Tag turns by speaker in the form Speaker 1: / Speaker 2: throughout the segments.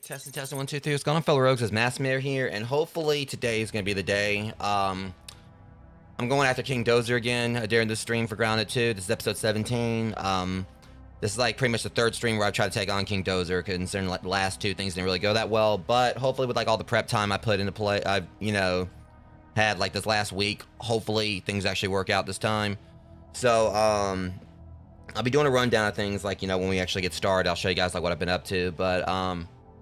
Speaker 1: Testing, 1, 2, 3. What's going on, fellow rogues? It's Massmare here, and hopefully today is going to be the day. I'm going after King Dozer again during the stream for Grounded 2. This is episode 17. This is like pretty much the third stream where I try to take on King Dozer, considering like the last two things didn't really go that well. But hopefully with like all the prep time I put into play, I've had like this last week. Hopefully things actually work out this time. So I'll be doing a rundown of things like when we actually get started. I'll show you guys like what I've been up to, but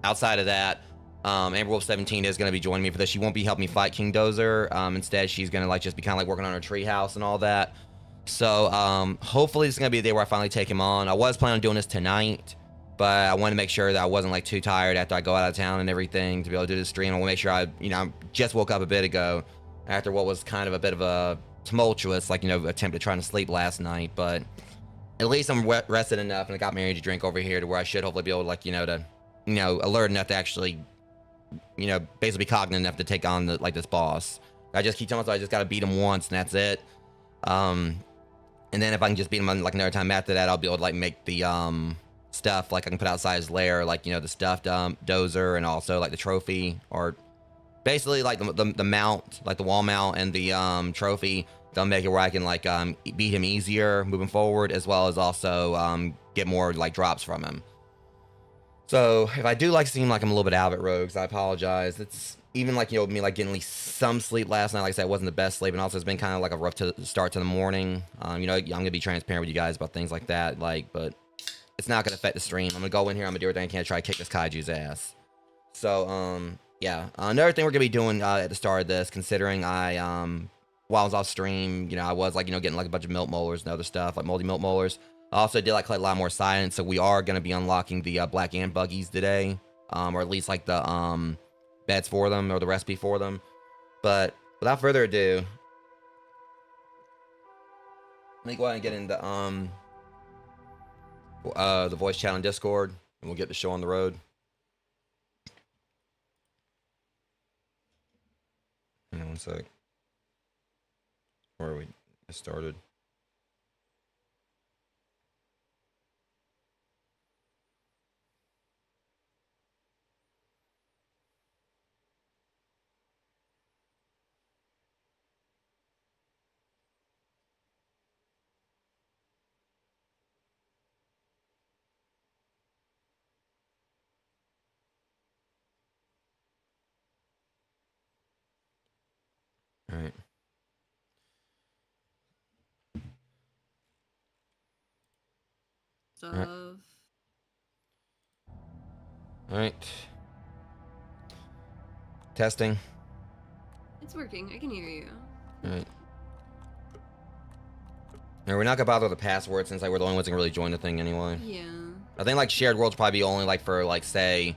Speaker 1: outside of that, Amberwolf17 is going to be joining me for this. She won't be helping me fight King Dozer. Instead, she's going to like just be kind of like working on her treehouse and all that. So hopefully it's going to be the day where I finally take him on. I was planning on doing this tonight, but I wanted to make sure that I wasn't like too tired after I go out of town and everything to be able to do the stream. I want to make sure I just woke up a bit ago after what was kind of a bit of a tumultuous attempt at trying to sleep last night. But at least I'm rested enough, and I got my energy drink over here to where I should hopefully be able to alert enough to actually, basically be cognizant enough to take on this boss. I just keep telling myself I just gotta beat him once and that's it. And then if I can just beat him on like another time after that, I'll be able to like make the stuff like I can put outside his lair, like the stuffed Dozer, and also like the trophy, or basically like the mount, like the wall mount and the trophy. They'll make it where I can like beat him easier moving forward, as well as also get more like drops from him. So if I do like seem like I'm a little bit out of it, rogues, I apologize. It's even like me like getting at least some sleep last night. Like I said, it wasn't the best sleep, and also it's been kind of like a rough start to the morning. I'm gonna be transparent with you guys about things like that, but it's not gonna affect the stream. I'm gonna go in here, I'm gonna do everything I can to try to kick this Kaiju's ass. So yeah, another thing we're gonna be doing at the start of this, considering while I was off stream, I was like getting like a bunch of milk molars and other stuff, like moldy milk molars. I also did like collect a lot more science, so we are going to be unlocking the black ant buggies today, or at least like the beds for them, or the recipe for them. But without further ado, let me go ahead and get into the voice chat on Discord, and we'll get the show on the road. Hang on one sec. Where are we? I started. All right.
Speaker 2: Stuff.
Speaker 1: All right. Testing.
Speaker 2: It's working. I can hear you.
Speaker 1: All right. Now, we're not gonna bother with the password since like we're the only ones that can really join the thing anyway.
Speaker 2: Yeah.
Speaker 1: I think like shared worlds probably be only like for like say,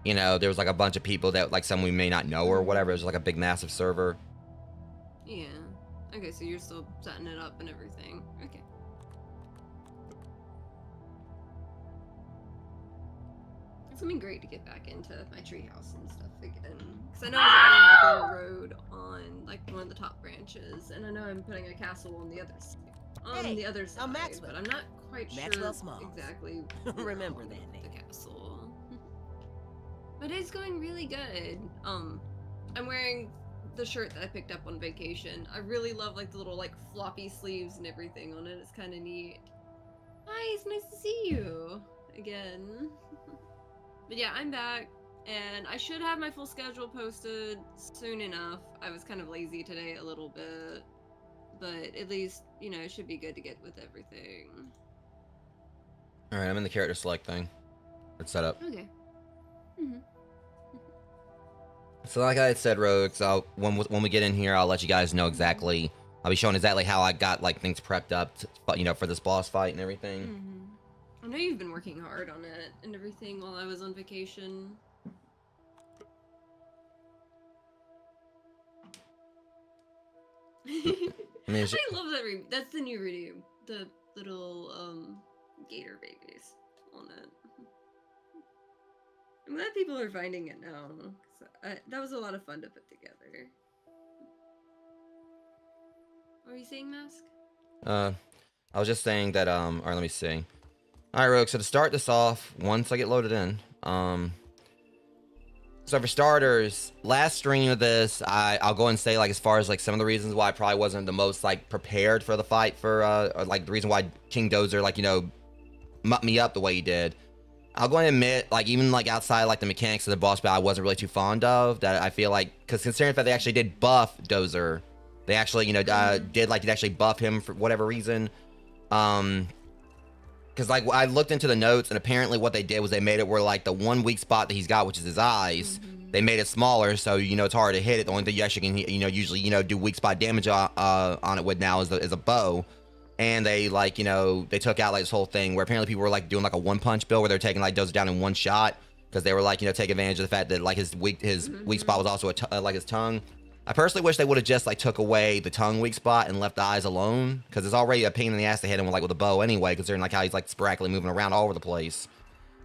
Speaker 1: you know, there was like a bunch of people that like some we may not know or whatever. It was like a big massive server.
Speaker 2: Yeah. Okay, so you're still setting it up and everything. Okay. It's gonna be great to get back into my treehouse and stuff again. Because I know I was adding like a road on like one of the top branches, and I know I'm putting a castle on the other the other side, but I'm not quite sure exactly.
Speaker 3: Remember that name.
Speaker 2: The castle. But it's going really good. I'm wearing the shirt that I picked up on vacation. I really love like the little like floppy sleeves and everything on it. It's kind of neat. Hi, it's nice to see you again. But yeah, I'm back, and I should have my full schedule posted soon enough. I was kind of lazy today a little bit, but at least, you know, it should be good to get with everything.
Speaker 1: All right, I'm in the character select thing. It's set up.
Speaker 2: Okay.
Speaker 1: So like I had said, Rogues, when we get in here, I'll let you guys know exactly. I'll be showing exactly how I got like things prepped up, you know, for this boss fight and everything.
Speaker 2: I know you've been working hard on it and everything while I was on vacation. I love that. That's the new video. The little gator babies on it. I'm glad people are finding it now. That was a lot of fun to put together. What were you saying, Mask?
Speaker 1: I was just saying that all right, let me see. All right, Rogue, so to start this off, once I get loaded in, so for starters, last stream of this, I'll go and say like as far as like some of the reasons why I probably wasn't the most like prepared for the fight for or, like the reason why King Dozer like, you know, mucked me up the way he did. I'll go and admit, like, even, like, outside, like, the mechanics of the boss battle I wasn't really too fond of, that I feel like, because considering the fact they actually did buff Dozer, they actually, you know, did actually buff him for whatever reason, because, like, I looked into the notes, and apparently what they did was they made it where, like, the one weak spot that he's got, which is his eyes, they made it smaller, so, you know, it's hard to hit it. The only thing you actually can, you know, usually, you know, do weak spot damage on it with now is a bow. And they, like, you know, they took out, like, this whole thing where apparently people were, like, doing, like, a one-punch build where they're taking, like, Dozer down in one shot. Because they were, like, you know, taking advantage of the fact that, like, his weak spot was also, like, his tongue. I personally wish they would have just, like, took away the tongue weak spot and left the eyes alone. Because it's already a pain in the ass to hit him with, like, with a bow anyway. Considering, like, how he's, like, sporadically moving around all over the place.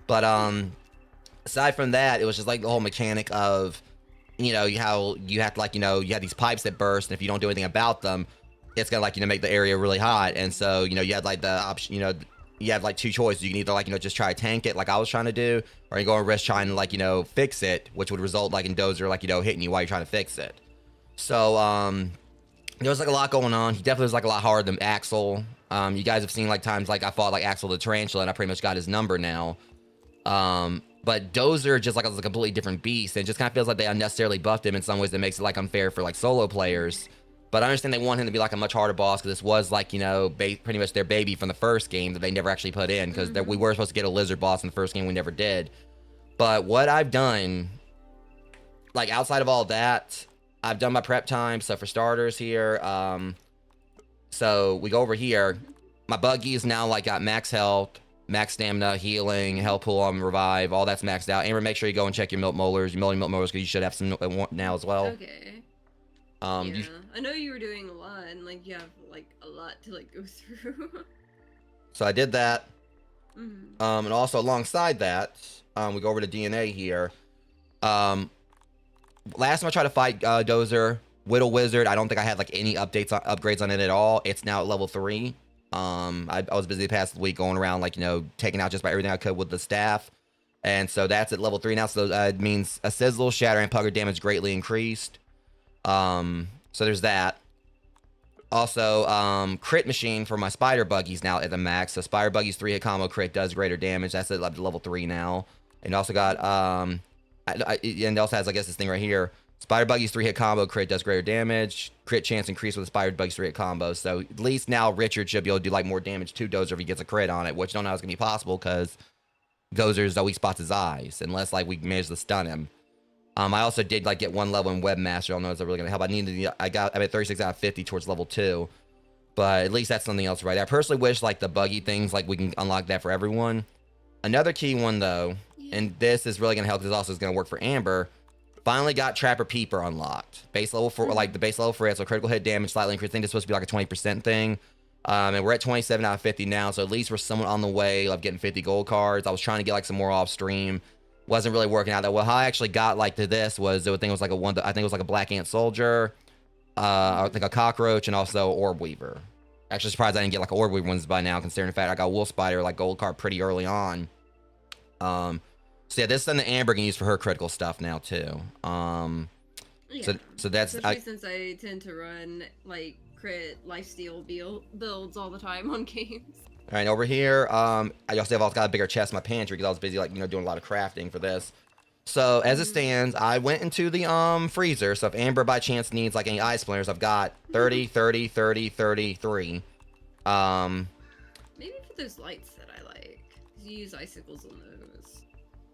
Speaker 1: But, aside from that, it was just, like, the whole mechanic of, you know, how you have to, like, you know, you have these pipes that burst. And if you don't do anything about them, it's gonna, like, you know, make the area really hot. And so, you know, you had like the option, you know, you had like two choices. You can either, like, you know, just try to tank it like I was trying to do, or you go and risk trying to, like, you know, fix it, which would result like in Dozer, like, you know, hitting you while you're trying to fix it. So there was like a lot going on. He definitely was like a lot harder than Axel. You guys have seen like times like I fought like Axel the Tarantula and I pretty much got his number now. But Dozer just like was a completely different beast, and it just kind of feels like they unnecessarily buffed him in some ways that makes it like unfair for like solo players. But I understand they want him to be like a much harder boss because this was like, you know, pretty much their baby from the first game that they never actually put in, because we were supposed to get a lizard boss in the first game, we never did. But what I've done, like outside of all that, I've done my prep time. So for starters here, so we go over here. My buggy is now like got max health, max stamina, healing, health pool on revive, all that's maxed out. Amber, make sure you go and check your milk molars, your milk molars, because you should have some now as well.
Speaker 2: Okay. Yeah, I know you were doing a lot, and like you have like a lot to like go through.
Speaker 1: So I did that. And also alongside that, we go over to DNA here. Last time I tried to fight Dozer, Whittle Wizard, I don't think I had like any upgrades on it at all. It's now at level 3. I was busy the past week going around like, you know, taking out just about everything I could with the staff. And so that's at level 3 now. So it means a sizzle, shatter, and pucker damage greatly increased. So there's that. Also, crit machine for my spider buggies now at the max. So spider buggies 3-hit combo crit does greater damage. That's at level 3 now. And also got and it also has, I guess, this thing right here. Spider Buggy's 3-hit combo crit does greater damage. Crit chance increased with the Spider Buggy's 3-hit combo. So at least now Richard should be able to do like more damage to Dozer if he gets a crit on it, which I don't know how it's gonna be possible because Dozer's always spots his eyes unless like we manage to stun him. I also did like get 1 level in Webmaster. I don't know if that's really gonna help. I'm at 36 out of 50 towards level 2, but at least that's something else, right? I personally wish like the buggy things like we can unlock that for everyone. Another key one though, and this is really gonna help. This also is gonna work for Amber. Finally got Trapper Peeper unlocked. Base level for like the base level for it, so critical hit damage slightly increased. I think it's supposed to be like a 20% thing. And we're at 27 out of 50 now, so at least we're somewhat on the way of getting 50 gold cards. I was trying to get like some more off stream. Wasn't really working out that well. How I actually got like to this was, I think it was like I think it was like a Black Ant Soldier, I think a Cockroach, and also Orb Weaver. Actually surprised I didn't get like Orb Weaver ones by now, considering the fact I got Wolf Spider like gold card pretty early on. So yeah, this is something that Amber can use for her critical stuff now too.
Speaker 2: Yeah.
Speaker 1: So that's
Speaker 2: especially since I tend to run like crit lifesteal builds all the time on games.
Speaker 1: All right, over here, I also got a bigger chest in my pantry because I was busy like, you know, doing a lot of crafting for this. So as it stands, I went into the freezer. So if Amber by chance needs like any ice splinters, I've got 30, 30, 30, 33.
Speaker 2: Maybe for those lights that I like. You use icicles on those.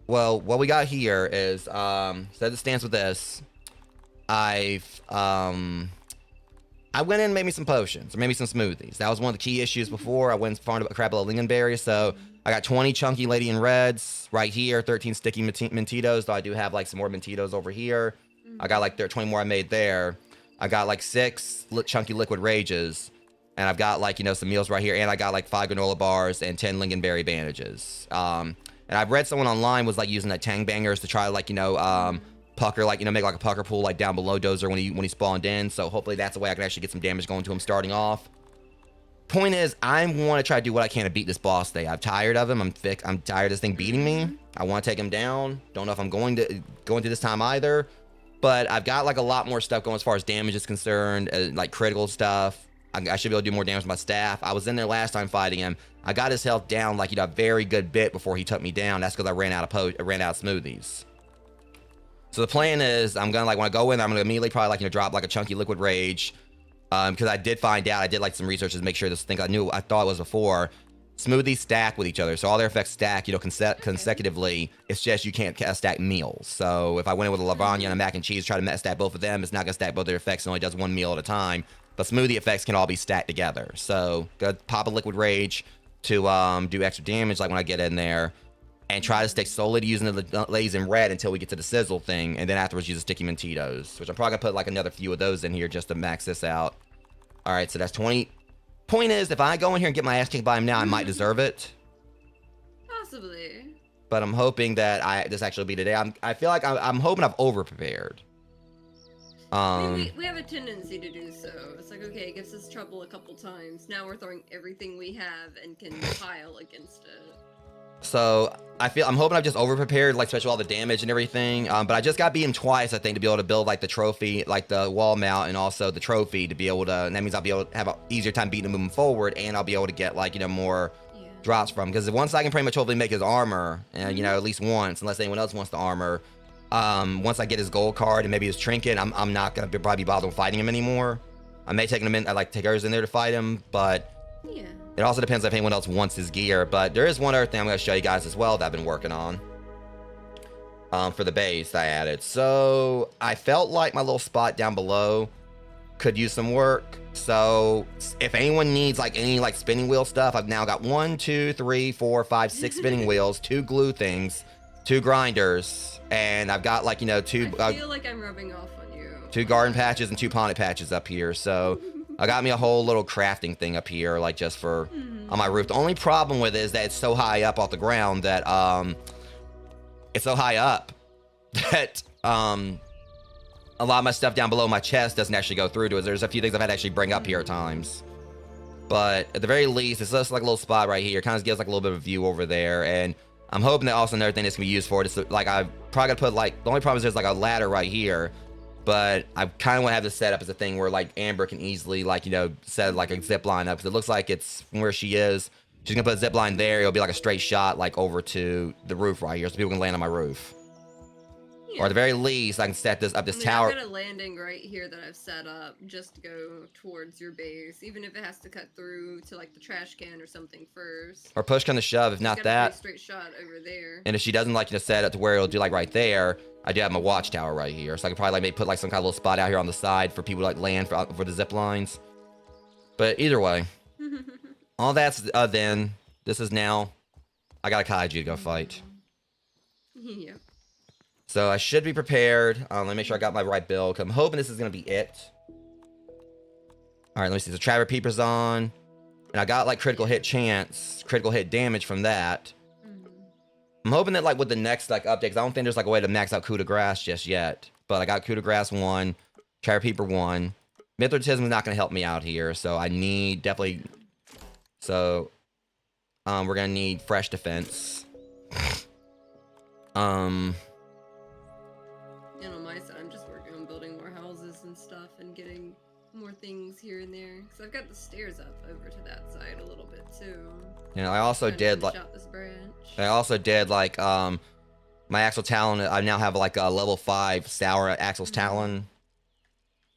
Speaker 1: Well, what we got here is, so as it stands with this, I went in and made me some potions, or maybe some smoothies. That was one of the key issues before. I went and farmed a crap load of lingonberries, so I got 20 chunky Lady in Reds right here, 13 sticky Mentitos, though I do have like some more Mentitos over here. I got like 20 more I made there. I got like 6 chunky Liquid Rages, and I've got like, you know, some meals right here, and I got like 5 granola bars and 10 lingonberry bandages. And I've read someone online was like using the Tang Bangers to try like, you know, pucker, like, you know, make like a pucker pool like down below Dozer when he spawned in. So hopefully that's the way I can actually get some damage going to him starting off. Point is, I want to try to do what I can to beat this boss today. I'm tired of him. I'm tired of this thing beating me. I want to take him down. Don't know if I'm going to this time either. But I've got like a lot more stuff going as far as damage is concerned, like critical stuff. I should be able to do more damage with my staff. I was in there last time fighting him. I got his health down like, you know, a very good bit before he took me down. That's because I ran out of smoothies. So the plan is, I'm gonna like when I go in there, I'm gonna immediately probably like, you know, drop like a chunky Liquid Rage, because I did find out, I did like some research to make sure this thing I thought it was before. Smoothies stack with each other, so all their effects stack, you know, consecutively. It's just you can't stack meals. So if I went in with a lasagna and a mac and cheese, try to stack both of them, it's not gonna stack both their effects. It only does one meal at a time. But smoothie effects can all be stacked together. So go pop a Liquid Rage to do extra damage, like when I get in there, and try to stick solely to using the Ladies in Red until we get to the sizzle thing, and then afterwards use the sticky Mentitos, which I'm probably gonna put like another few of those in here just to max this out. All right, so that's 20. Point is, if I go in here and get my ass kicked by him now, I might deserve it.
Speaker 2: Possibly.
Speaker 1: But I'm hoping that this actually will be today. I feel like I'm hoping I've over prepared.
Speaker 2: We have a tendency to do so. It's like, okay, it gives us trouble a couple times. Now we're throwing everything we have and can pile against it.
Speaker 1: So I'm hoping I've just over prepared, like especially all the damage and everything. But I just got beaten twice, I think, to be able to build like the trophy, like the wall mount, and also the trophy to be able to. And that means I'll be able to have an easier time beating him moving forward, and I'll be able to get like, you know, more drops from. Because once I can pretty much hopefully make his armor, and you know, at least once, unless anyone else wants the armor. Once I get his gold card and maybe his trinket, I'm not gonna probably be bothering fighting him anymore. I may take him in. I like take others in there to fight him, but
Speaker 2: yeah.
Speaker 1: It also depends if anyone else wants his gear. But there is one other thing I'm gonna show you guys as well that I've been working on. For the base that I added. So I felt like my little spot down below could use some work. So if anyone needs like any like spinning wheel stuff, I've now got 1, 2, 3, 4, 5, 6 spinning wheels, 2 glue things, 2 grinders, and I've got like, you know, 2
Speaker 2: I feel like I'm rubbing off on you.
Speaker 1: 2 garden patches and 2 ponnet patches up here. So I got me a whole little crafting thing up here, like just for on my roof. The only problem with it is that it's so high up off the ground that it's so high up that a lot of my stuff down below my chest doesn't actually go through to it. There's a few things I've had to actually bring up here at times. But at the very least, it's just like a little spot right here. It kind of gives like a little bit of a view over there. And I'm hoping that also another thing that's going to be used for it is like I probably got to put like, the only problem is there's like a ladder right here. But I kind of want to have this set up as a thing where like Amber can easily like, you know, set like a zip line up. Because it looks like it's from where she is. She's going to put a zip line there. It'll be like a straight shot like over to the roof right here. So people can land on my roof.
Speaker 2: Yeah.
Speaker 1: Or at the very least, I can set this up this
Speaker 2: I mean,
Speaker 1: tower.
Speaker 2: I've got a landing right here that I've set up just to go towards your base, even if it has to cut through to like the trash can or something first.
Speaker 1: Or push come to shove, if
Speaker 2: It's
Speaker 1: not
Speaker 2: got
Speaker 1: that.
Speaker 2: A straight shot over there.
Speaker 1: And if she doesn't like, you know, set it up to where it'll do like right there, I do have my watchtower right here. So I could probably like maybe put like some kind of little spot out here on the side for people to like land for the zip lines. But either way, all that's then. This is now. I got a kaiju to go fight.
Speaker 2: Yep.
Speaker 1: So I should be prepared. Let me make sure I got my right build. I'm hoping this is gonna be it. All right, let me see. The Traver Peeper's on, and I got like critical hit chance, critical hit damage from that. I'm hoping that like with the next like update, 'cause I don't think there's like a way to max out coup de grace just yet. But I got coup de grace 1, Traver Peeper 1. Mithratism is not gonna help me out here, so I need definitely. So, we're gonna need fresh defense.
Speaker 2: And on my side, I'm just working on building more houses and stuff and getting more things here and there. Because I've got the stairs up over to that side a little bit too.
Speaker 1: And I also did like.
Speaker 2: Out this branch.
Speaker 1: I also did like my Axel Talon. I now have like a level 5 Sour Axel's Talon,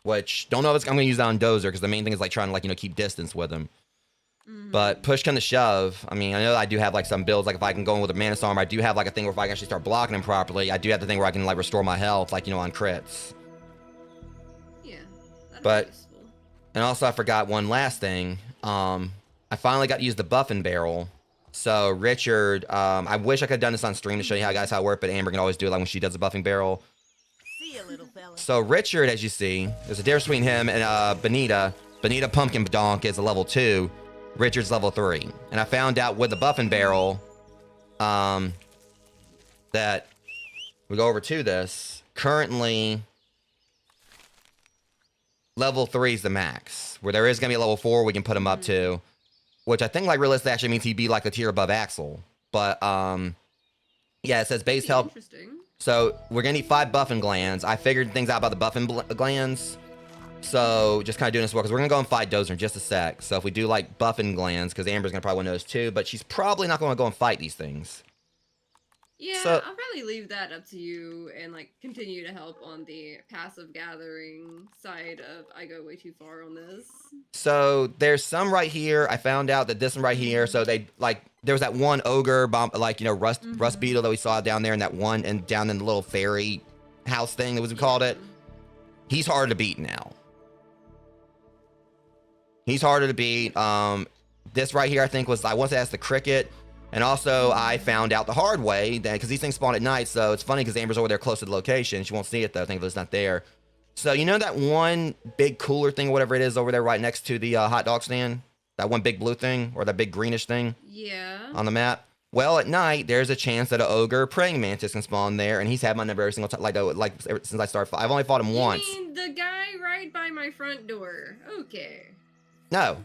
Speaker 1: which don't know if I'm gonna use that on Dozer because the main thing is like trying to like, you know, keep distance with him. But push come to shove, I mean, I know I do have like some builds, like if I can go in with a Manus Armor, I do have like a thing where if I can actually start blocking him properly, I do have the thing where I can like restore my health, like, you know, on crits.
Speaker 2: Yeah,
Speaker 1: but,
Speaker 2: useful.
Speaker 1: And also I forgot one last thing. I finally got to use the Buffin Barrel. So Richard, I wish I could have done this on stream to show you guys how it worked, but Amber can always do it like when she does the Buffing Barrel.
Speaker 3: See you, little fella.
Speaker 1: So Richard, as you see, there's a difference between him and Benita. Benita Pumpkin Donk is a level 2. Richard's level 3. And I found out with the Buffin Barrel that we go over to this. Currently, level 3 is the max. Where there is going to be a level 4 we can put him up to. Which I think like realistically actually means he'd be like a tier above Axel. But yeah, it says base health.
Speaker 2: Interesting.
Speaker 1: So we're going to need 5 Buffin Glands. I figured things out about the Buffin Glands. So just kind of doing this work because we're gonna go and fight Dozer in just a sec. So if we do like Buffin Glands, because Amber's gonna probably want those too, but she's probably not gonna go and fight these things.
Speaker 2: Yeah,
Speaker 1: So,
Speaker 2: I'll probably leave that up to you and like continue to help on the passive gathering side of I go way too far on this.
Speaker 1: So there's some right here. I found out that this one right here. So they like there was that one ogre bomb, like, you know, rust beetle that we saw down there in that one and down in the little fairy house thing that was we called it. He's hard to beat now. He's harder to beat. This right here, I think, was I once asked the cricket, and also I found out the hard way that because these things spawn at night, so it's funny because Amber's over there close to the location. She won't see it though. I think it's not there. So you know that one big cooler thing, or whatever it is, over there right next to the hot dog stand, that one big blue thing or that big greenish thing.
Speaker 2: Yeah.
Speaker 1: On the map. Well, at night there's a chance that an ogre praying mantis can spawn there, and he's had my number every single time, like since I started. I've only fought him once.
Speaker 2: You mean the guy right by my front door? Okay.
Speaker 1: No,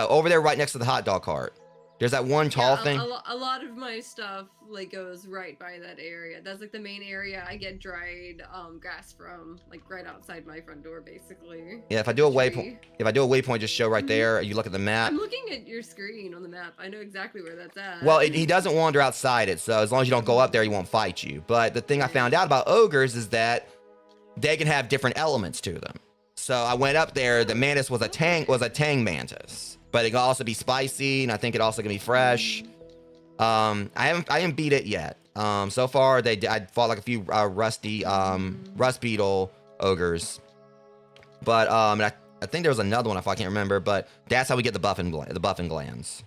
Speaker 1: over there right next to the hot dog cart. There's that one tall thing.
Speaker 2: A lot of my stuff like goes right by that area. That's like the main area I get dried grass from, like right outside my front door, basically.
Speaker 1: Yeah, if I do a waypoint, just show right there. You look at the map.
Speaker 2: I'm looking at your screen on the map. I know exactly where that's at.
Speaker 1: Well, he doesn't wander outside it, so as long as you don't go up there, he won't fight you. But the thing I found out about ogres is that they can have different elements to them. So I went up there. The mantis was a tang mantis, but it can also be spicy, and I think it also can be fresh. I haven't beat it yet. So far I fought like a few rust beetle ogres, but and I think there was another one if I can't remember. But that's how we get the Buffin Glands.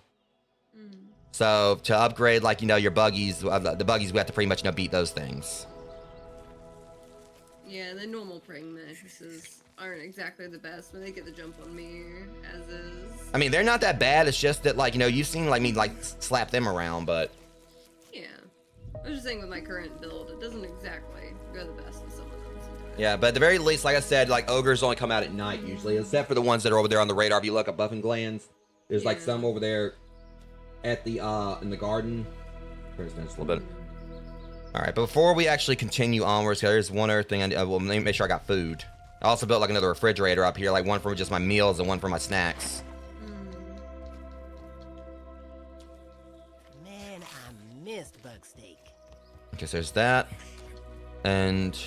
Speaker 1: So to upgrade, like, you know, your buggies, the buggies, we have to pretty much, you know, beat those things.
Speaker 2: Yeah, the normal praying mantises aren't exactly the best, but they get the jump on me as is.
Speaker 1: I mean, they're not that bad. It's just that, like, you know, you've seen like me like slap them around, but
Speaker 2: yeah, I was just saying with my current build, it doesn't exactly go the best with some of them sometimes.
Speaker 1: Yeah, but at the very least, like I said, like ogres only come out at night usually, except for the ones that are over there on the radar. If you look at Buffing Glands, there's like some over there at the in the garden. Just a little bit. All right, but before we actually continue onwards, there's one other thing. Well, let me make sure I got food. I also built like another refrigerator up here, like one for just my meals and one for my snacks.
Speaker 3: Man, I missed bug steak.
Speaker 1: Okay, so there's that, and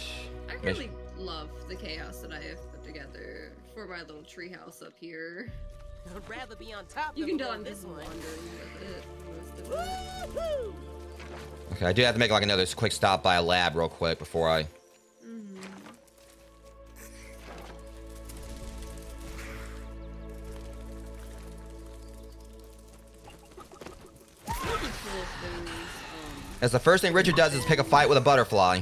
Speaker 2: I really love the chaos that I have put together for my little treehouse up here.
Speaker 3: I'd rather be on top.
Speaker 2: You
Speaker 3: than
Speaker 2: can tell
Speaker 3: below
Speaker 2: I'm
Speaker 3: this
Speaker 2: just
Speaker 3: one.
Speaker 2: wandering with it most of it.
Speaker 3: Woo-hoo!
Speaker 1: okay, I do have to make like another quick stop by a lab real quick before I. As the first thing Richard does is pick a fight with a butterfly.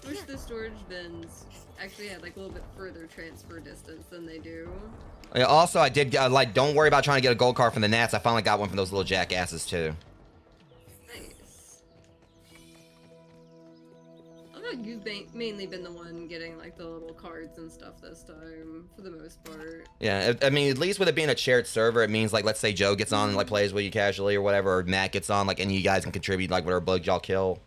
Speaker 2: Wish the storage bins actually had like a little bit further transfer distance than they do.
Speaker 1: Yeah, also, I did like. Don't worry about trying to get a gold card from the Nats. I finally got one from those little jackasses too.
Speaker 2: Nice. I feel like you've mainly been the one getting like the little cards and stuff this time, for the most part.
Speaker 1: Yeah, I mean, at least with it being a shared server, it means like, let's say Joe gets on and like plays with you casually or whatever, or Matt gets on, like, and you guys can contribute like whatever bugs y'all kill.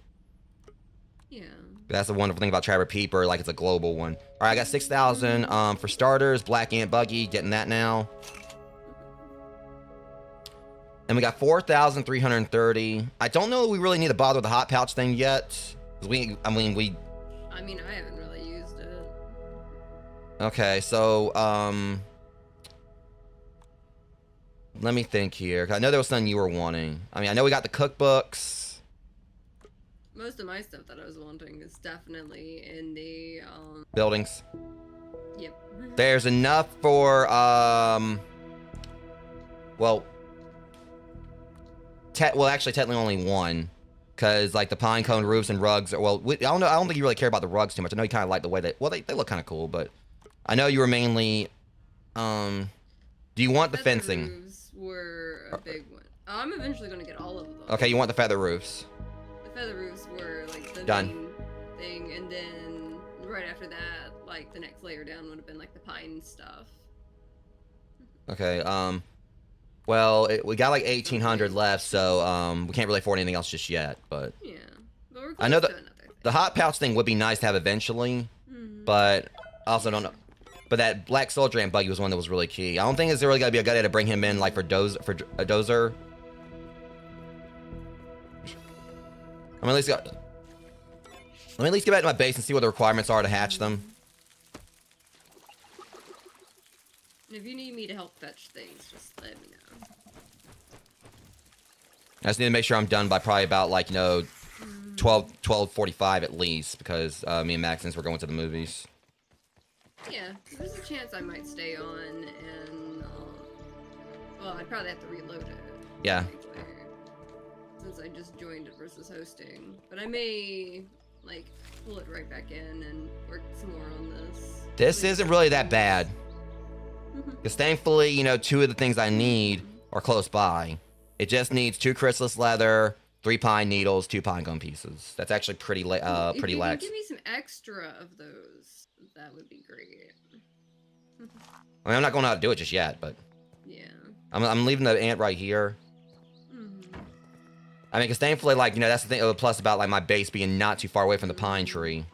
Speaker 2: Yeah.
Speaker 1: That's the wonderful thing about Trapper Peeper, like it's a global one. All right, I got 6,000 for starters. Black Ant Buggy, getting that now. And we got 4,330. I don't know if we really need to bother with the hot pouch thing yet. 'Cause I mean,
Speaker 2: I haven't really used it.
Speaker 1: okay, so, let me think here. 'Cause I know there was something you were wanting. I mean, I know we got the cookbooks.
Speaker 2: Most of my stuff that I was wanting is definitely in the,
Speaker 1: Buildings.
Speaker 2: Yep.
Speaker 1: There's enough for, well, actually, technically only one. Because, like, the pine cone roofs and rugs, well, I don't know, I don't think you really care about the rugs too much. I know you kind of like the way they look kind of cool, but I know you were mainly, do you want the fencing?
Speaker 2: Roofs were a big one. I'm eventually going to get all of them.
Speaker 1: Okay, you want the feather roofs.
Speaker 2: The feather roofs were, like, the
Speaker 1: Done.
Speaker 2: main thing, and then right after that, like, the next layer down would have been, like, the pine stuff.
Speaker 1: Okay, well, we got like 1,800 left, so we can't really afford anything else just yet. But
Speaker 2: Yeah, but we're close
Speaker 1: I know
Speaker 2: to
Speaker 1: that
Speaker 2: another thing.
Speaker 1: the hot pouch thing would be nice to have eventually, but I also don't know. But that Black Soldier Ant Buggy was one that was really key. I don't think it's really gonna be a good idea to bring him in like for a Dozer. I mean, let me at least get back to my base and see what the requirements are to hatch them.
Speaker 2: And if you need me to help fetch things, just let me know.
Speaker 1: I just need to make sure I'm done by probably about like 12:45 at least, because me and Max, since we're going to the movies.
Speaker 2: Yeah, there's a chance I might stay on, and well, I'd probably have to reload it.
Speaker 1: Yeah.
Speaker 2: Since I just joined it versus hosting, but I may like pull it right back in and work some more on this.
Speaker 1: This isn't really that bad. Because thankfully, two of the things I need are close by. It just needs 2 chrysalis leather, 3 pine needles, 2 pine cone pieces. That's actually pretty
Speaker 2: If
Speaker 1: pretty
Speaker 2: you
Speaker 1: lax.
Speaker 2: can give me some extra of those, that would be great.
Speaker 1: I mean, I'm not going out to do it just yet, but
Speaker 2: Yeah.
Speaker 1: I'm leaving the ant right here. I mean, because thankfully, like, that's the thing, the plus about, like, my base being not too far away from the pine tree.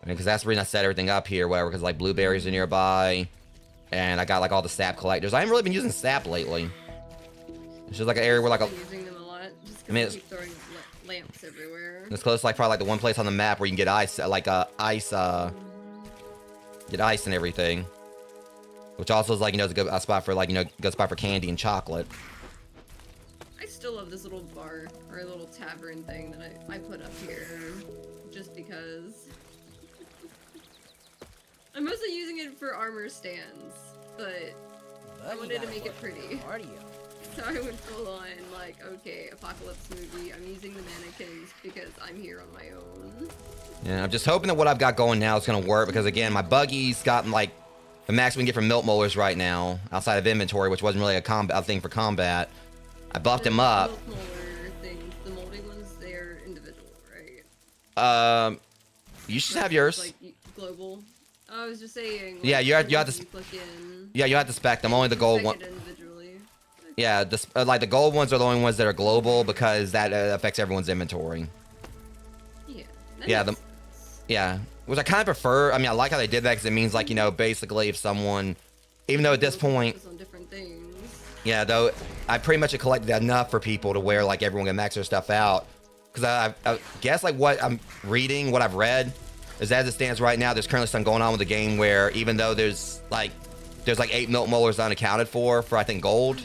Speaker 1: I mean, because that's the reason I set everything up here, whatever, because, like, blueberries are nearby, and I got, like, all the sap collectors. I haven't really been using sap lately. It's just, like, an area where, like,
Speaker 2: I'm using them a lot, just
Speaker 1: I mean,
Speaker 2: because I keep throwing lamps everywhere.
Speaker 1: it's close to, like, probably, like, the one place on the map where you can get ice, like, get ice and everything. Which also is, like, is a good spot for, like, good spot for candy and chocolate.
Speaker 2: I still love this little bar, or a little tavern thing that I put up here, just because. I'm mostly using it for armor stands, but I wanted to make it pretty. So I went full on, like, okay, apocalypse movie, I'm using the mannequins because I'm here on my own.
Speaker 1: Yeah, I'm just hoping that what I've got going now is going to work, because, again, my buggy's gotten, like, the max we can get from milk molars right now, outside of inventory, which wasn't really a thing for combat. I buffed him up.
Speaker 2: The molar things, the molding
Speaker 1: You should have yours.
Speaker 2: Like global. I was just saying. Like,
Speaker 1: Yeah, you have to.
Speaker 2: click in.
Speaker 1: Yeah, you have to spec them. Only the gold one.
Speaker 2: Individually. Okay.
Speaker 1: Yeah, like the gold ones are the only ones that are global because that affects everyone's inventory.
Speaker 2: Yeah.
Speaker 1: Yeah, yeah, which I kind of prefer. I mean, I like how they did that because it means like basically if someone, even though at this point,
Speaker 2: on different things.
Speaker 1: yeah, though I pretty much have collected enough for people to where like everyone can max their stuff out. Because I guess like what I'm reading, what I've read, is as it stands right now, there's currently something going on with the game where even though there's like 8 milk molars unaccounted for I think gold.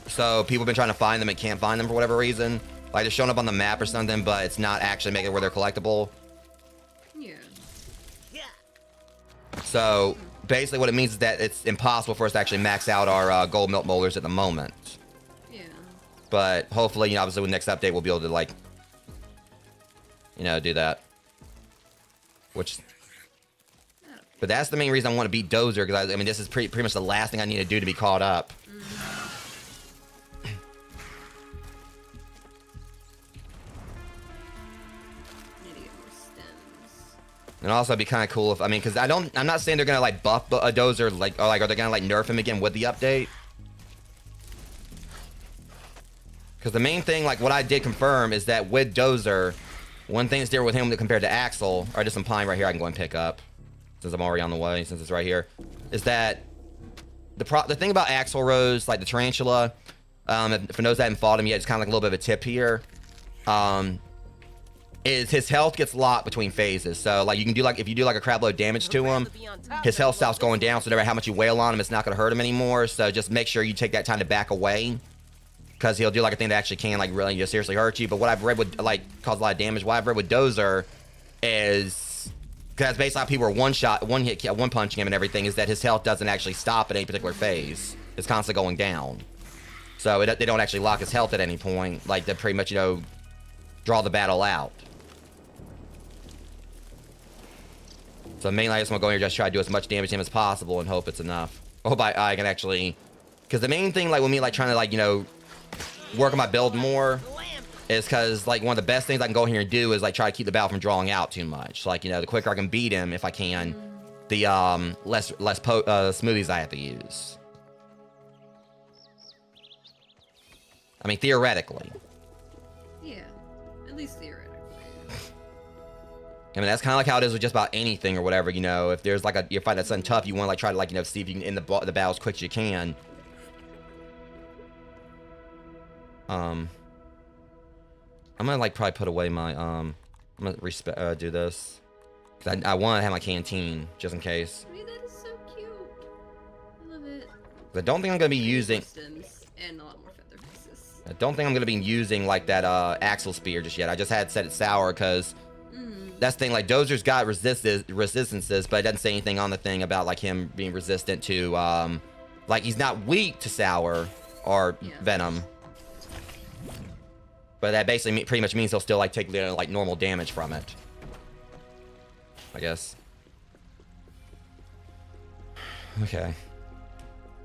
Speaker 1: So people have been trying to find them and can't find them for whatever reason. Like they're showing up on the map or something, but it's not actually making it where they're collectible.
Speaker 2: Yeah.
Speaker 1: So basically what it means is that it's impossible for us to actually max out our gold milk molars at the moment.
Speaker 2: Yeah.
Speaker 1: But hopefully, obviously with the next update, we'll be able to like, do that. But that's the main reason I want to beat Dozer, because I mean, this is pretty much the last thing I need to do to be caught up. And also, it'd be kind of cool if, I mean, because I'm not saying they're gonna like buff a Dozer, or are they gonna like nerf him again with the update? Because the main thing, like what I did confirm, is that with Dozer, one thing that's different with him compared to Axel, or just some pine right here I can go and pick up, since I'm already on the way, since it's right here, is that the thing about Axel Rose, like the tarantula, for those that haven't fought him yet, it's kind of like a little bit of a tip here. Is his health gets locked between phases. So like you can do like if you do like a crap load damage to him, his health stops going down. So no matter how much you wail on him, it's not gonna hurt him anymore. So just make sure you take that time to back away, because he'll do like a thing that actually can like really just seriously hurt you. But what I've read would like cause a lot of damage. What I've read with Dozer is, because basically how people are one punching him and everything, is that his health doesn't actually stop at any particular phase. It's constantly going down. So they don't actually lock his health at any point. Like they pretty much draw the battle out. So mainly I just want to go in here and just try to do as much damage to him as possible and hope it's enough. I hope I can actually, because the main thing like with me like trying to like work on my build more is because like one of the best things I can go in here and do is like try to keep the battle from drawing out too much. Like the quicker I can beat him if I can, the less smoothies I have to use. I mean theoretically.
Speaker 2: Yeah, at least theoretically.
Speaker 1: I mean, that's kind of like how it is with just about anything or whatever, if there's like you find that something tough, you want to like try to like, see if you can end the battle as quick as you can. I'm gonna like probably put away my, I'm gonna do this. Cause I want to have my canteen, just in case.
Speaker 2: Wait, that is so cute. I love it.
Speaker 1: I don't think I'm gonna be using,
Speaker 2: and a lot more feather pieces.
Speaker 1: I don't think I'm gonna be using like that, Axle Spear just yet. I just had set it sour, cause that's the thing, like Dozer's got resistances, but it doesn't say anything on the thing about like him being resistant to like he's not weak to sour or venom, but that basically pretty much means he'll still like take like normal damage from it, I guess. Okay,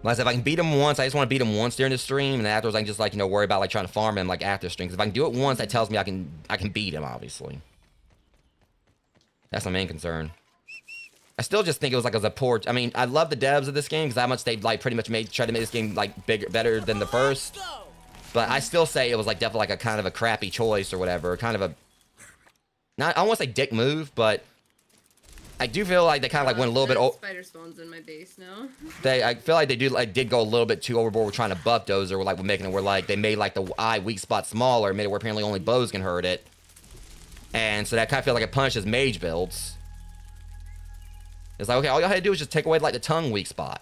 Speaker 1: like I said, if I can beat him once, I just want to beat him once during the stream, and afterwards I can just like worry about like trying to farm him like after stream, because if I can do it once, that tells me I can beat him, obviously. That's my main concern. I still just think it was a poor. I mean, I love the devs of this game because how much they've like pretty much tried to make this game like better than the first. But I still say it was like definitely like a kind of a crappy choice or whatever. Kind of a, not, I don't want to say dick move, but I do feel like they kind of like went a little bit.
Speaker 2: Spider spawns in my base now.
Speaker 1: I feel like they did go a little bit too overboard with trying to buff Dozer, with making it where like they made like the eye weak spot smaller, made it where apparently only bows can hurt it. And so that kind of feels like it punishes mage builds. It's like, okay, all you had to do is just take away like the tongue weak spot.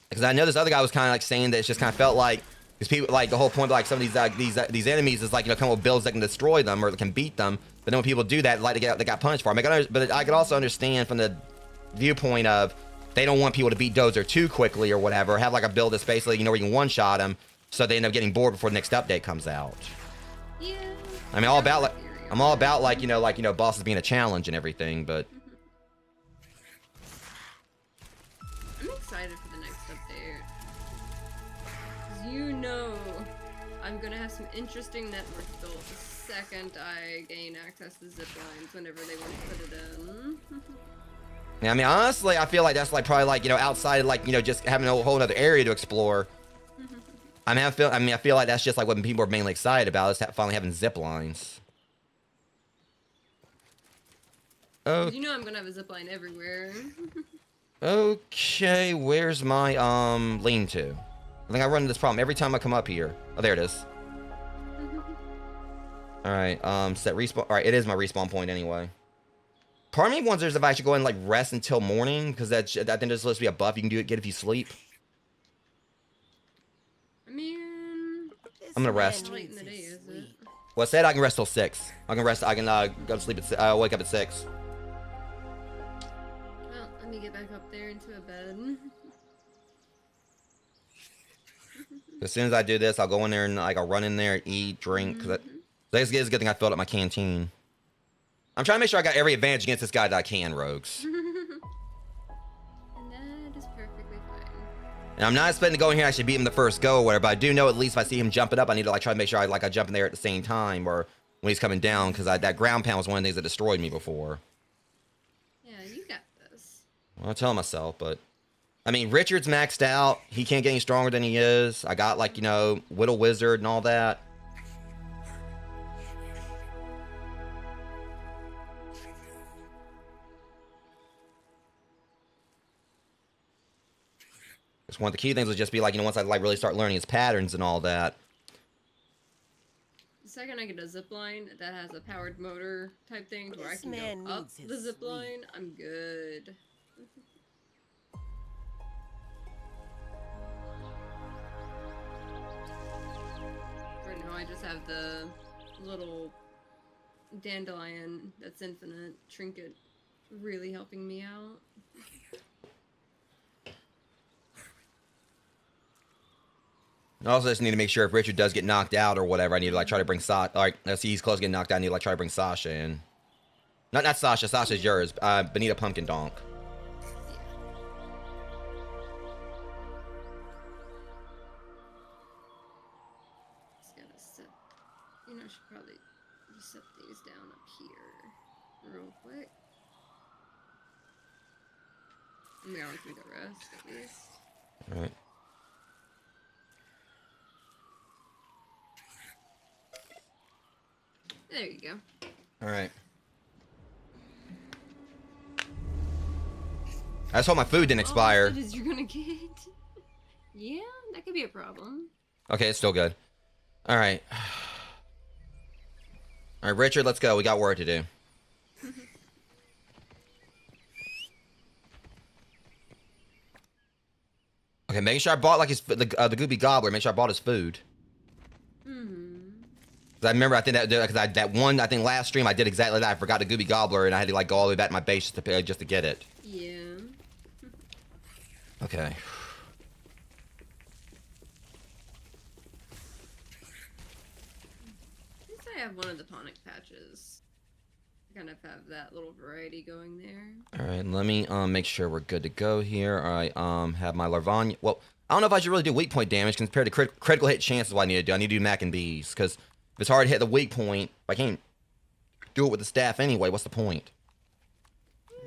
Speaker 1: Because I know this other guy was kind of like saying that it just kind of felt like, because people like the whole point of like some of these enemies is like come with builds that can destroy them or that can beat them. But then when people do that, like they got punished for them. But I could also understand from the viewpoint of they don't want people to beat Dozer too quickly or whatever. Have like a build that's basically where you can one shot them, so they end up getting bored before the next update comes out.
Speaker 2: Yeah.
Speaker 1: I mean, I'm all about like bosses being a challenge and everything, but
Speaker 2: I'm excited for the next update. 'Cause I'm gonna have some interesting network built the second I gain access to zip lines whenever they want to put it in.
Speaker 1: Yeah, I mean, honestly, I feel like that's like probably like, you know, outside like, you know, just having a whole other area to explore. I mean, I feel like that's just like what people are mainly excited about is finally having zip lines. Oh,
Speaker 2: You know I'm gonna have a zip line everywhere.
Speaker 1: okay. Where's my lean-to? I think I run into this problem every time I come up here. Oh, there it is. All right. Set respawn. All right, it is my respawn point anyway. Part of me wonders if I should go and like rest until morning because I think there's supposed to be a buff you can get if you sleep.
Speaker 2: I mean,
Speaker 1: I'm gonna rest.
Speaker 2: late in the day, is it?
Speaker 1: Well, I said I can rest till 6. I can rest. I can go to sleep at wake up at 6.
Speaker 2: Well, let me get back up there into a bed.
Speaker 1: As soon as I do this, I'll go in there and like I'll run in there, eat, drink. Cause it's a good thing I filled up my canteen. I'm trying to make sure I got every advantage against this guy that I can, rogues.
Speaker 2: And that is perfectly fine.
Speaker 1: And I'm not expecting to go in here and actually beat him the first go or whatever, but I do know at least if I see him jumping up, I need to like try to make sure I jump in there at the same time or when he's coming down because that ground pound was one of the things that destroyed me before.
Speaker 2: Yeah, you got this.
Speaker 1: Well, I'll tell myself, but I mean, Richard's maxed out. He can't get any stronger than he is. I got like, you know, Whittle Wizard and all that. Just one of the key things would just be like, you know, once I like really start learning his patterns and all that.
Speaker 2: The second I get a zip line that has a powered motor type thing where I
Speaker 3: This
Speaker 2: can
Speaker 3: man
Speaker 2: go up
Speaker 3: needs his
Speaker 2: the zip
Speaker 3: sleep.
Speaker 2: line, I'm good. Right now I just have the little dandelion that's infinite trinket really helping me out.
Speaker 1: I also just need to make sure if Richard does get knocked out or whatever, I need to like try to bring Sasha. Like, I see he's close to getting knocked out. I need to like try to bring Sasha in. Not Sasha. Sasha's yours. Benita Pumpkin Donk.
Speaker 2: Just gotta set. You know, I should probably just set these down up here real quick. I'm going to go rest at least.
Speaker 1: All right.
Speaker 2: There you go.
Speaker 1: All right. I just hope my food didn't expire.
Speaker 2: All you're gonna get. Yeah, that could be a problem.
Speaker 1: Okay, it's still good. All right. All right, Richard, let's go. We got work to do. Okay, make sure I bought like the Goopy Gobbler. Make sure I bought his food. Cause I remember I think that I think last stream I did exactly that. I forgot the Goopy Gobbler and I had to like go all the way back to my base just to get it.
Speaker 2: Yeah.
Speaker 1: Okay.
Speaker 2: Since I have one of the tonic patches, I kind of have that little variety going there.
Speaker 1: All right, let me make sure we're good to go here. All right, have my Larvanya. Well, I don't know if I should really do weak point damage compared to critical hit chances. What I need to do, I need to do Mac and B's because if it's hard to hit the weak point, if I can't do it with the staff anyway, what's the point?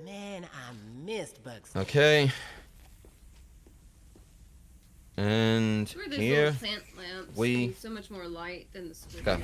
Speaker 3: Man, I missed Bugsy.
Speaker 1: Okay. And
Speaker 2: Where there's
Speaker 1: here,
Speaker 2: little plant lamps,
Speaker 1: we-
Speaker 2: and so much more light than the squid.
Speaker 1: Okay.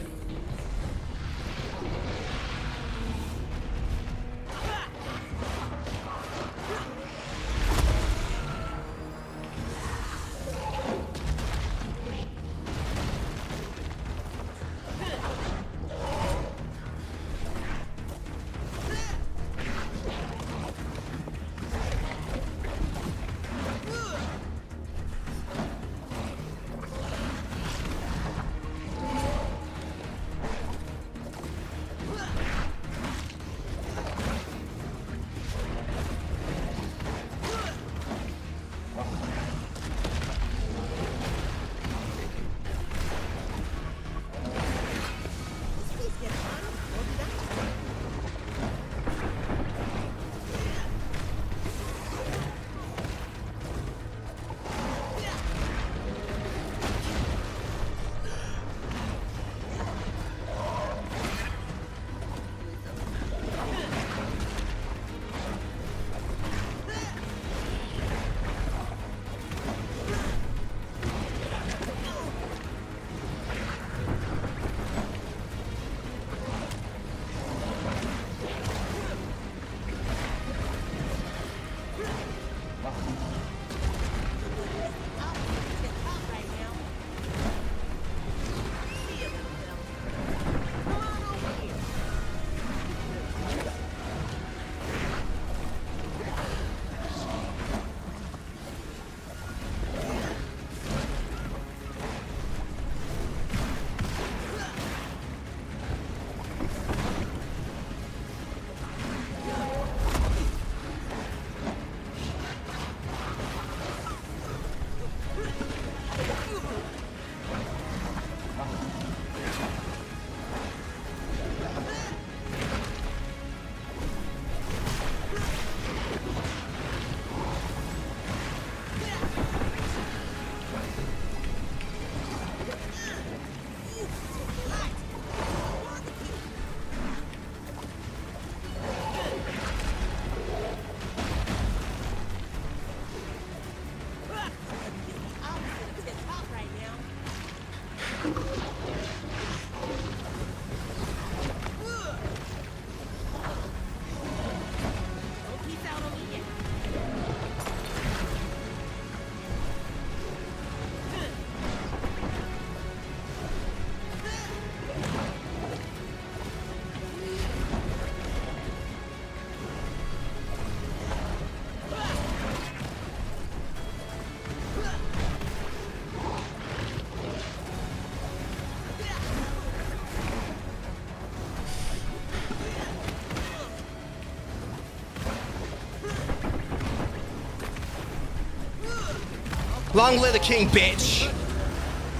Speaker 1: Long live the king, bitch.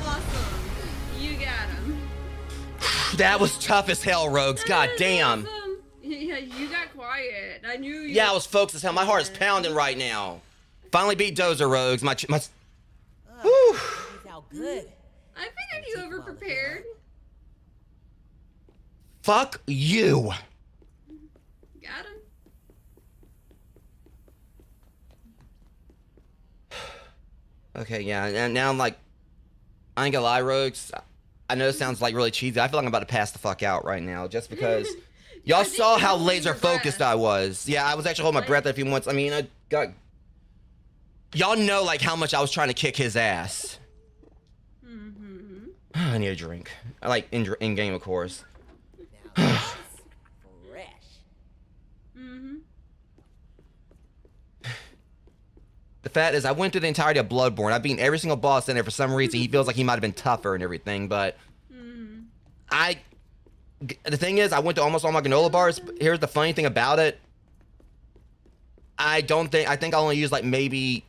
Speaker 2: Awesome. You got him.
Speaker 1: That was tough as hell, Rogues. God damn.
Speaker 2: Awesome. Yeah, you got quiet. I knew you.
Speaker 1: Yeah, I was focused as hell. My heart is pounding right now. Finally beat Dozer, Rogues. Whew.
Speaker 3: He's out good.
Speaker 2: I figured you over prepared.
Speaker 1: Fuck you.
Speaker 2: Got him.
Speaker 1: Okay, yeah, and now I'm like, I ain't gonna lie, Rogues. I know it sounds like really cheesy. I feel like I'm about to pass the fuck out right now just because y'all saw how laser focused I was. Yeah, I was actually holding my breath a few months. I mean, I got. Y'all know like how much I was trying to kick his ass.
Speaker 2: Mm-hmm.
Speaker 1: I need a drink. I like in game, of course.
Speaker 3: Now that's fresh.
Speaker 2: Mm-hmm.
Speaker 1: The fact is, I went through the entirety of Bloodborne. I've beaten every single boss in there. For some reason, he feels like he might have been tougher and everything, but the thing is, I went to almost all my granola bars. But here's the funny thing about it. I think I only used like maybe.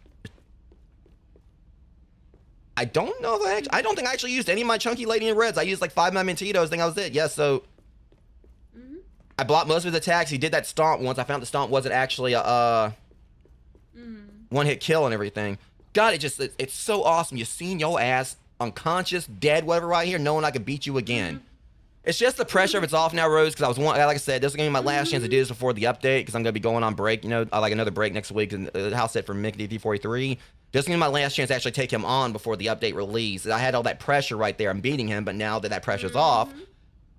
Speaker 1: I don't know if I don't think I actually used any of my Chunky Lady in Reds. I used like 5 of my Mentitos. I think that was it. Yeah, so. I blocked most of his attacks. He did that stomp once. I found the stomp wasn't actually a one-hit kill and everything. God, it's so awesome. You seen your ass unconscious, dead, whatever, right here, knowing I could beat you again. It's just the pressure of it's off now, Rose, because like I said, this is gonna be my last chance to do this before the update, because I'm gonna be going on break. You know, like another break next week, and the house set for Mickey D43. This is gonna be my last chance to actually take him on before the update release. I had all that pressure right there. I'm beating him, but now that that pressure's off,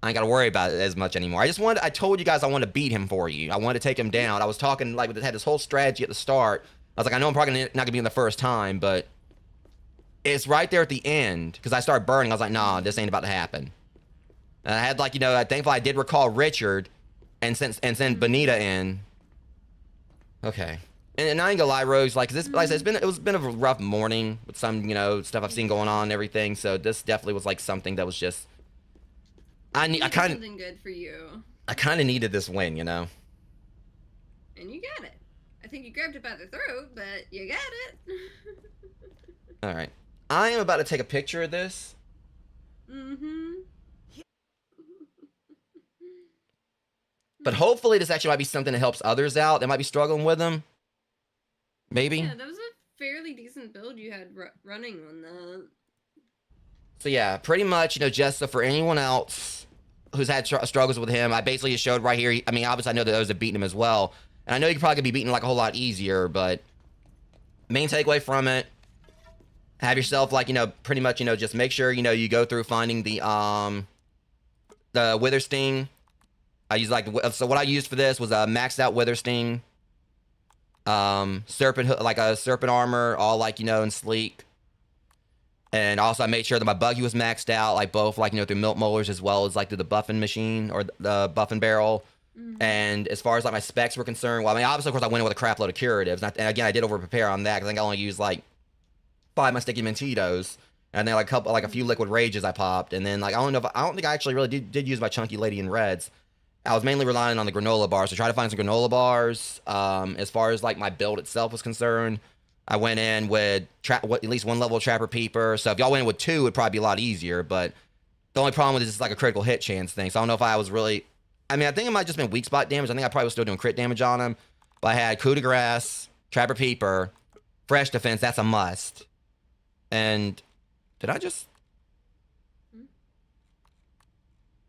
Speaker 1: I ain't gotta worry about it as much anymore. I told you guys I wanted to beat him for you. I wanted to take him down. I was talking, like, had this whole strategy at the start. I was like, I know I'm probably not gonna be in the first time, but it's right there at the end, because I started burning. I was like, nah, this ain't about to happen. And I had, like, you know, thankfully I did recall Richard and send Bonita in. Okay. And I ain't gonna lie, Rose, like, this, like I said, it was been a rough morning with some, you know, stuff I've seen going on and everything, so this definitely was, like, something that was just, I kind of,
Speaker 2: something good for you.
Speaker 1: I kind of needed this win, you know?
Speaker 2: And you got it. I think you grabbed it by the throat, but you got it.
Speaker 1: Alright. I am about to take a picture of this. But hopefully this actually might be something that helps others out that might be struggling with them. Maybe.
Speaker 2: Yeah, that was a fairly decent build you had running on that.
Speaker 1: So yeah, pretty much, you know, just so for anyone else who's had struggles with him, I basically just showed right here. I mean, obviously I know that those have beaten him as well. And I know you could probably be beaten like a whole lot easier, but main takeaway from it, have yourself, like, you know, pretty much, you know, just make sure, you know, you go through finding the Wither Sting. I use so what I used for this was a maxed out Wither Sting, serpent, like a serpent armor, all, like, you know, and sleek. And also I made sure that my buggy was maxed out, like both, like, you know, through milk molars as well as like through the buffing machine or the buffing barrel. And as far as like my specs were concerned, well, I mean, obviously, of course, I went in with a crap load of curatives. And again, I did over prepare on that because I think I only used like 5 of my sticky Mentitos, and then like a few liquid rages I popped, and then like I don't think I actually really did use my Chunky Lady in Reds. I was mainly relying on the granola bars to try to find some granola bars. As far as like my build itself was concerned, I went in with at least 1 level of Trapper Peeper. So if y'all went in with 2, it'd probably be a lot easier. But the only problem with this is like a critical hit chance thing. So I don't know if I was really. I mean, I think it might have just been weak spot damage. I think I probably was still doing crit damage on him. But I had Coup de Grace, Trapper Peeper, Fresh Defense. That's a must. And did I just?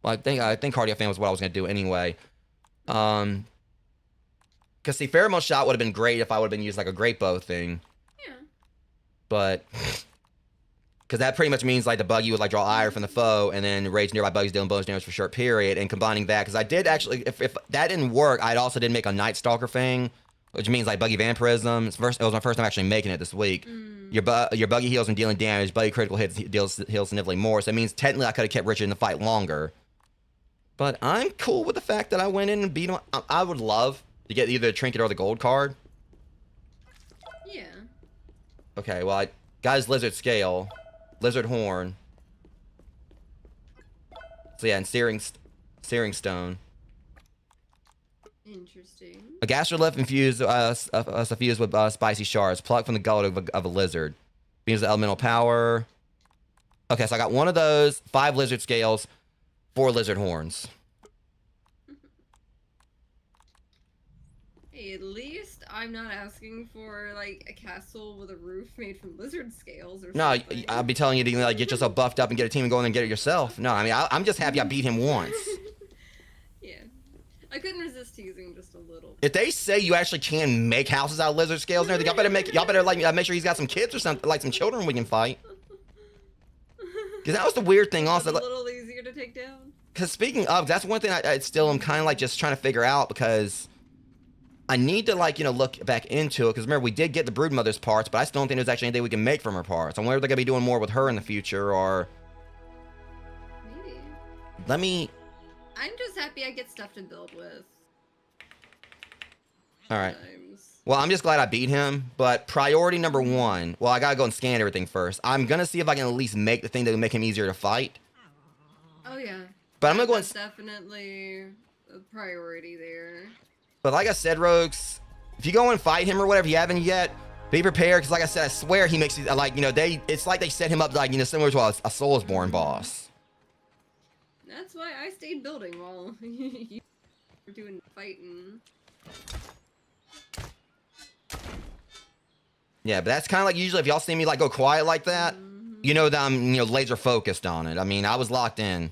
Speaker 1: Well, I think Cardio Fan was what I was gonna do anyway. Because see, Pheromone Shot would have been great if I would have been using like a Great Bow thing.
Speaker 2: Yeah.
Speaker 1: But because that pretty much means like the buggy would like draw ire from the foe, and then rage nearby buggies dealing bonus damage for a short period. And combining that, because I did actually, if that didn't work, I also did make a Night Stalker thing, which means like buggy vampirism. It was my first time actually making it this week. Your buggy heals and dealing damage. Buggy critical hits heals significantly more. So it means technically I could have kept Richard in the fight longer. But I'm cool with the fact that I went in and beat him. I would love to get either the trinket or the gold card.
Speaker 2: Yeah.
Speaker 1: Okay, well, I got his lizard scale, lizard horn. So yeah, and searing stone.
Speaker 2: Interesting.
Speaker 1: A gastrolith infused suffused with spicy shards, plucked from the gullet of a lizard. Beams of elemental power. Okay, so I got one of those, 5 lizard scales, 4 lizard horns.
Speaker 2: Hey, at least I'm not asking for like a castle with a roof made from lizard scales or
Speaker 1: No,
Speaker 2: something.
Speaker 1: I'll be telling you to like get yourself buffed up and get a team and go in and get it yourself. No, I mean I'm just happy I beat him once.
Speaker 2: Yeah, I couldn't resist teasing just a little.
Speaker 1: If they say you actually can make houses out of lizard scales and everything, y'all better like make sure he's got some kids or something, like some children we can fight. Because that was the weird thing also.
Speaker 2: A little easier to take down.
Speaker 1: Because speaking of, that's one thing I still am kind of like just trying to figure out, because I need to like, look back into it. Because remember, we did get the Broodmother's parts, but I still don't think there's actually anything we can make from her parts. I wonder if they're going to be doing more with her in the future, or...
Speaker 2: Maybe. I'm just happy I get stuff to build with.
Speaker 1: Alright. Well, I'm just glad I beat him, but priority number 1, well, I gotta go and scan everything first. I'm gonna see if I can at least make the thing that would make him easier to fight.
Speaker 2: Oh, yeah.
Speaker 1: But I'm gonna go and...
Speaker 2: That's definitely a priority there.
Speaker 1: But like I said, Rogues, if you go and fight him or whatever, you haven't yet, be prepared, because like I said, I swear he makes it, like, it's like they set him up, like, similar to a Soulsborne boss.
Speaker 2: That's why I stayed building while you were doing fighting.
Speaker 1: Yeah, but that's kind of like usually if y'all see me like go quiet like that, you know that I'm laser focused on it. I mean, I was locked in.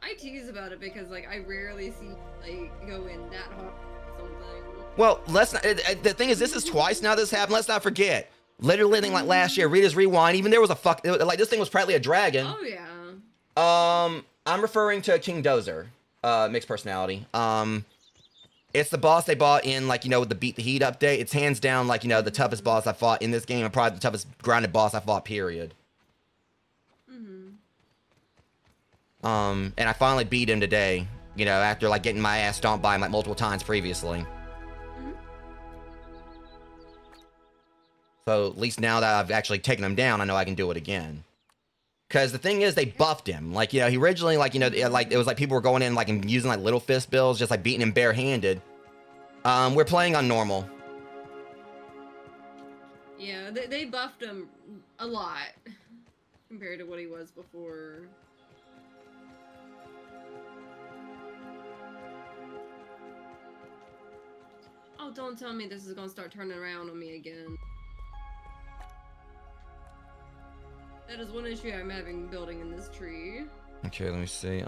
Speaker 2: I tease about it because like I rarely see like go in that hard something.
Speaker 1: Well, let's not. The thing is, this is twice now this happened. Let's not forget. Literally, thing like last year, Rita's Rewind. Even there was a like this thing was practically a dragon.
Speaker 2: Oh yeah.
Speaker 1: I'm referring to King Dozer, mixed personality. It's the boss they bought in, like, with the Beat the Heat update. It's hands down, like, the toughest boss I fought in this game, and probably the toughest grounded boss I fought, period. And I finally beat him today, after, like, getting my ass stomped by him, like, multiple times previously. So, at least now that I've actually taken him down, I know I can do it again. Because the thing is, they buffed him. Like, he originally, like, it was like people were going in, like, and using, like, little fist builds, just, like, beating him barehanded. We're playing on normal.
Speaker 2: Yeah, they buffed him a lot compared to what he was before. Oh, don't tell me this is gonna start turning around on me again. That is one issue I'm having building in this tree.
Speaker 1: Okay, let me see.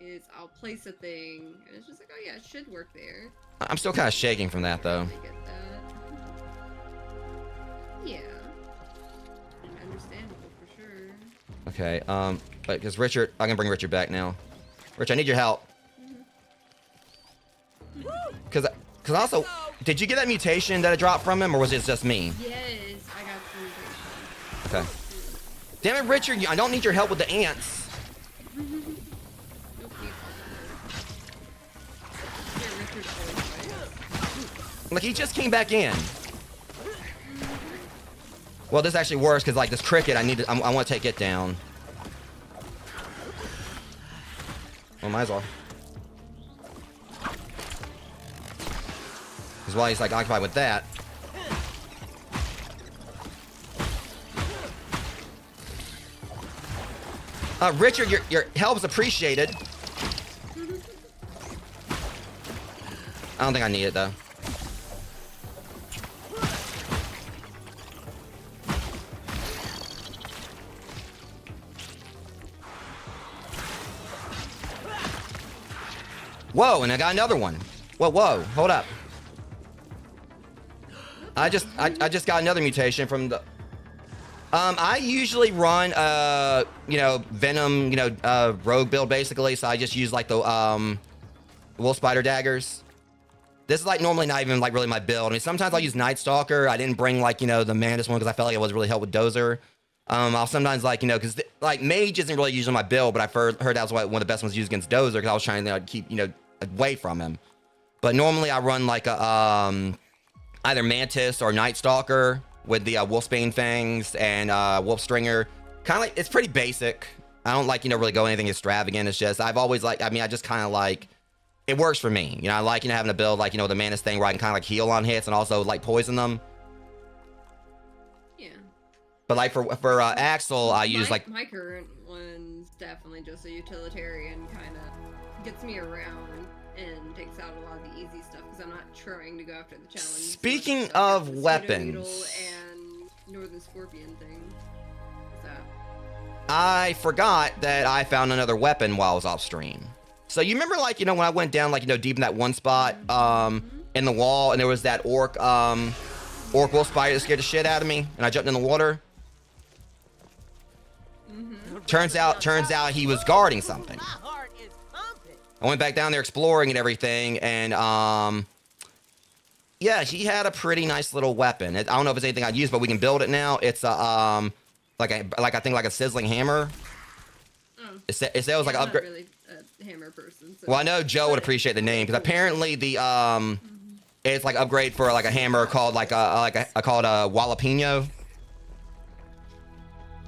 Speaker 2: Is I'll place a thing, and it's just like, oh yeah, it should work there.
Speaker 1: I'm still kind of shaking from that, though.
Speaker 2: I get that. Yeah. Understandable for sure.
Speaker 1: Okay, but because Richard, I can bring Richard back now. Rich, I need your help. Because also, did you get that mutation that I dropped from him, or was it just me?
Speaker 2: Yes, I got the mutation.
Speaker 1: Okay. Damn it, Richard, I don't need your help with the ants. Like, he just came back in. Well, this is actually worse, because, like, this cricket, I want to take it down. Well, might as well. Because while he's, like, occupied with that. Richard, your help is appreciated. I don't think I need it, though. Whoa, and I got another one. Whoa, hold up. I just got another mutation from the... I usually run, Venom, rogue build, basically, so I just use, like, the, Wolf Spider daggers. This is, like, normally not even, like, really my build. I mean, sometimes I'll use Night Stalker. I didn't bring, like, the Mantis one because I felt like it was really help with Dozer. I'll sometimes, like, because, like, Mage isn't really usually my build, but I've heard that was one of the best ones to use against Dozer because I was trying to keep, away from him. But normally I run, like, a, either Mantis or Night Stalker with the Wolfsbane Fangs and Wolf Stringer. Kind of like, it's pretty basic. I don't like, really go anything extravagant. It's just, I've always like, I just kind of like, it works for me. I like, having a build like, the Mantis thing where I can kind of like heal on hits and also like poison them.
Speaker 2: Yeah.
Speaker 1: But like for Axel, I use like
Speaker 2: my current one's definitely just a utilitarian, kind of gets me around and takes out a lot of the easy stuff because I'm not trying to go after the challenge.
Speaker 1: Speaking
Speaker 2: So I got
Speaker 1: of
Speaker 2: the
Speaker 1: weapons,
Speaker 2: Needle and Northern Scorpion thing. What's that?
Speaker 1: I forgot that I found another weapon while I was off stream. So you remember, like, you know, when I went down, like, you know, deep in that one spot, in the wall, and there was that orc wolf spider that scared the shit out of me, and I jumped in the water. Turns out he was guarding something.
Speaker 3: My heart is pumping.
Speaker 1: I went back down there exploring and everything, and yeah, he had a pretty nice little weapon. I don't know if it's anything I'd use, but we can build it now. It's a like I think like a sizzling hammer. It said it was like
Speaker 2: I'm
Speaker 1: upgrade.
Speaker 2: not really a hammer person. So.
Speaker 1: Well, I know Joe would appreciate the name because apparently the it's like upgrade for like a hammer called like a called a jalapeno.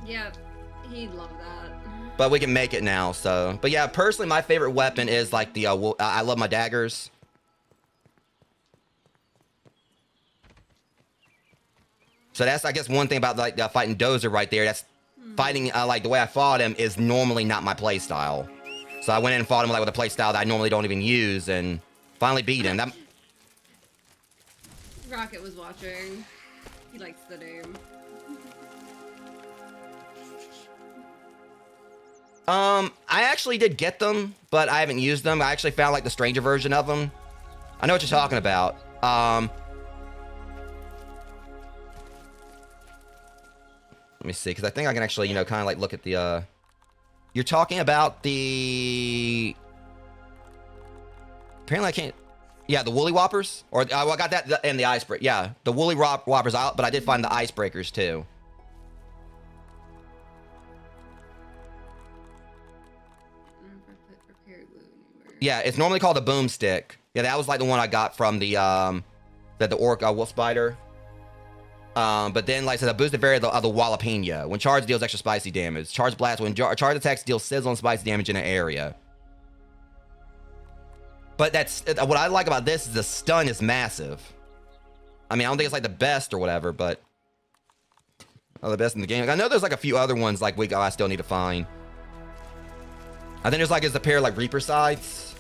Speaker 2: Yeah, he'd love that.
Speaker 1: But we can make it now. So, but yeah, personally, my favorite weapon is like the I love my daggers. So that's, I guess, one thing about like fighting Dozer right there. That's fighting like the way I fought him is normally not my play style. So I went in and fought him like with a play style that I normally don't even use, and finally beat him. That...
Speaker 2: Rocket was watching. He likes the name.
Speaker 1: I actually did get them, but I haven't used them. I actually found like the stranger version of them. I know what you're talking about. Let me see, because I think I can actually, you know, kind of like look at the, you're talking about the... Apparently I can't... Yeah, the woolly whoppers? Or, well, I got that and the icebreaker. Yeah, the woolly whoppers out, but I did find the icebreakers, too. Yeah, it's normally called a boomstick. Yeah, that was like the one I got from the, the orc wolf spider. But then, like I said, a boosted variant of the jalapeno. When charged, deals extra spicy damage. Charged blast. When charged attacks, deals sizzle and spicy damage in an area. But that's what I like about this is the stun is massive. I mean, I don't think it's like the best or whatever, but the best in the game. I know there's like a few other ones like I still need to find. I think there's like a pair of like Reaper sides.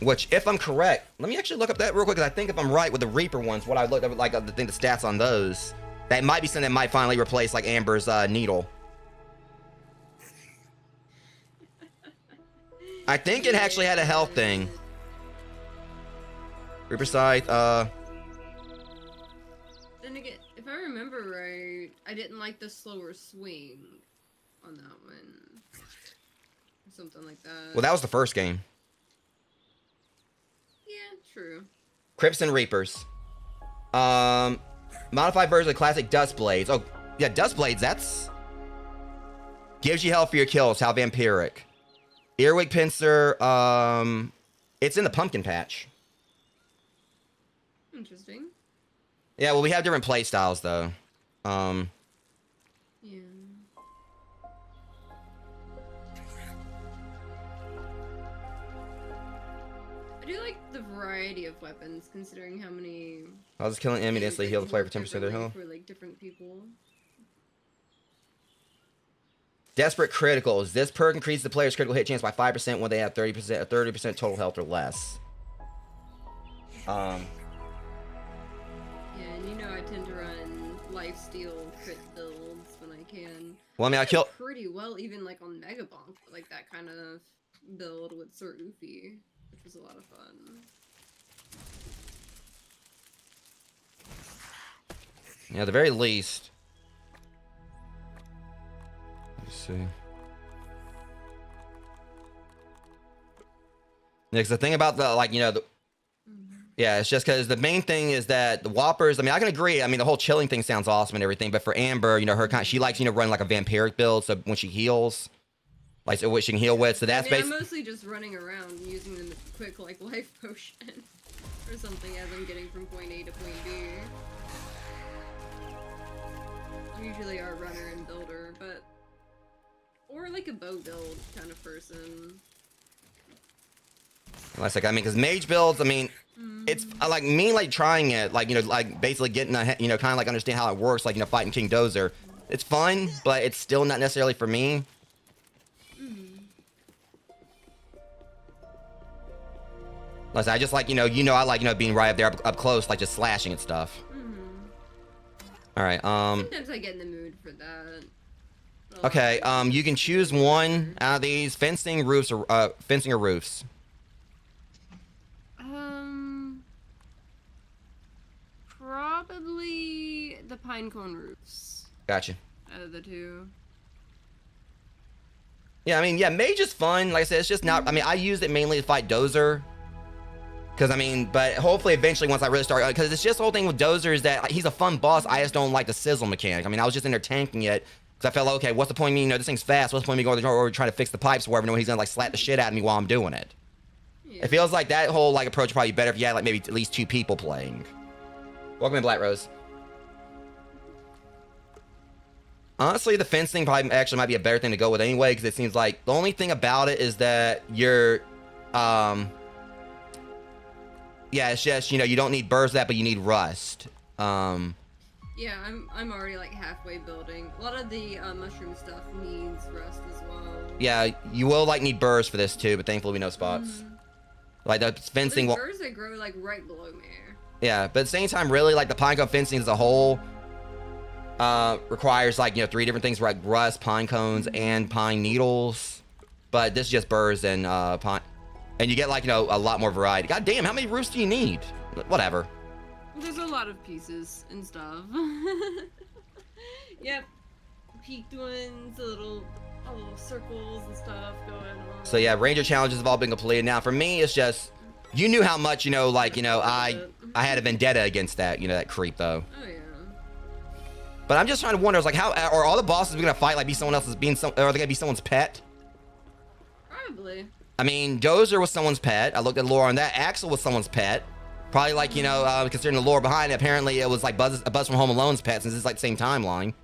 Speaker 1: Which, if I'm correct, let me actually look up that real quick, because I think if I'm right with the Reaper ones, what I looked at, like, the stats on those, that might be something that might finally replace, like, Amber's needle. I think it actually had a health thing. Reaper Scythe,
Speaker 2: Then again, if I remember right, I didn't like the slower swing on that one. Something like that.
Speaker 1: Well, that was the first game.
Speaker 2: Yeah, true.
Speaker 1: Crimson Reapers. Modified version of classic Dust Blades. Oh, yeah, Dust Blades, that's... Gives you health for your kills. How vampiric. Earwig Pincer, it's in the pumpkin patch.
Speaker 2: Interesting.
Speaker 1: Yeah, well, we have different play styles, though.
Speaker 2: Yeah. I do like the variety of weapons, considering how many...
Speaker 1: I was killing enemy instantly heal the player for 10% of their health.
Speaker 2: For, like, different people.
Speaker 1: Desperate Criticals. This perk increases the player's critical hit chance by 5% when they have 30% total health or less.
Speaker 2: Yeah, and you know I tend to run lifesteal crit builds when I can.
Speaker 1: Well, I mean, I killed...
Speaker 2: pretty well, even like on Mega Bonk, like that kind of build with Sir Oofy, which was a lot of fun.
Speaker 1: Yeah, at the very least. Let's see. Yeah, because the thing about the, like, you know, the... Yeah, it's just because the main thing is that the Whoppers, I mean, I can agree. I mean, the whole chilling thing sounds awesome and everything, but for Amber, you know, she likes, you know, run like a vampiric build, so when she heals, like, so what she can heal with, so that's
Speaker 2: I'm mostly just running around using them as quick, like, life potion or something as I'm getting from point A to point B. I'm usually our runner and builder, but... Or like a bow build kind of person.
Speaker 1: Like, I mean, because mage builds, I mean, it's like me like trying it, like, you know, like basically getting a, you know, kind of like understand how it works, like, you know, fighting King Dozer. It's fun, but it's still not necessarily for me. Listen, I just like, you know, I like, you know, being right up there up close, like just slashing and stuff. All right.
Speaker 2: Sometimes I get in the mood for that.
Speaker 1: Okay. You can choose one out of these: fencing, roofs, or fencing or roofs.
Speaker 2: Probably the pine cone roofs.
Speaker 1: Gotcha.
Speaker 2: Out of the two.
Speaker 1: Yeah, I mean, yeah, mage is fun. Like I said, it's just not. I mean, I used it mainly to fight Dozer. Because, I mean, but hopefully eventually once I really start, because it's just the whole thing with Dozer is that he's a fun boss. I just don't like the sizzle mechanic. I mean, I was just in there tanking it because I felt, okay, what's the point of me, you know, this thing's fast. What's the point of me going to the door or trying to fix the pipes or whatever, knowing he's going to, like, slap the shit out of me while I'm doing it. Yeah. It feels like that whole, like, approach would probably be better if you had, like, maybe at least 2 people playing. Welcome in, Black Rose. Honestly, the fencing probably actually might be a better thing to go with anyway, because it seems like the only thing about it is that you're, yeah, it's just, you know, you don't need burst that, but you need rust.
Speaker 2: Yeah, I'm already like halfway building. A lot of the mushroom stuff needs rust as well.
Speaker 1: Yeah, you will like need burrs for this too, but thankfully we know spots. Like the fencing.
Speaker 2: Burrs that grow like right below me.
Speaker 1: Yeah, but at the same time, really, like the pinecone fencing as a whole requires like, you know, 3 different things, like rust, pine cones, and pine needles. But this is just burrs and pine. And you get, like, you know, a lot more variety. God damn, how many roofs do you need? Whatever.
Speaker 2: There's a lot of pieces and stuff. Yep. Peaked ones, all little circles and stuff going on.
Speaker 1: So, yeah, ranger challenges have all been completed. Now, for me, it's just, you knew how much, you know, like, you know, I had a vendetta against that, you know, that creep, though.
Speaker 2: Oh, yeah.
Speaker 1: But I'm just trying to wonder, it's like, how, are all the bosses going to fight, like, be someone else's, or are they going to be someone's pet?
Speaker 2: Probably.
Speaker 1: I mean, Dozer was someone's pet. I looked at the lore on that. Axel was someone's pet. Probably like, you know, considering the lore behind it, apparently it was like a Buzz from Home Alone's pet, since it's like the same timeline.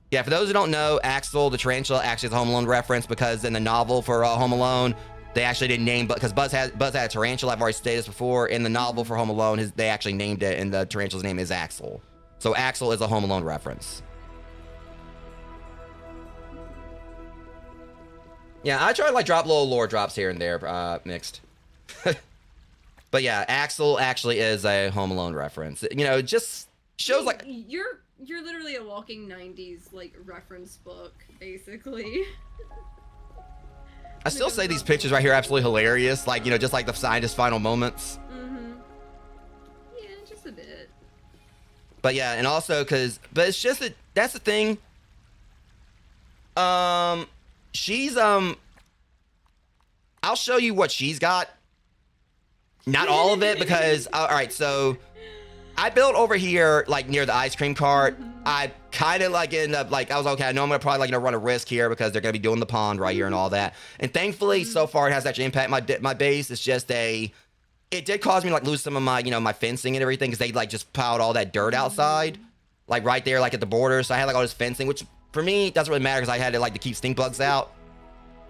Speaker 1: Yeah, for those who don't know, Axel the tarantula actually is a Home Alone reference, because in the novel for Home Alone, they actually didn't name, because Buzz had a tarantula. I've already stated this before. In the novel for Home Alone, they actually named it, and the tarantula's name is Axel. So Axel is a Home Alone reference. Yeah, I try to like drop little lore drops here and there, mixed. But yeah, Axel actually is a Home Alone reference. You know, it just shows like
Speaker 2: you're literally a walking 90s like reference book, basically.
Speaker 1: I still say these pictures right here are absolutely hilarious. Like, you know, just like the scientist's final moments.
Speaker 2: Yeah, just a bit.
Speaker 1: But yeah, and also but it's just that that's the thing. She's I'll show you what she's got. Not all of it, because all right, so I built over here like near the ice cream cart. I kind of like ended up like I was okay. I know I'm gonna probably like run a risk here because they're gonna be doing the pond right here and all that. And thankfully, so far it hasn't actually impacted my base. It's just it did cause me to like lose some of my my fencing and everything, because they like just piled all that dirt outside, like right there like at the border. So I had like all this fencing, which for me doesn't really matter because I had to like to keep stink bugs out.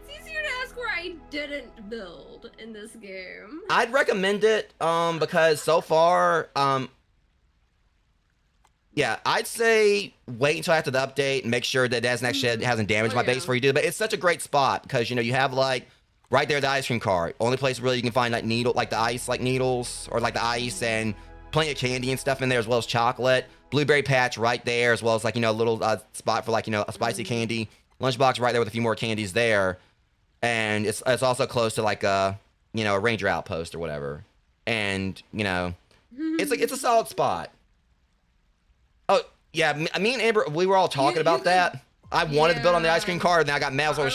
Speaker 2: It's easier to ask where I didn't build in this game.
Speaker 1: I'd recommend it because so far yeah, I'd say wait until after the update and make sure that it hasn't damaged my base before you do it. But it's such a great spot because, you know, you have like right there the ice cream cart. Only place really you can find like the ice like needles or like the ice, and plenty of candy and stuff in there, as well as chocolate. Blueberry patch right there, as well as like, you know, a little spot for like, you know, a spicy candy. Lunchbox right there with a few more candies there. And it's also close to like you know, a ranger outpost or whatever. And, you know, it's a solid spot. Oh, yeah, me and Amber, we were all talking about that. I wanted to build on the ice cream cart, and then I got mad.
Speaker 2: I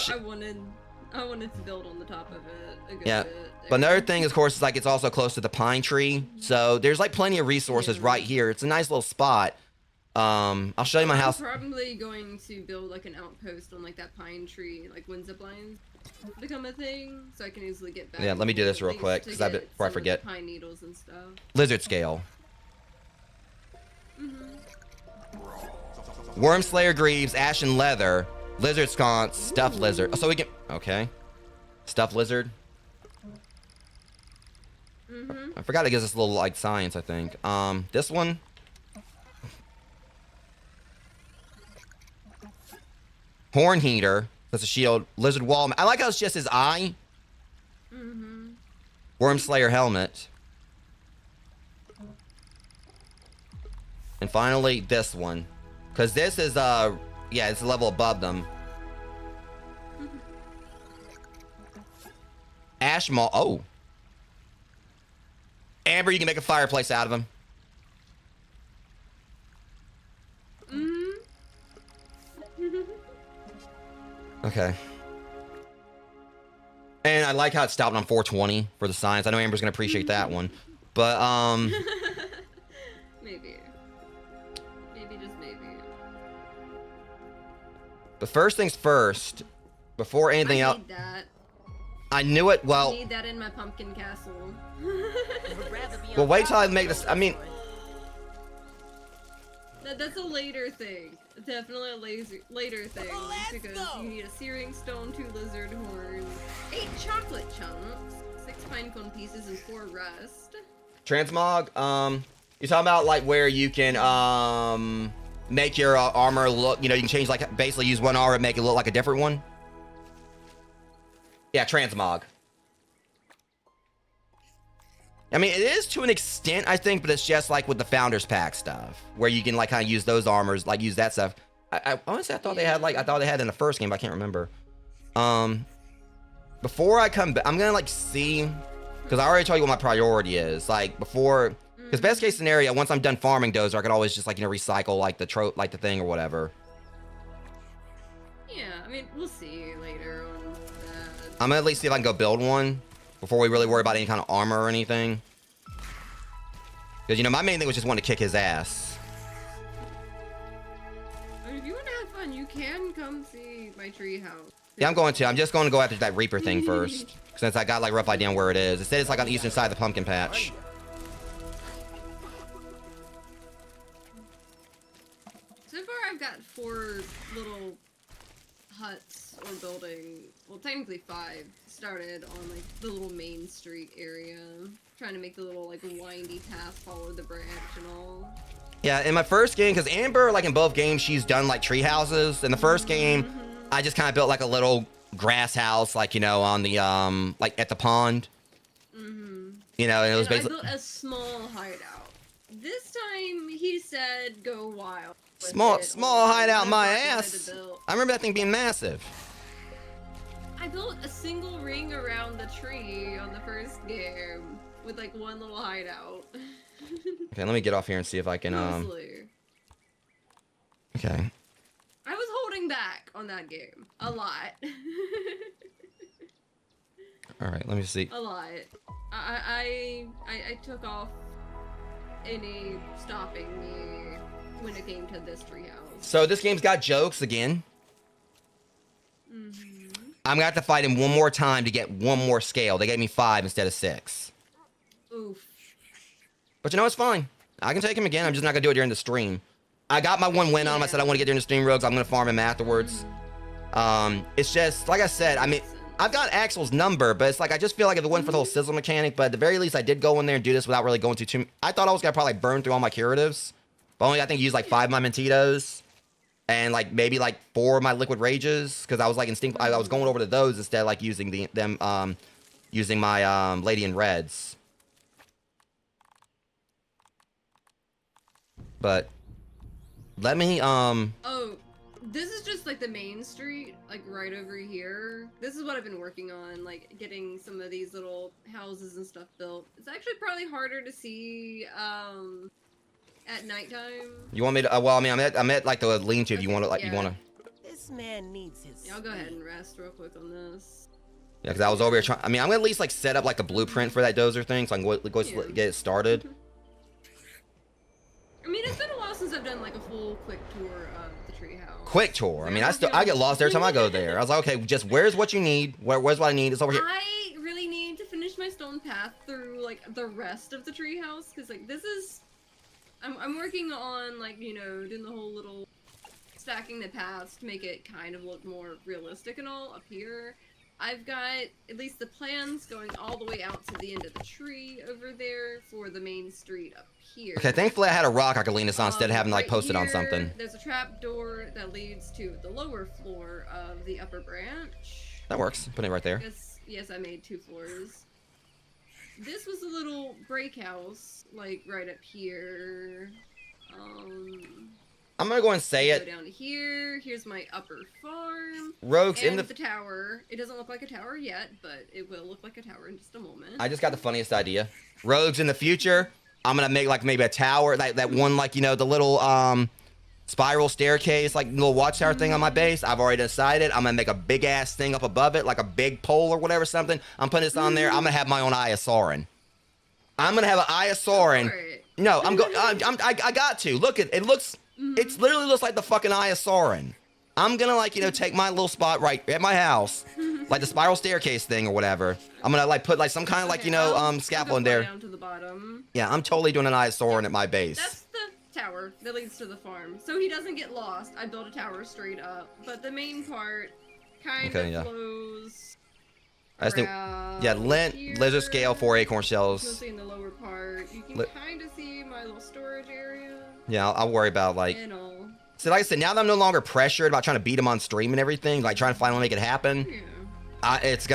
Speaker 2: wanted to build on the top of it a good bit.
Speaker 1: But another thing, of course, is like it's also close to the pine tree. So there's like plenty of resources right here. It's a nice little spot. I'll show you my house.
Speaker 2: I'm probably going to build like an outpost on like that pine tree, like when zip lines become a thing, so I can easily get back.
Speaker 1: Yeah, let me do this real quick before I forget.
Speaker 2: Pine needles and stuff.
Speaker 1: Lizard scale. Worm Slayer Greaves, Ashen Leather, Lizard Sconce, Stuffed Lizard. So we can, okay. Stuffed Lizard.
Speaker 2: Mm-hmm.
Speaker 1: I forgot it gives us a little like science, I think. This one. Horn heater. That's a shield. Lizard wall. I like how it's just his eye.
Speaker 2: Mm-hmm.
Speaker 1: Worm Slayer helmet. And finally, this one. Because this is, yeah, it's a level above them. Ash Maw. Oh. Amber, you can make a fireplace out of him. Okay. And I like how it stopped on 420 for the science. I know Amber's gonna appreciate that one. But,
Speaker 2: Maybe. Maybe, just maybe.
Speaker 1: But first things first, before anything else.
Speaker 2: I need that.
Speaker 1: I knew it, well.
Speaker 2: I need that in my pumpkin castle.
Speaker 1: Well, wait till I make this. I mean.
Speaker 2: That's a later thing. Definitely a later thing. Because you need a searing stone, 2 lizard horns, 8 chocolate chunks, 6 pinecone pieces, and 4 rust.
Speaker 1: Transmog, you're talking about like where you can make your armor look, you know, you can change like basically use one armor and make it look like a different one. Yeah, transmog. I mean, it is to an extent, I think, but it's just like with the Founders Pack stuff, where you can like kind of use those armors, like use that stuff. I honestly, I thought they had like, I thought they had in the first game, but I can't remember. Before I come back, I'm gonna like see, because I already told you what my priority is. Like before, because best case scenario, once I'm done farming Dozer, I could always just like, you know, recycle like the the thing or whatever.
Speaker 2: Yeah, I mean, we'll see later on that.
Speaker 1: I'm gonna at least see if I can go build one before we really worry about any kind of armor or anything. Because, you know, my main thing was just wanting to kick his ass.
Speaker 2: I mean, if you want to have fun, you can come see my treehouse.
Speaker 1: Yeah, I'm going to. I'm just going to go after that Reaper thing first. Since I got, like, a rough idea on where it is. It said it's, like, on the eastern side of the pumpkin patch.
Speaker 2: So far, I've got 4 little huts or building. Well, technically 5 started on like the little main street area, trying to make the little like windy path follow the branch and all.
Speaker 1: Yeah, in my first game, because Amber, like in both games, she's done like tree houses. In the first game, I just kind of built like a little grass house, like, you know, on the like at the pond. You know, and it was basically
Speaker 2: I built a small hideout. This time he said go wild.
Speaker 1: Small hideout, my ass. I remember that thing being massive.
Speaker 2: I built a single ring around the tree on the first game with like one little hideout.
Speaker 1: Okay, let me get off here and see if I can
Speaker 2: Mostly.
Speaker 1: Okay.
Speaker 2: I was holding back on that game a lot.
Speaker 1: All right, let me see.
Speaker 2: A lot. I took off any stopping me when it came to this treehouse.
Speaker 1: So this game's got jokes again. I'm gonna have to fight him one more time to get one more scale. They gave me 5 instead of 6.
Speaker 2: Oof.
Speaker 1: But you know, it's fine. I can take him again. I'm just not gonna do it during the stream. I got my one win on him. I said I want to get during the stream, Rogues. I'm gonna farm him afterwards. It's just like I said. I mean, I've got Axel's number, but it's like I just feel like if it wasn't for the whole sizzle mechanic, but at the very least, I did go in there and do this without really going too. I thought I was gonna probably burn through all my curatives, but only I think use like 5 of my Mentitos. And like maybe like 4 of my liquid rages, because I was like I was going over to those instead of like using using my Lady in Reds. But let me
Speaker 2: Oh, this is just like the main street, like right over here. This is what I've been working on, like getting some of these little houses and stuff built. It's actually probably harder to see at nighttime.
Speaker 1: You want me to? Well, I mean, I'm at like the lean-to. If you want to, like,
Speaker 2: Yeah.
Speaker 1: you want to.
Speaker 3: This man needs his.
Speaker 2: Yeah, I'll go ahead and rest real quick on this.
Speaker 1: Yeah, because I was over here trying. I mean, I'm gonna at least like set up like a blueprint for that Dozer thing, so I can go get it started.
Speaker 2: I mean, it's been a while since I've done like a full quick tour of the treehouse.
Speaker 1: Quick tour. I mean, I get lost every time I go there. I was like, okay, just where's what you need? Where's what I need? It's over here.
Speaker 2: I really need to finish my stone path through like the rest of the treehouse, because like this is. I'm working on, like, you know, doing the whole little stacking the paths to make it kind of look more realistic and all up here. I've got at least the plans going all the way out to the end of the tree over there for the main street up here.
Speaker 1: Okay, thankfully I had a rock I could lean this on instead of having to like
Speaker 2: right
Speaker 1: post it on
Speaker 2: here,
Speaker 1: something.
Speaker 2: There's a trap door that leads to the lower floor of the upper branch.
Speaker 1: That works. Put it right there.
Speaker 2: Yes, I made 2 floors. This was a little break house, like right up here.
Speaker 1: I'm gonna go and say
Speaker 2: Go
Speaker 1: it.
Speaker 2: down to here. Here's my upper farm.
Speaker 1: Rogues
Speaker 2: and
Speaker 1: in the.
Speaker 2: the tower. It doesn't look like a tower yet, but it will look like a tower in just a moment.
Speaker 1: I just got the funniest idea. Rogues in the future. I'm gonna make like maybe a tower, like that one, like you know the little spiral staircase, like little watchtower thing on my base. I've already decided I'm gonna make a big ass thing up above it, like a big pole or whatever, something. I'm putting this on there. I'm gonna have my own Eye of Sauron. I'm gonna have an Eye of Sauron. No, I'm going. I got to look at it. Looks. It literally looks like the fucking Eye of Sauron. I'm gonna like take my little spot right at my house, like the spiral staircase thing or whatever. I'm gonna like put like some kind of like scaffold in there.
Speaker 2: Down to the bottom.
Speaker 1: Yeah, I'm totally doing an Eye of Sauron at my base.
Speaker 2: That's the tower that leads to the farm, so he doesn't get lost. I built a tower straight up, but the main part kind of flows.
Speaker 1: I just think, yeah, lizard scale 4 acorn shells.
Speaker 2: Mostly in the lower part. You can kind of see my little storage area.
Speaker 1: Yeah, I'll worry about like.
Speaker 2: And all.
Speaker 1: So like I said, now that I'm no longer pressured about trying to beat him on stream and everything, like trying to finally make it happen,
Speaker 2: yeah.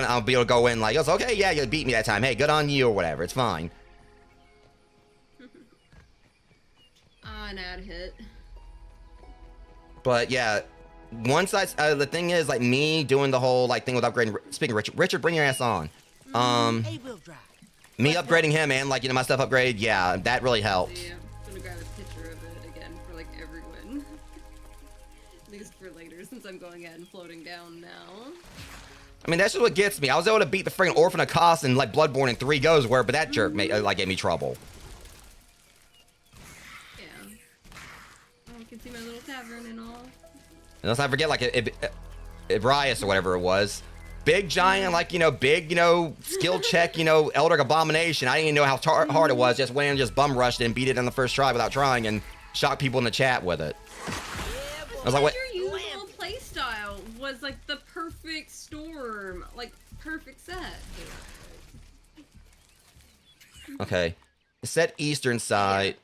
Speaker 1: I'll be able to go in like, it's okay, yeah, you beat me that time. Hey, good on you or whatever. It's fine.
Speaker 2: An ad hit.
Speaker 1: But yeah, once the thing is like me doing the whole like thing with upgrading. Speaking of Richard, bring your ass on. Me upgrading him and like my stuff upgraded. Yeah, that really helped.
Speaker 2: Yeah, I'm gonna grab a picture of it again for like everyone. At least for later, since I'm going ahead and floating down now.
Speaker 1: I mean, that's just what gets me. I was able to beat the friggin' Orphan of Kos and like Bloodborne in 3 goes, but that jerk like gave me trouble.
Speaker 2: Yeah. Oh, you can see my little tavern and all.
Speaker 1: Unless I forget, like Ibrius or whatever it was. Big giant, like, big, skill check, Eldritch Abomination. I didn't even know how hard it was. Just went in and just bum rushed it and beat it on the first try without trying and shocked people in the chat with it. I was like, what?
Speaker 2: Your usual playstyle was like the perfect storm, like perfect set.
Speaker 1: Okay. It's set eastern side.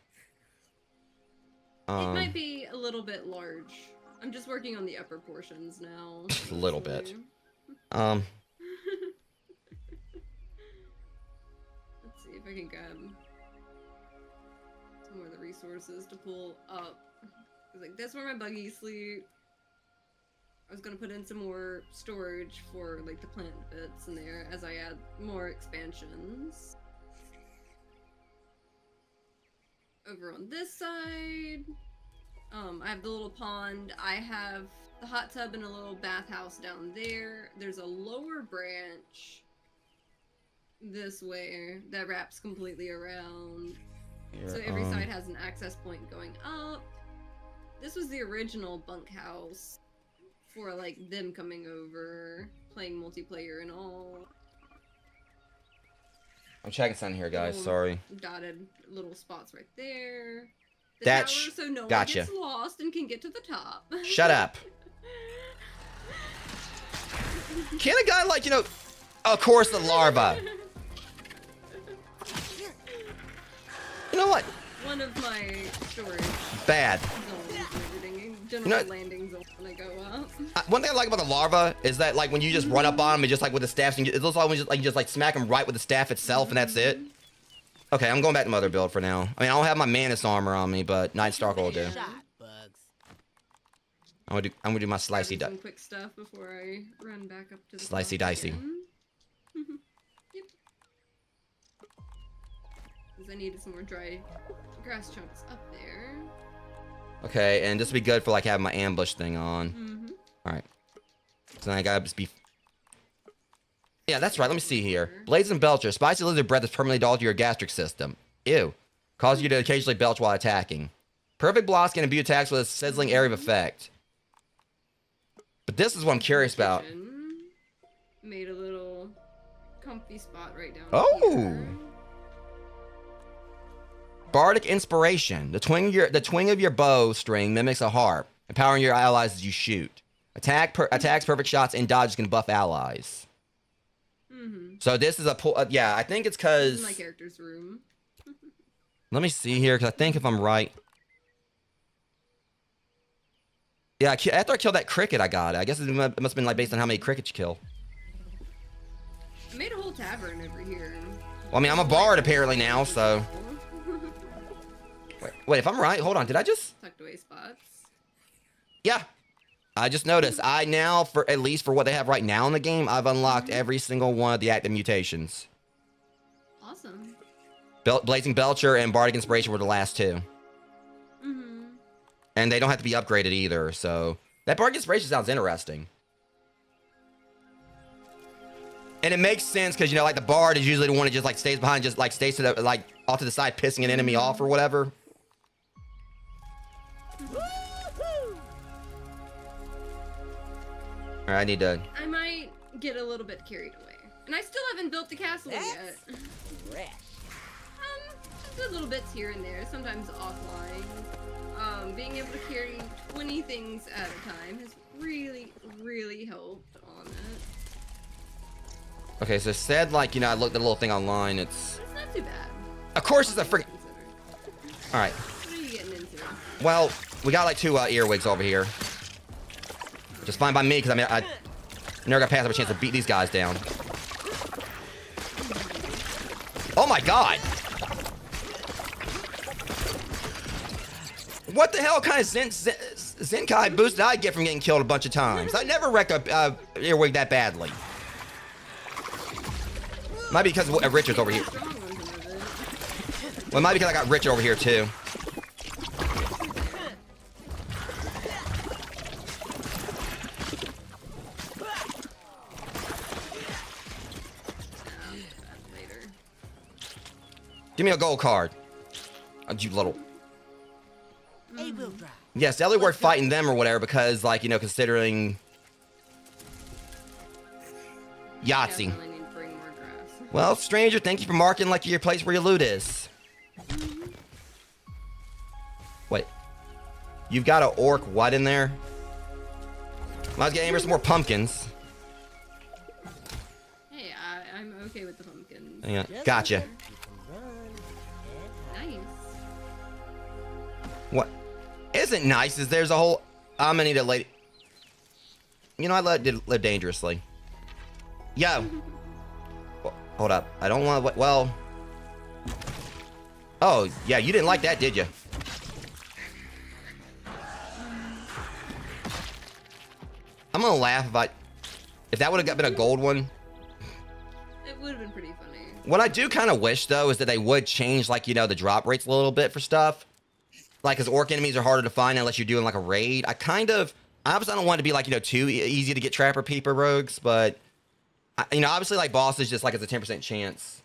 Speaker 2: It might be a little bit large. I'm just working on the upper portions now.
Speaker 1: A little bit.
Speaker 2: Let's see if I can grab some more of the resources to pull up. Like, that's where my buggies sleep. I was gonna put in some more storage for like the plant bits in there as I add more expansions. Over on this side, I have the little pond. I have the hot tub and a little bathhouse down there. There's a lower branch this way that wraps completely around. So every side has an access point going up. This was the original bunkhouse for like them coming over, playing multiplayer and all.
Speaker 1: I'm checking something here, guys. Sorry.
Speaker 2: Dotted little spots right there. The
Speaker 1: That's
Speaker 2: tower, so no one
Speaker 1: gotcha.
Speaker 2: gets lost and can get to the top.
Speaker 1: Shut up. Can a guy like, of course the larva. You know what?
Speaker 2: One of my storage
Speaker 1: Bad.
Speaker 2: zones and everything. General landing zone when I go up.
Speaker 1: One thing I like about the larva is that like when you just run up on them and just like with the staff, it looks like when you just smack them right with the staff itself and that's it. Okay, I'm going back to Mother build for now. I mean, I don't have my Manus armor on me, but Night Stalker will do. I'm gonna do my slicey
Speaker 2: some quick stuff before I run back up to the
Speaker 1: slicey dicey.
Speaker 2: Yep. Because I needed some more dry grass chunks up there.
Speaker 1: Okay, and this will be good for like having my ambush thing on. Alright. So then I gotta just be... Yeah, that's right. Let me see here. Blades and Belcher. Spicy lizard breath is permanently dull to your gastric system. Ew. Causes you to occasionally belch while attacking. Perfect blocks can imbue attacks with a sizzling area of effect. But this is what I'm curious about.
Speaker 2: Made a little comfy spot right down here.
Speaker 1: Bardic Inspiration. The twing of your bow string mimics a harp, empowering your allies as you shoot. Attacks, perfect shots, and dodges can buff allies. So this is a pull. Yeah, I think it's
Speaker 2: This is
Speaker 1: because.
Speaker 2: my character's room.
Speaker 1: Let me see here, because I think if I'm right. Yeah, after I killed that cricket, I got it. I guess it must have been like based on how many crickets you kill.
Speaker 2: I made a whole tavern over here.
Speaker 1: Well, I mean, I'm a bard apparently now, so. Wait, if I'm right, hold on. Did I just?
Speaker 2: Tucked away spots.
Speaker 1: Yeah. I just noticed. I now, for at least for what they have right now in the game, I've unlocked every single one of the active mutations.
Speaker 2: Awesome.
Speaker 1: Blazing Belcher and Bardic Inspiration were the last two. And they don't have to be upgraded either, so... That Bardic Inspiration sounds interesting. And it makes sense, because, you know, like, the Bard is usually the one that just, like, stays behind, just, like, stays to the, like, off to the side, pissing an enemy off or whatever. Alright, I need to...
Speaker 2: I might get a little bit carried away. And I still haven't built the castle yet.
Speaker 3: Fresh.
Speaker 2: Just little bits here and there, sometimes offline. Being able to carry 20 things at a time has really, really helped on it.
Speaker 1: Okay, so it said, like, you know, I looked at a little thing online,
Speaker 2: It's not too bad.
Speaker 1: Of course it's a freaking... Alright.
Speaker 2: What are you getting into?
Speaker 1: Well, we got, like, 2 earwigs over here. Just fine by me, because, I mean, I never got past up a chance to beat these guys down. Oh my god! What the hell kind of Zenkai boost did I get from getting killed a bunch of times? I never wrecked a earwig that badly. Might be because Richard's over here. Well, it might be because I got Richard over here, too. Give me a gold card. You little... Yes, definitely worth fighting them or whatever because, like, you know, considering... Yahtzee. Well, stranger, thank you for marking, like, your place where your loot is. Wait. You've got an orc what in there? I was getting some more pumpkins.
Speaker 2: Hey, I'm okay with the pumpkins.
Speaker 1: Yeah, gotcha.
Speaker 2: Nice.
Speaker 1: What isn't nice is there's a whole... I'm gonna need a lady... You know, I live dangerously. Yo. Hold up. I don't want to... Well... Oh, yeah, you didn't like that, did you? I'm gonna laugh if that would have been a gold one.
Speaker 2: It would have been pretty funny.
Speaker 1: What I do kind of wish, though, is that they would change, like, you know, the drop rates a little bit for stuff. Like, because orc enemies are harder to find unless you're doing, like, a raid. Obviously, I don't want it to be, like, you know, too easy to get Trapper Peeper rogues, but, you know, obviously, like, bosses just, like, it's a 10% chance.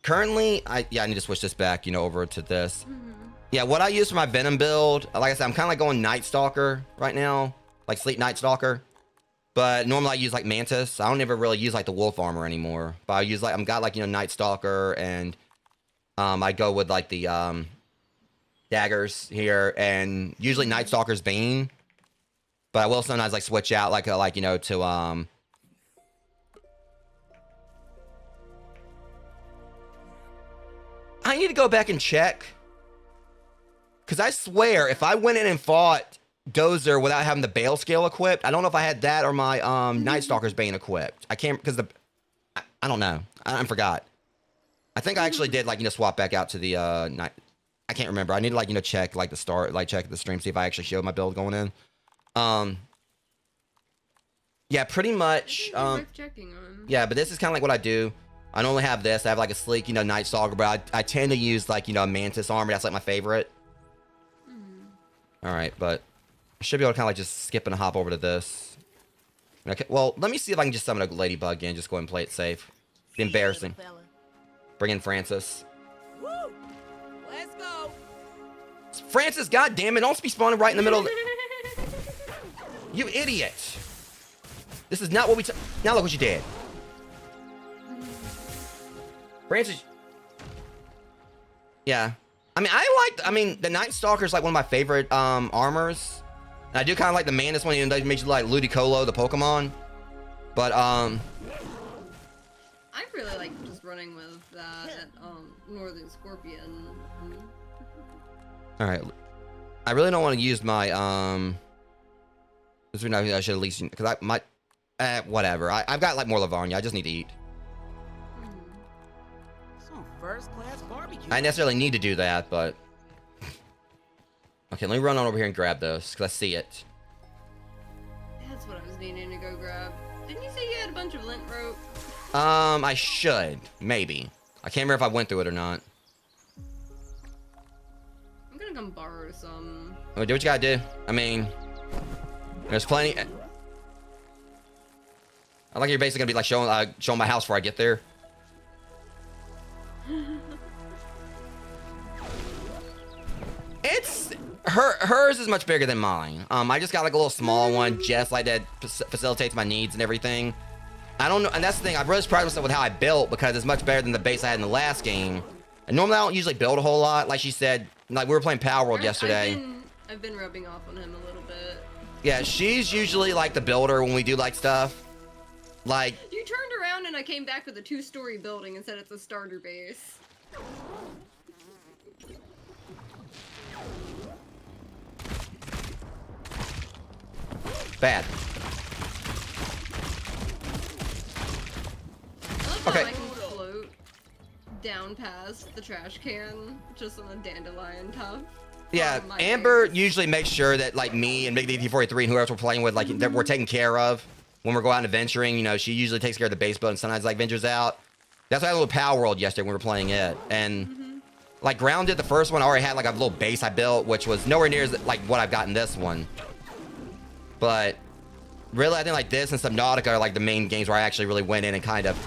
Speaker 1: Currently, I need to switch this back, you know, over to this. Yeah, what I use for my Venom build, like I said, I'm kind of, like, going Night Stalker right now. Like, Sleep Night Stalker. But normally I use, like, Mantis. I don't ever really use, like, the Wolf Armor anymore. But I use, like, I've got, like, you know, Night Stalker and... I go with, like, the, daggers here, and usually Night Stalker's Bane. But I will sometimes, like, switch out, like, you know, to, I need to go back and check. Because I swear, if I went in and fought Dozer without having the Bale Scale equipped, I don't know if I had that or my, Night Stalker's Bane equipped. I can't, because I don't know. I forgot. I think I actually did, like, you know, swap back out to the, night. I can't remember. I need to, like, you know, check, like, check the stream, see if I actually showed my build going in. Yeah, pretty much,
Speaker 2: Worth checking on.
Speaker 1: yeah, but this is kind of like what I do. I normally have this. I have, like, a sleek, you know, Night Stalker, but I tend to use, like, you know, a Mantis armor. That's, like, my favorite. Alright, but I should be able to kind of, like, just skip and hop over to this. Okay, well, let me see if I can just summon a ladybug in. Just go ahead and play it safe. Be embarrassing. Bring in Francis.
Speaker 3: Woo! Let's go.
Speaker 1: Francis, goddammit, don't be spawning right in the middle of the... You idiot! This is not what we... Now look what you did. Francis... Yeah. I mean, the Night Stalker is, like, one of my favorite, armors. And I do kind of like the Mantis one, even though it makes you like Ludicolo, the Pokemon. But
Speaker 2: I really like just running with that Northern Scorpion.
Speaker 1: all right, I really don't want to use my This would not. I should at least because I might. Whatever. I've got like more Livonia. I just need to eat.
Speaker 3: Some first-class barbecue.
Speaker 1: I necessarily need to do that, but okay. Let me run on over here and grab those because I see it.
Speaker 2: That's what I was needing to go grab. Didn't you say you had a bunch of lint rope?
Speaker 1: I should maybe. I can't remember if I went through it or not.
Speaker 2: I'm gonna come borrow some.
Speaker 1: Well, do what you gotta do. I mean, there's plenty. I like you're basically gonna be like showing my house before I get there. It's hers is much bigger than mine. I just got like a little small one, just like that facilitates my needs and everything. I don't know, and that's the thing. I've really surprised myself with how I built because it's much better than the base I had in the last game. And normally I don't usually build a whole lot. Like she said, like we were playing Power World yesterday.
Speaker 2: I've been rubbing off on him a little bit.
Speaker 1: Yeah, she's usually like the builder when we do like stuff. Like
Speaker 2: you turned around and I came back with a 2-story building and said it's a starter base.
Speaker 1: bad.
Speaker 2: Okay. I can float down past the trash can just on a dandelion top.
Speaker 1: Yeah, Amber usually makes sure that like me and Big DT43 and whoever we're playing with, like that we're taken care of when we're going out and adventuring. You know, she usually takes care of the base boat and sometimes like ventures out. That's why I had a little Power World yesterday when we were playing it. And like Grounded, the first one, I already had like a little base I built, which was nowhere near as like what I've got in this one. But really, I think like this and Subnautica are like the main games where I actually really went in and kind of,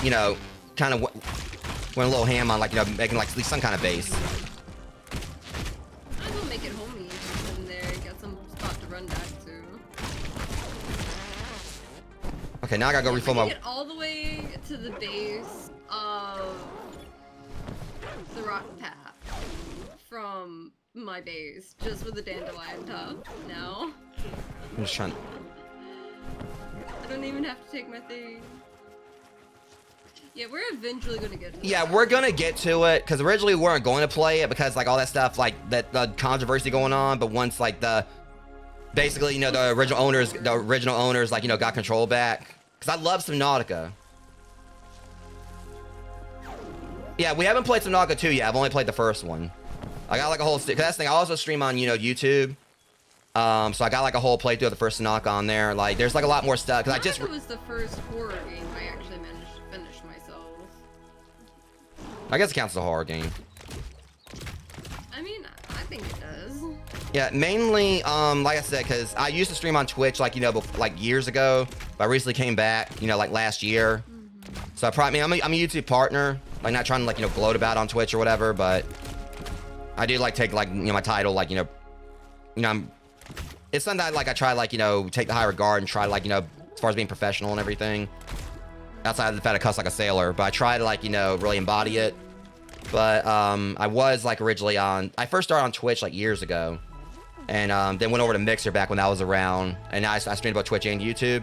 Speaker 1: you know, kind of went a little ham on like, you know, making like at least some kind of base.
Speaker 2: I'm gonna make it homey in there, got some spot to run back to.
Speaker 1: Okay, now I gotta go refill my.
Speaker 2: Get all the way to the base of the rock path from my base, just with the dandelion top. Now.
Speaker 1: I'm just trying.
Speaker 2: I don't even have to take my thing. Yeah, we're eventually gonna get to
Speaker 1: Yeah,
Speaker 2: that.
Speaker 1: we're gonna get to it because originally we weren't going to play it because like all that stuff, like that the controversy going on. But once like the basically, you know, the original owners, like, you know, got control back. Because I love Subnautica. Yeah, we haven't played Subnautica 2 yet. I've only played the first one. I got like a whole cause that's the thing. I also stream on, you know, YouTube. So I got like a whole playthrough of the first Subnautica on there. Like, there's like a lot more stuff. Because I just.
Speaker 2: It was the first horror game I actually managed to finish myself.
Speaker 1: I guess it counts as a horror game.
Speaker 2: I mean, I think it does.
Speaker 1: Yeah, mainly, like I said, because I used to stream on Twitch, like, you know, like years ago, but I recently came back, you know, like last year. So I probably, I mean, I'm a YouTube partner, like not trying to like, you know, gloat about it on Twitch or whatever, but I do like take like, you know, my title, like, you know, it's something that like I try like, you know, take the high regard and try like, you know, as far as being professional and everything. Outside of the fact I cuss like a sailor, but I try to like, you know, really embody it. But I was like originally I first started on Twitch like years ago. And then went over to Mixer back when that was around. And now I streamed about Twitch and YouTube.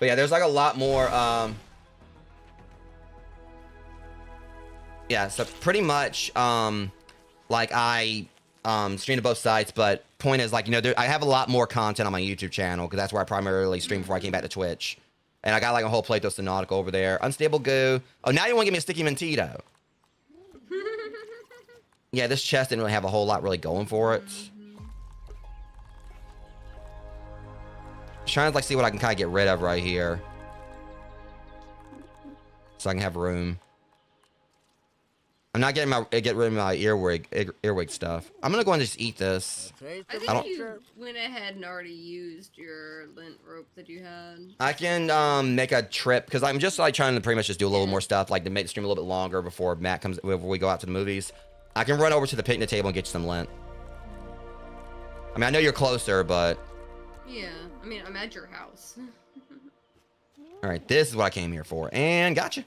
Speaker 1: But yeah, there's like a lot more. Yeah, so pretty much like I stream to both sites. But point is like, you know, I have a lot more content on my YouTube channel because that's where I primarily stream before I came back to Twitch. And I got like a whole playthrough of Subnautica over there. Unstable Goo. Oh, now you want to give me a Sticky Mentito. Yeah, this chest didn't really have a whole lot really going for it. Just trying to like see what I can kind of get rid of right here. So I can have room. I'm not get rid of my earwig stuff. I'm gonna go and just eat this.
Speaker 2: I think you went ahead and already used your lint rope that you had.
Speaker 1: I can make a trip because I'm just like trying to pretty much just do a little more stuff, like to make the stream a little bit longer before Matt comes, before we go out to the movies. I can run over to the picnic table and get you some lint. I mean, I know you're closer, but
Speaker 2: yeah, I mean, I'm at your house.
Speaker 1: All right, this is what I came here for, and gotcha.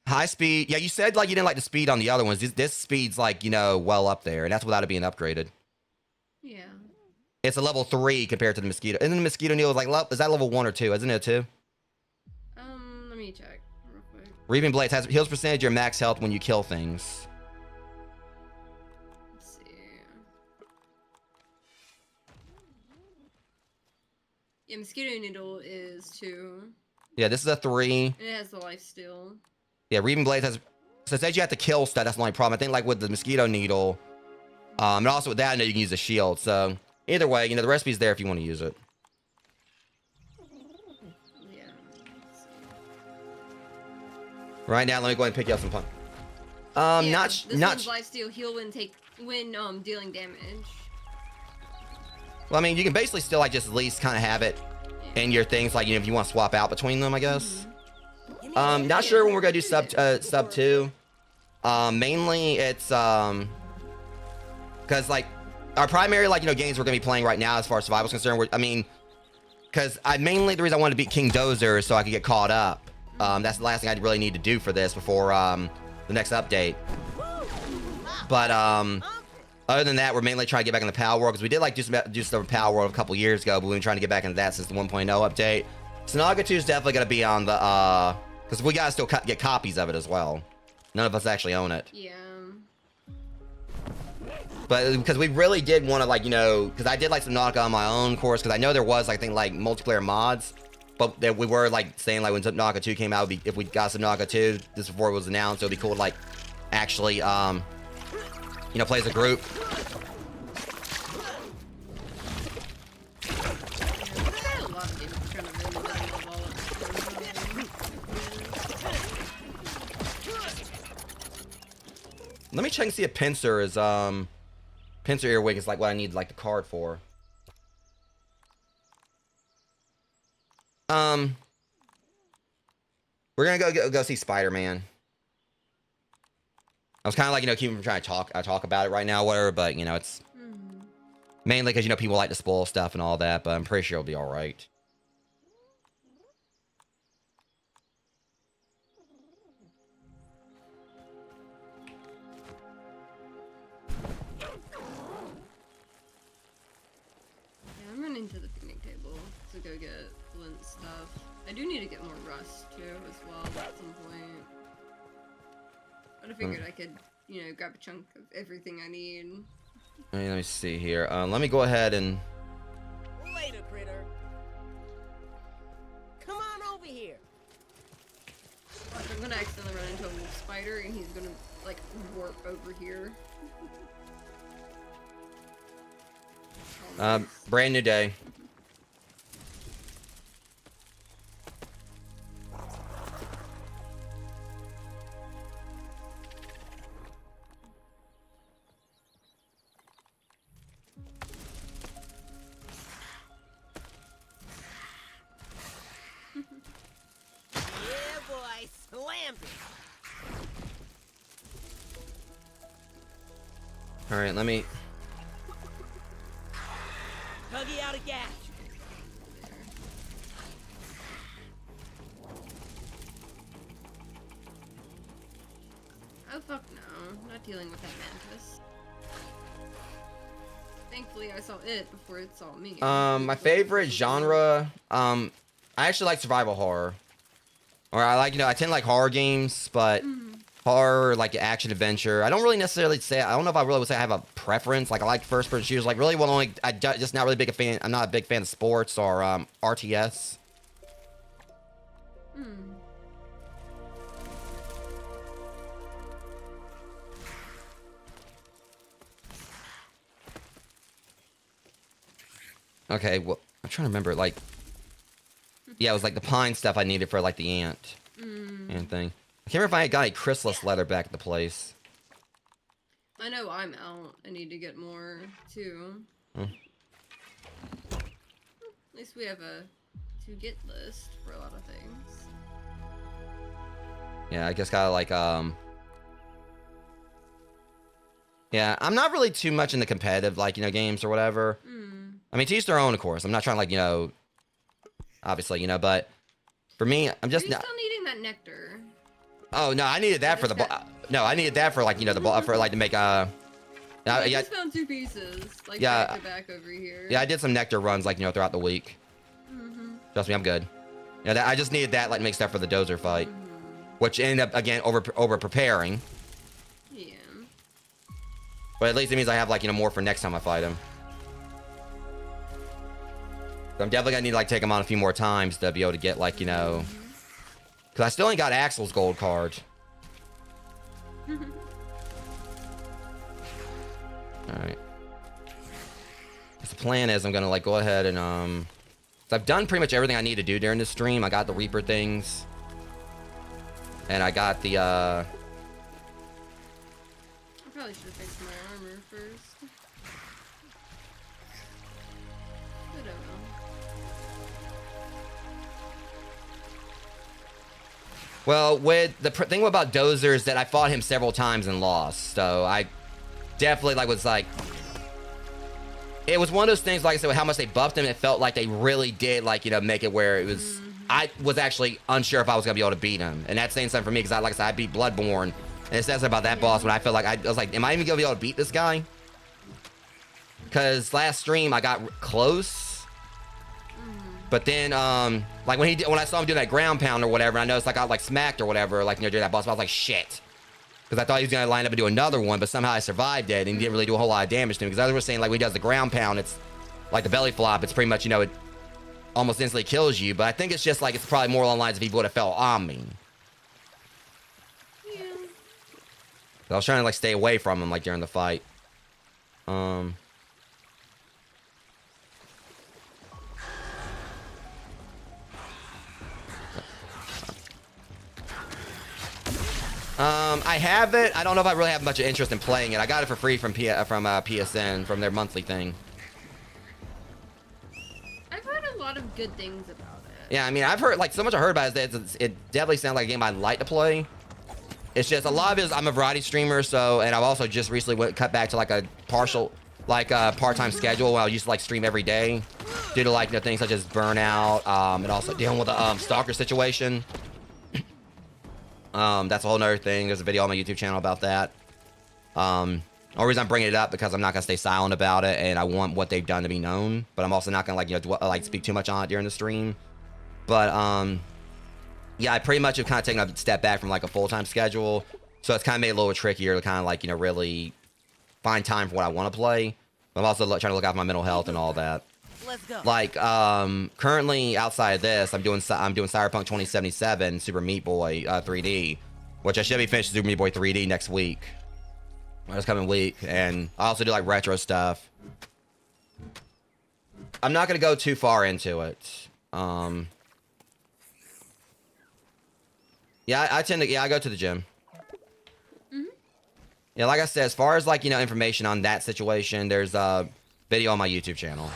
Speaker 1: High speed. Yeah, you said like you didn't like the speed on the other ones. This speed's like, you know, well up there, and that's without it being upgraded.
Speaker 2: Yeah.
Speaker 1: It's a level 3 compared to the mosquito. Isn't the mosquito needle like is that level 1 or 2? Isn't it 2?
Speaker 2: Let me check real quick.
Speaker 1: Reaping Blades has heals percentage of your max health when you kill things.
Speaker 2: Let's see. Yeah, mosquito needle is 2.
Speaker 1: Yeah, this is a 3.
Speaker 2: And it has the life steal.
Speaker 1: Yeah, Reaping Blades has. So it says you have to kill stuff. That's the only problem. I think like with the mosquito needle, and also with that, I know you can use a shield. So either way, you know the recipe's there if you want to use it.
Speaker 2: Yeah. Let's see.
Speaker 1: Right now, let me go ahead and pick you up some punk.
Speaker 2: Yeah,
Speaker 1: not
Speaker 2: this
Speaker 1: not.
Speaker 2: one's life steal heal when dealing damage.
Speaker 1: Well, I mean, you can basically still like just at least kind of have it in your things, like you know if you want to swap out between them, I guess. Not sure when we're gonna do sub 2. Mainly it's because like our primary like you know games we're gonna be playing right now as far as survival is concerned. I mean, because mainly the reason I wanted to beat King Dozer is so I could get caught up. That's the last thing I really need to do for this before the next update. But other than that, we're mainly trying to get back in the Power World because we did like do some Power World a couple years ago, but we've been trying to get back into that since the 1.0 update. Sonaga 2 is definitely gonna be on the because we gotta still get copies of it as well. None of us actually own it.
Speaker 2: Yeah.
Speaker 1: But because we really did want to like you know because I did like Subnautica on my own course because I know there was I think like multiplayer mods, but that we were like saying like when Subnautica 2 came out, if we got Subnautica 2 this before it was announced, it would be cool to like actually you know play as a group. Let me check and see if Pincer is Pincer Earwig is like what I need like the card for. We're gonna go see Spider-Man. I was kind of like you know keeping from trying to talk about it right now, whatever. But you know it's mainly because you know people like to spoil stuff and all that. But I'm pretty sure it'll be all right.
Speaker 2: I'm running to the picnic table to go get Flint stuff. I do need to get more rust too as well at some point. But I figured I could, you know, grab a chunk of everything I need.
Speaker 1: Let me see here. Let me go ahead and.
Speaker 3: Later, critter. Come on over here.
Speaker 2: I'm gonna accidentally run into a wolf spider and he's gonna like warp over here.
Speaker 1: Brand new day.
Speaker 3: Yeah, boy, slammed it.
Speaker 1: All right, let me.
Speaker 3: Huggy out of gas.
Speaker 2: Oh fuck no, not dealing with that mantis. Thankfully I saw it before it saw me.
Speaker 1: My favorite genre. I actually like survival horror. Or I like, you know, I tend to like horror games, but horror, like action adventure. I don't really necessarily say, I don't know if I really would say I have a preference. Like I like first person shooters. Like really, well, only just not really big a fan. I'm not a big fan of sports or RTS. Okay, well, I'm trying to remember. Like, yeah, it was like the pine stuff I needed for like the ant thing. I can't remember if I got a chrysalis leather back at the place.
Speaker 2: I know I'm out. I need to get more too. At least we have a to get list for a lot of things.
Speaker 1: Yeah, I guess gotta like yeah, I'm not really too much in the competitive like, you know, games or whatever. I mean, to each their own, of course. I'm not trying to like, you know, obviously, you know, but for me, I'm just
Speaker 2: Are you still needing that nectar?
Speaker 1: Oh no, I needed that for the no, I needed that for like, you know, for like to make
Speaker 2: I
Speaker 1: yeah,
Speaker 2: just found 2 pieces, like
Speaker 1: Yeah.
Speaker 2: back to back over here.
Speaker 1: yeah, I did some nectar runs like, you know, throughout the week. Trust me, I'm good. You know, I just needed that like to make stuff for the Dozer fight, which ended up again over preparing.
Speaker 2: Yeah.
Speaker 1: But at least it means I have like, you know, more for next time I fight him. So I'm definitely gonna need to like take him on a few more times to be able to get like, you know, because I still ain't got Axel's gold card. Alright. So the plan is I'm gonna like go ahead and so I've done pretty much everything I need to do during this stream. I got the Reaper things. And I got the
Speaker 2: I probably should have fixed my armor first. I don't know.
Speaker 1: well, with the thing about Dozer is that I fought him several times and lost. So I definitely like was like, it was one of those things, like I said, with how much they buffed him, it felt like they really did, like, you know, make it where it was, I was actually unsure if I was going to be able to beat him. And that's saying something for me, because like I said, I beat Bloodborne. And it says about that boss when I felt like, I was like, am I even going to be able to beat this guy? Because last stream, I got close. But then, like, when I saw him do that ground pound or whatever, and I noticed, like, I got, like, smacked or whatever, like, you know, during that boss, I was like, shit. Because I thought he was going to line up and do another one, but somehow I survived it and didn't really do a whole lot of damage to him. Because others were saying, like, when he does the ground pound, it's like the belly flop. It's pretty much, you know, it almost instantly kills you. But I think it's just like, it's probably more along the lines if he would have fell on me.
Speaker 2: Yeah.
Speaker 1: I was trying to, like, stay away from him, like, during the fight. I have it. I don't know if I really have much interest in playing it. I got it for free from PSN, from their monthly thing.
Speaker 2: I've heard a lot of good things about it.
Speaker 1: Yeah, I mean, I've heard, like, so much I heard about it, it definitely sounds like a game I'd like to play. It's just, a lot of it is, I'm a variety streamer, so, and I've also just recently cut back to, like, a partial, like, a part-time schedule where I used to, like, stream every day due to, like, you know, things such as burnout, and also dealing with the, stalker situation. That's a whole nother thing. There's a video on my YouTube channel about that. Only reason I'm bringing it up because I'm not gonna stay silent about it, and I want what they've done to be known. But I'm also not gonna, like, you know, like, speak too much on it during the stream. But yeah, I pretty much have kind of taken a step back from, like, a full-time schedule, so it's kind of made it a little trickier to kind of, like, you know, really find time for what I want to play. But I'm also trying to look out for my mental health and all that.
Speaker 3: Let's go.
Speaker 1: Like, currently outside of this, I'm doing Cyberpunk 2077 Super Meat Boy 3D, which I should be finished Super Meat Boy 3D next week, this coming week, and I also do, like, retro stuff. I'm not gonna go too far into it. Yeah, I go to the gym. Yeah, like I said, as far as, like, you know, information on that situation, there's a video on my YouTube channel.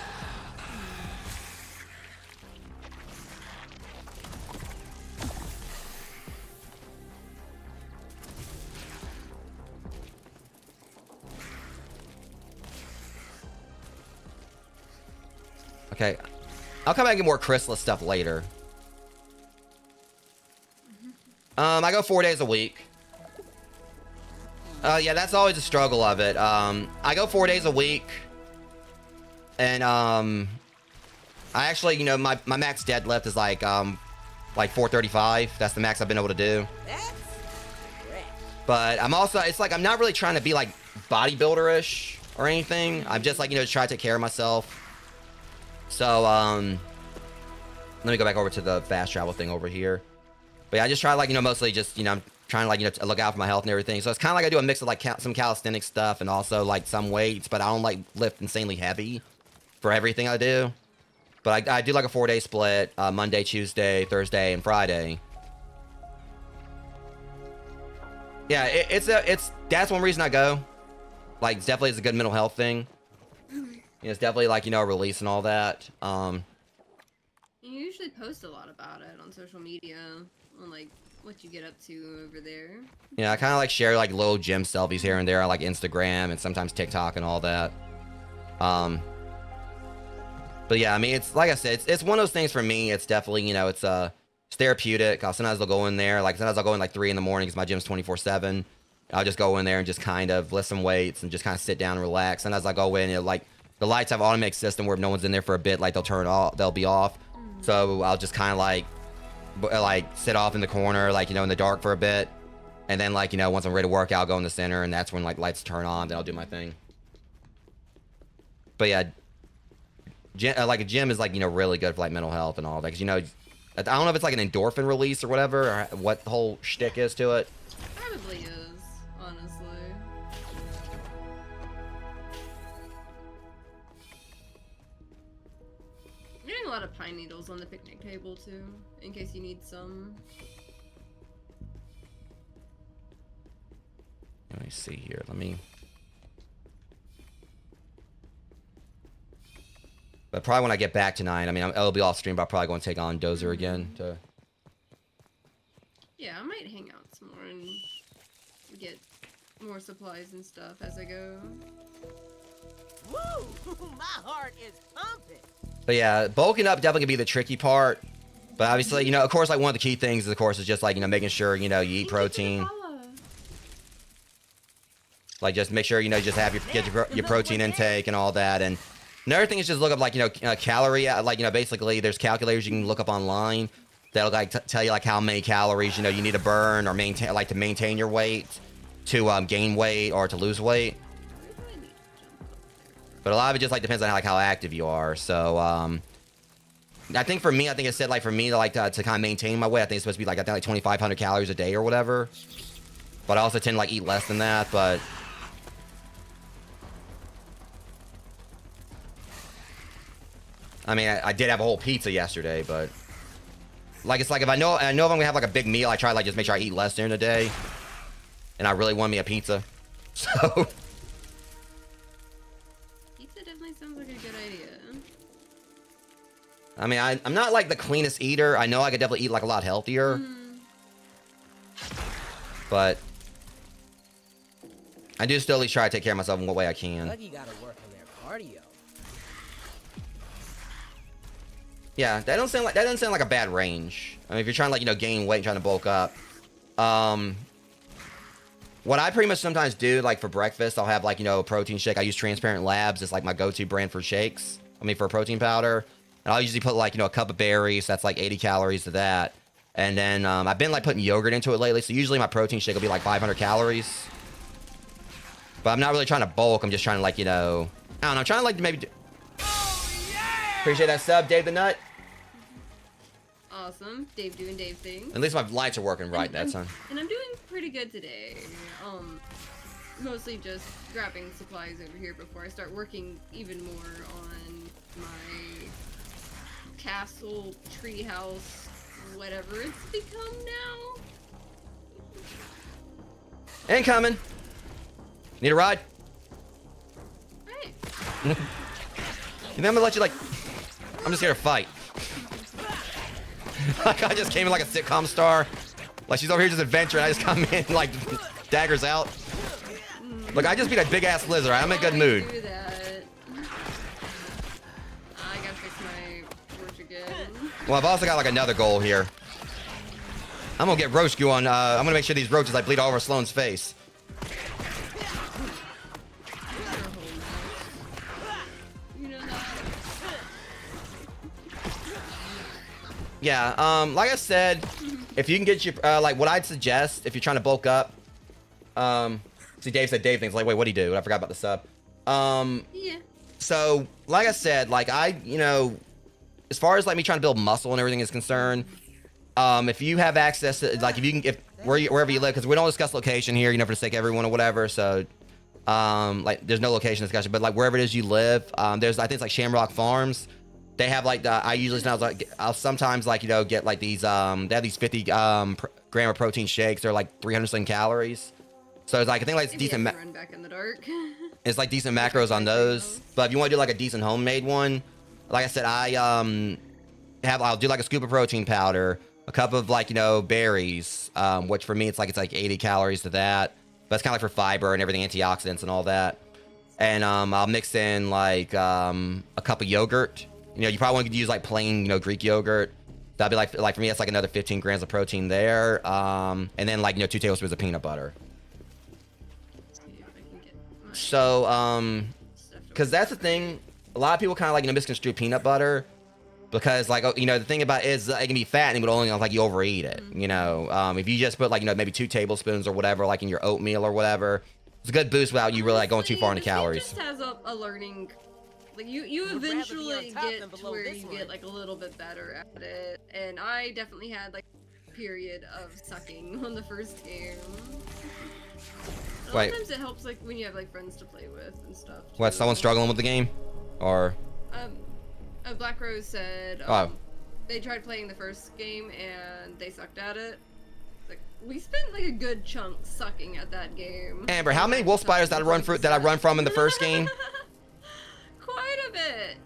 Speaker 1: Okay, I'll come back and get more Chrysalis stuff later. I go 4 days a week. Yeah, that's always a struggle of it. I go 4 days a week, and I actually, you know, my max deadlift is like 435. That's the max I've been able to do.
Speaker 3: That's correct.
Speaker 1: But I'm also, it's like I'm not really trying to be like bodybuilder-ish or anything. I'm just, like, you know, try to take care of myself. So let me go back over to the fast travel thing over here. But yeah, I just try, like, you know, mostly just, you know, I'm trying to, like, you know, to look out for my health and everything. So it's kind of like I do a mix of, like, some calisthenic stuff and also, like, some weights, but I don't, like, lift insanely heavy for everything I do. But I do, like, a 4-day split, Monday, Tuesday, Thursday, and Friday. Yeah, that's one reason I go. Like, it's definitely is a good mental health thing. You know, it's definitely, like, you know, a release and all that.
Speaker 2: You usually post a lot about it on social media, on, like, what you get up to over there.
Speaker 1: Yeah, I kind of, like, share, like, little gym selfies here and there on, like, Instagram and sometimes TikTok and all that. But yeah, I mean, it's, like I said, it's one of those things for me. It's definitely, you know, it's It's therapeutic. Sometimes I'll go in there. Like sometimes I'll go in like 3 in the morning because my gym's 24/7. I'll just go in there and just kind of lift some weights and just kind of sit down and relax. Sometimes I go in and like the lights have an automatic system where if no one's in there for a bit, like they'll turn off, they'll be off. So I'll just kind of like sit off in the corner, like, you know, in the dark for a bit. And then like, you know, once I'm ready to work out, I'll go in the center and that's when like lights turn on. Then I'll do my thing. But yeah, like a gym is like, you know, really good for like mental health and all that. Cause you know, I don't know if it's like an endorphin release or whatever, or what the whole shtick is to it.
Speaker 2: Probably is, honestly. I'm getting a lot of pine needles on the picnic table too, in case you need some.
Speaker 1: Let me see here. But probably when I get back tonight, I mean, it'll be off stream, but I'll probably go and take on Dozer again.
Speaker 2: Yeah, I might hang out some more and get more supplies and stuff as I go.
Speaker 3: Woo! My heart is pumping.
Speaker 1: But yeah, bulking up definitely can be the tricky part. But obviously, you know, of course, like one of the key things, of course, is just like, you know, making sure, you know, you eat protein. Like just make sure, you know, you just have your protein intake and all that. And another thing is just look up like, you know, calorie, like, you know, basically there's calculators you can look up online that'll like tell you like how many calories, you know, you need to burn or maintain, like to maintain your weight, to gain weight or to lose weight. But a lot of it just like depends on how active you are. So I think for me, I think it said like for me to like to kind of maintain my weight, I think it's supposed to be like I think like 2,500 calories a day or whatever. But I also tend to like eat less than that. But I mean, I did have a whole pizza yesterday, but like it's like if I know if I'm gonna have like a big meal, I try to like just make sure I eat less during the day. And I really want me a pizza, so.
Speaker 2: Pizza definitely sounds like a good idea.
Speaker 1: I mean, I'm not like the cleanest eater. I know I could definitely eat like a lot healthier. But I do still at least try to take care of myself in what way I can.
Speaker 3: Lucky gotta work on their cardio.
Speaker 1: Yeah, that doesn't sound like a bad range. I mean, if you're trying to like, you know, gain weight and trying to bulk up. What I pretty much sometimes do, like for breakfast, I'll have like, you know, a protein shake. I use Transparent Labs. It's like my go-to brand for shakes. I mean, for protein powder. And I'll usually put like, you know, a cup of berries. That's like 80 calories to that. And then I've been like putting yogurt into it lately. So usually my protein shake will be like 500 calories. But I'm not really trying to bulk. I'm just trying to like, you know, I don't know. I'm trying to like maybe. Appreciate that sub, Dave the Nut.
Speaker 2: Awesome. Dave doing Dave things.
Speaker 1: At least my lights are working right that time.
Speaker 2: And I'm doing pretty good today. Mostly just grabbing supplies over here before I start working even more on my castle, treehouse, whatever it's become now.
Speaker 1: Incoming. Need a ride?
Speaker 2: Right.
Speaker 1: You think I'm gonna let you like? I'm just here to fight. Like I just came in like a sitcom star. Like she's over here just adventuring. I just come in like daggers out. Look, I just beat a big ass lizard. I'm in a good mood.
Speaker 2: Do that. I gotta fix my torch again.
Speaker 1: Well, I've also got like another goal here. I'm gonna get Roshku on. I'm gonna make sure these roaches like bleed all over Sloane's face. Yeah, like I said, if you can get your, like what I'd suggest if you're trying to bulk up, see Dave said Dave things like, wait, what'd he do? I forgot about the sub.
Speaker 2: Yeah.
Speaker 1: So, like I said, like you know, as far as like me trying to build muscle and everything is concerned, if you have access to, like if you can, wherever you live, because we don't discuss location here, you know, for the sake of everyone or whatever, so, like there's no location discussion, but like wherever it is you live, there's, I think it's like Shamrock Farms. They have like I usually sounds like I'll sometimes like, you know, get like these they have these 50 gram of protein shakes. They're like 300 something calories. So it's like I think like it's decent.
Speaker 2: Run back in the dark.
Speaker 1: It's like decent macros on those. But if you want to do like a decent homemade one, like I said, I'll do like a scoop of protein powder, a cup of like, you know, berries, which for me it's like 80 calories to that. But it's kind of like for fiber and everything, antioxidants and all that. And I'll mix in like a cup of yogurt. You know, you probably want to use like plain, you know, Greek yogurt. That'd be like for me, that's like another 15 grams of protein there. And then like, 2 tablespoons of peanut butter.
Speaker 2: Let's see if I can get my
Speaker 1: So,
Speaker 2: stuff to
Speaker 1: because
Speaker 2: work
Speaker 1: that's the thing, a lot of people kind of like, misconstrue peanut butter because like, the thing about it is it can be fattening, but only like you overeat it, if you just put like, maybe 2 tablespoons or whatever, like in your oatmeal or whatever, it's a good boost without you really like going too far into
Speaker 2: Honestly,
Speaker 1: calories.
Speaker 2: This game just has a learning, like you
Speaker 3: Would rather be
Speaker 2: eventually
Speaker 3: on top
Speaker 2: get
Speaker 3: than
Speaker 2: to
Speaker 3: below
Speaker 2: where
Speaker 3: this
Speaker 2: you
Speaker 3: one.
Speaker 2: get like a little bit better at it, and I definitely had like a period of sucking on the first game. A lot
Speaker 1: Wait.
Speaker 2: of times it helps like when you have like friends to play with and stuff.
Speaker 1: What,
Speaker 2: too.
Speaker 1: someone struggling with the game? Or?
Speaker 2: Black Rose said
Speaker 1: Oh.
Speaker 2: they tried playing the first game and they sucked at it. Like we spent like a good chunk sucking at that game.
Speaker 1: Amber, how many wolf spiders did I run from in the first game?
Speaker 2: Quite a bit.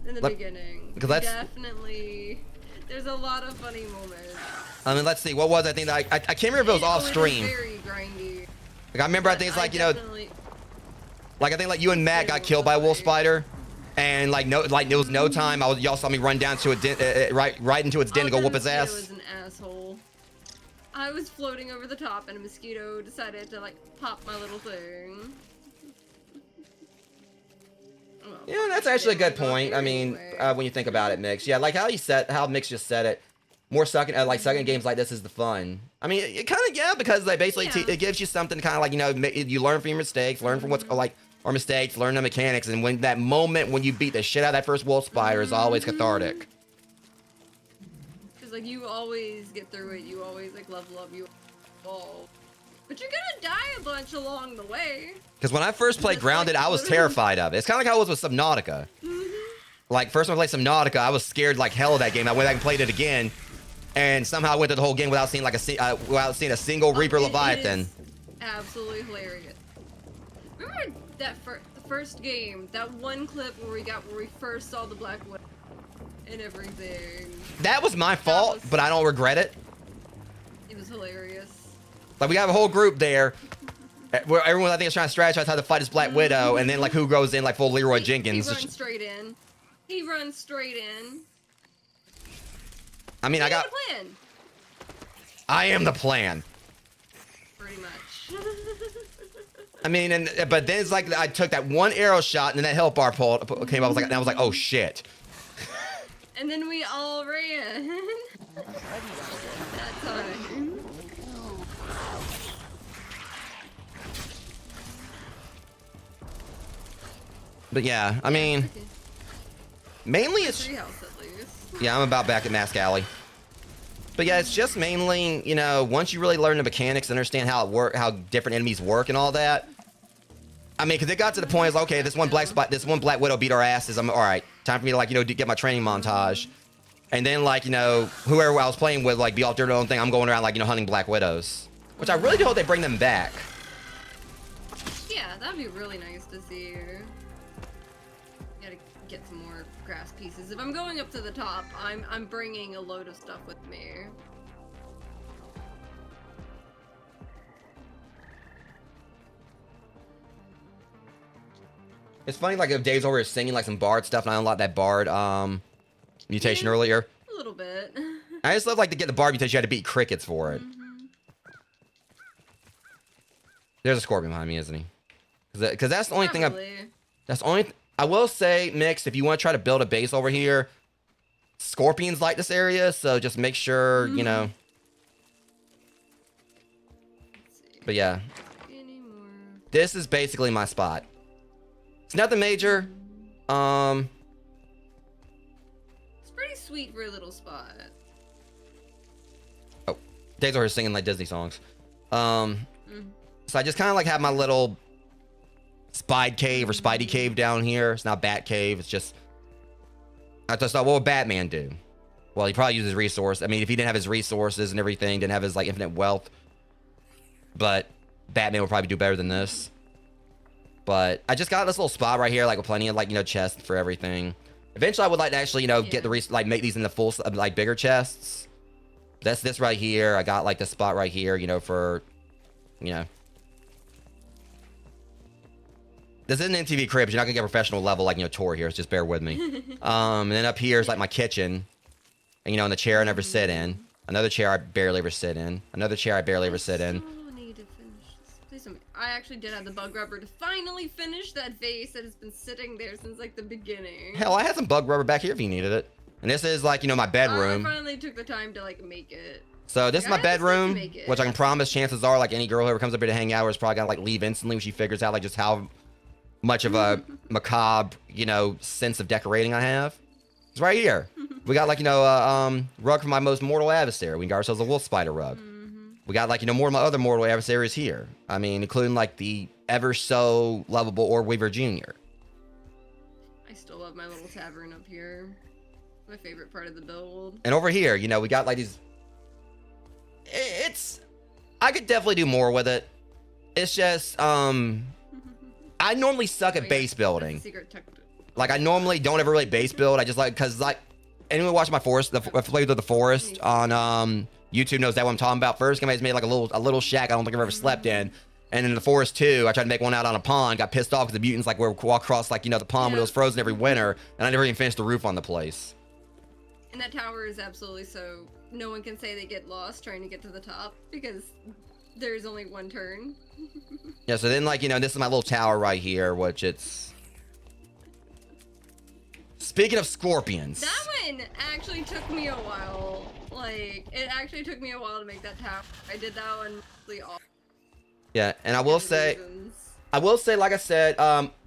Speaker 2: In the
Speaker 1: Let-
Speaker 2: beginning.
Speaker 1: 'cause that's-
Speaker 2: Definitely. There's a lot of funny moments.
Speaker 1: I mean, let's see. What was I think that I can't remember if it was off stream.
Speaker 2: Very grindy.
Speaker 1: Like I remember I
Speaker 2: but
Speaker 1: think it's like
Speaker 2: definitely-
Speaker 1: like I think like you and Matt got killed by a wolf spider, and like it was no time. Y'all saw me run down to a den, right into its den to go
Speaker 2: that
Speaker 1: whoop its
Speaker 2: mosquito
Speaker 1: ass.
Speaker 2: was an asshole. I was floating over the top and a mosquito decided to like pop my little thing. Well,
Speaker 1: Yeah, that's actually a good
Speaker 2: yeah,
Speaker 1: point. I mean,
Speaker 2: anyway.
Speaker 1: when you think about it, Mix. Yeah, like how Mix just said it. More sucking, like sucking games like this is the fun. I mean, it kind of because they basically
Speaker 2: Yeah.
Speaker 1: it gives you something to kind of like you learn from your mistakes, learn from what's like or mistakes, learn the mechanics, and when that moment when you beat the shit out of that first wolf spider is always cathartic.
Speaker 2: Cause like you always get through it, you always like level up, you evolve. But you're gonna die a bunch along the way.
Speaker 1: Because when I first played
Speaker 2: Just,
Speaker 1: Grounded,
Speaker 2: like,
Speaker 1: I was
Speaker 2: literally-
Speaker 1: terrified of it. It's kind of like how I was with Subnautica. Like first time I played Subnautica, I was scared like hell of that game. I went back and played it again, and somehow I went through the whole game without seeing like without seeing a single Reaper
Speaker 2: It
Speaker 1: Leviathan.
Speaker 2: is absolutely hilarious. Remember that the first game, that one clip where we first saw the Black Widow and everything.
Speaker 1: That was my fault,
Speaker 2: was-
Speaker 1: but I don't regret it.
Speaker 2: It was hilarious.
Speaker 1: Like we have a whole group there where everyone I think is trying to strategize how to fight this Black Widow, and then like who goes in like full Leroy Jenkins.
Speaker 2: He runs straight in. He runs straight in.
Speaker 1: I mean,
Speaker 2: He had a plan.
Speaker 1: I am the plan.
Speaker 2: Pretty much.
Speaker 1: I mean, but then it's like I took that one arrow shot, and then that health bar came up. I was like, oh shit.
Speaker 2: And then we all ran. That time.
Speaker 1: But yeah, I mean,
Speaker 2: Okay.
Speaker 1: mainly it's
Speaker 2: Treehouse at least.
Speaker 1: yeah. I'm about back at Mask Alley. But yeah, it's just mainly once you really learn the mechanics, understand how how different enemies work and all that. I mean, because it got to the point, it's like, okay, this one Black Widow beat our asses. I'm all right. Time for me to like get my training montage, and then like whoever I was playing with like be off doing their own thing. I'm going around like hunting Black Widows, which I really do hope they bring them back.
Speaker 2: Yeah, that'd be really nice to see. Gotta get some more grass pieces. If I'm going up to the top, I'm bringing a load of stuff with me.
Speaker 1: It's funny, like if Dave's over here singing like some bard stuff, and I unlocked that bard mutation
Speaker 2: Yeah.
Speaker 1: earlier.
Speaker 2: A little bit.
Speaker 1: I just love like to get the bard mutation. You had to beat crickets for it. There's a scorpion behind me, isn't he? Because that's the only thing
Speaker 2: Probably.
Speaker 1: That's the only. I will say, Mixed, if you want to try to build a base over here, scorpions like this area, so just make sure
Speaker 2: Mm-hmm. Let's see.
Speaker 1: But yeah,
Speaker 2: Any more?
Speaker 1: this is basically my spot. It's nothing major.
Speaker 2: It's pretty sweet for a little spot.
Speaker 1: Dave's over here singing like Disney songs.
Speaker 2: Mm.
Speaker 1: So I just kind of like have my little Spide Cave or Spidey Cave down here. It's not Bat Cave. It's just. I just thought, what would Batman do? Well, he probably uses resource. I mean, if he didn't have his resources and everything, didn't have his like infinite wealth. But Batman would probably do better than this. But I just got this little spot right here, like with plenty of like chests for everything. Eventually, I would like to actually get the like make these into full like bigger chests. That's this right here. I got like this spot right here, for. This isn't an MTV crib. You're not gonna get a professional level like, you know, tour here. So just bear with me. And then up here is like my kitchen. And, you know, and the chair I never sit in. Another chair I barely ever sit in. Another chair I barely ever sit in.
Speaker 2: Need to finish this. Please don't- I actually did have the bug rubber to finally finish that vase that has been sitting there since like the beginning.
Speaker 1: Hell, I had some bug rubber back here if you needed it. And this is like, you know, my bedroom.
Speaker 2: I finally took the time to like make it.
Speaker 1: So this is my
Speaker 2: I had to
Speaker 1: bedroom,
Speaker 2: make it.
Speaker 1: which I can promise chances are like any girl who ever comes up here to hang out is probably gonna like leave instantly when she figures out like just how much of a macabre, you know, sense of decorating I have. It's right here. We got like, you know, rug for my most mortal adversary. We got ourselves a wolf spider rug. We got like, you know, more of my other mortal adversaries here. I mean, including like the ever so lovable Orb Weaver Jr.
Speaker 2: I still love my little tavern up here. My favorite part of the build.
Speaker 1: And over here, you know, we got like these. It's. I could definitely do more with it. It's just, I normally suck at base building. Like, I normally don't ever really base build. I just like, cause like, anyone watch my forest, the Flavors of the Forest on YouTube knows that what I'm talking about. First, I made like a little shack I don't think I've ever slept in. And in the forest too, I tried to make one out on a pond. Got pissed off because the mutants like would walk across like, you know, the pond when it was frozen every winter, and I never even finished the roof on the place.
Speaker 2: And that tower is absolutely so no one can say they get lost trying to get to the top because there's only one turn.
Speaker 1: Yeah, so then like, you know, this is my little tower right here, which it's. Speaking of scorpions.
Speaker 2: That one actually took me a while. Like, it actually took me a while to make that tower. I did that one mostly off.
Speaker 1: Yeah, and I will say, like I said,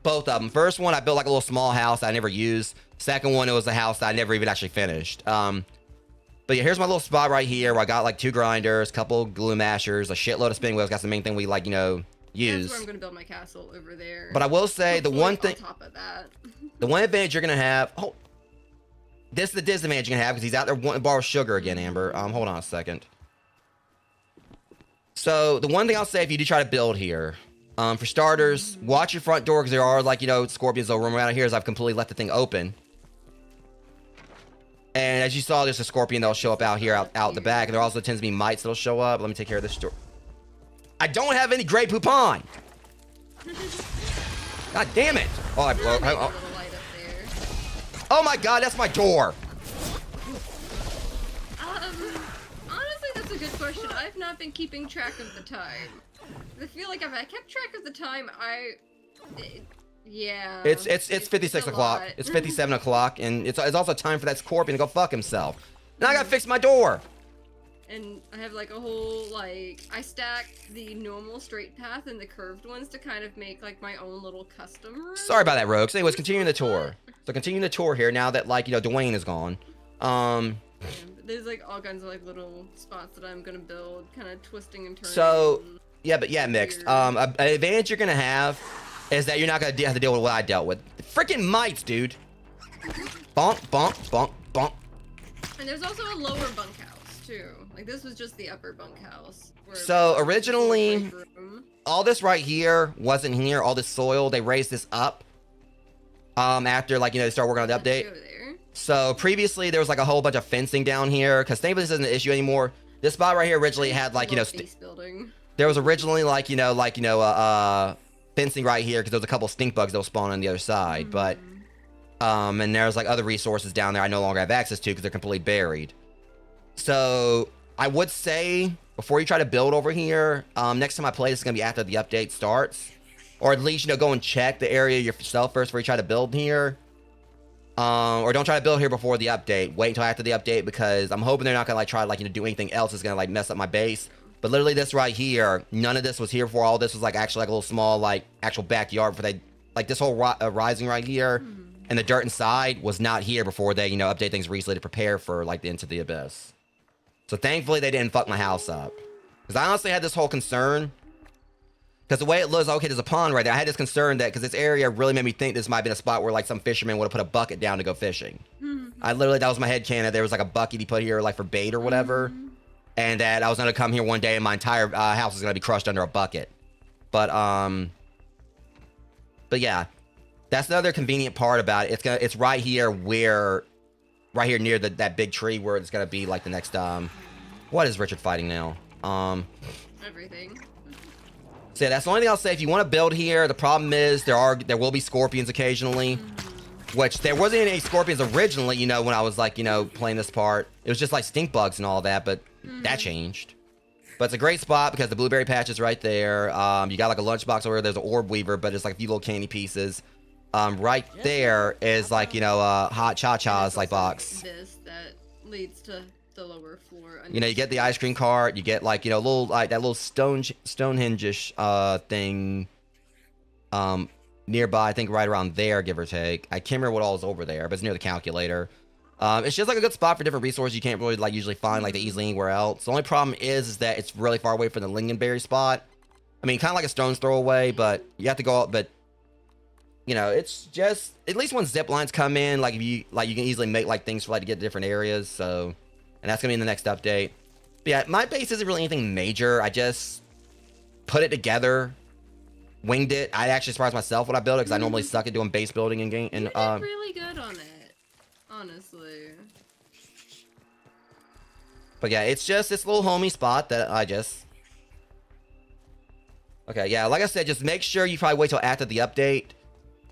Speaker 1: both of them. First one, I built like a little small house I never used. Second one, it was a house that I never even actually finished. But yeah, here's my little spot right here where I got like 2 grinders, couple glue mashers, a shitload of spinning wheels. Got the main thing we like, you know, use.
Speaker 2: That's where I'm gonna build my castle over there.
Speaker 1: But I will say the one thing,
Speaker 2: on top of that.
Speaker 1: the one advantage you're gonna have. Oh, this is the disadvantage you're gonna have because he's out there wanting to borrow sugar again, Amber. Hold on a second. So the one thing I'll say if you do try to build here, for starters, watch your front door because there are like, you know, scorpions that roam around here as I've completely left the thing open. And as you saw, there's a scorpion that'll show up out here, out the back. And there also tends to be mites that'll show up. Let me take care of this door. I don't have any Grey Poupon! God damn it! Oh my god, that's my door!
Speaker 2: Honestly, that's a good question. I've not been keeping track of the time. I feel like if I kept track of the time, yeah.
Speaker 1: It's 56 o'clock. It's 57 o'clock, and it's also time for that scorpion to go fuck himself. Now I gotta fix my door.
Speaker 2: And I have like a whole like I stack the normal straight path and the curved ones to kind of make like my own little custom room.
Speaker 1: Sorry about that, Rogue. So anyways, continuing the tour. So continuing the tour here now that like, you know, Dwayne is gone.
Speaker 2: Yeah, there's like all kinds of like little spots that I'm gonna build, kind of twisting and turning.
Speaker 1: So yeah, but yeah, mixed. An advantage you're gonna have is that you're not gonna have to deal with what I dealt with. Freaking mites, dude. Bonk, bonk, bonk, bonk.
Speaker 2: And there's also a lower bunkhouse too. Like this was just the upper bunkhouse.
Speaker 1: So originally, all this right here wasn't here. All this soil, they raised this up. After like, you know, they start working on the update. So previously there was like a whole bunch of fencing down here because thankfully this isn't an issue anymore. This spot right here originally had like, you know, there was originally like, you know, fencing right here because there was a couple stink bugs that will spawn on the other side. But and there's like other resources down there I no longer have access to because they're completely buried. So I would say before you try to build over here, next time I play this is gonna be after the update starts, or at least, you know, go and check the area yourself first before you try to build here. Or don't try to build here before the update. Wait until after the update because I'm hoping they're not gonna like try to like, you know, do anything else that's gonna like mess up my base. But literally this right here, none of this was here before. All this was like actually like a little small like actual backyard for they like this whole rising right here and the dirt inside was not here before they, you know, update things recently to prepare for like the Into the Abyss. So thankfully they didn't fuck my house up because I honestly had this whole concern because the way it looks, okay, there's a pond right there. I had this concern that because this area really made me think this might have been a spot where like some fisherman would have put a bucket down to go fishing. I literally, that was my headcanon. There was like a bucket he put here like for bait or whatever. And that I was gonna come here one day and my entire house was gonna be crushed under a bucket. But yeah, that's the other convenient part about it. It's right here right here near that big tree where it's gonna be like the next what is Richard fighting now?
Speaker 2: Everything.
Speaker 1: So yeah, that's the only thing I'll say. If you want to build here, the problem is there will be scorpions occasionally, which there wasn't any scorpions originally. You know, when I was like, you know, playing this part, it was just like stink bugs and all that, but that changed. But it's a great spot because the blueberry patch is right there. You got like a lunchbox over there. There's an orb weaver, but it's like a few little candy pieces. Right there is like, you know, hot cha-cha's like box.
Speaker 2: This that leads to the lower floor.
Speaker 1: You know, you get the ice cream cart. You get like, you know, little like that little Stonehenge-ish thing nearby. I think right around there, give or take. I can't remember what all is over there, but it's near the calculator. It's just like a good spot for different resources you can't really like usually find like easily anywhere else. The only problem is that it's really far away from the lingonberry spot. I mean, kind of like a stone's throw away, but you have to go up. But you know, it's just at least when zip lines come in, like if you like, you can easily make like things for like to get to different areas. So, and that's gonna be in the next update. But yeah, my base isn't really anything major. I just put it together, winged it. I actually surprised myself when I built it because I normally suck at doing base building and game. And
Speaker 2: you did really good on it, honestly.
Speaker 1: But yeah, it's just this little homey spot that I just. Okay, yeah, like I said, just make sure you probably wait till after the update.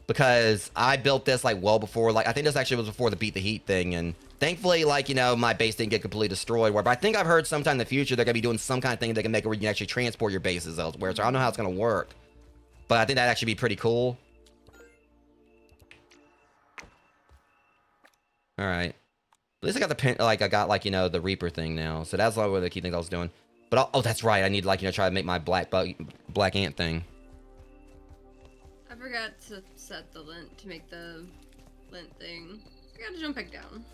Speaker 1: Because I built this like well before, like I think this actually was before the beat the heat thing, and thankfully, like, you know, my base didn't get completely destroyed. But I think I've heard sometime in the future they're gonna be doing some kind of thing that can make it where you can actually transport your bases elsewhere. So I don't know how it's gonna work, but I think that'd actually be pretty cool. All right, at least I got the pin, like I got like, you know, the Reaper thing now, so that's one of the key things I was doing. But oh, that's right, I need like, you know, try to make my black ant thing.
Speaker 2: I forgot to set the lint to make the lint thing. I gotta jump back down.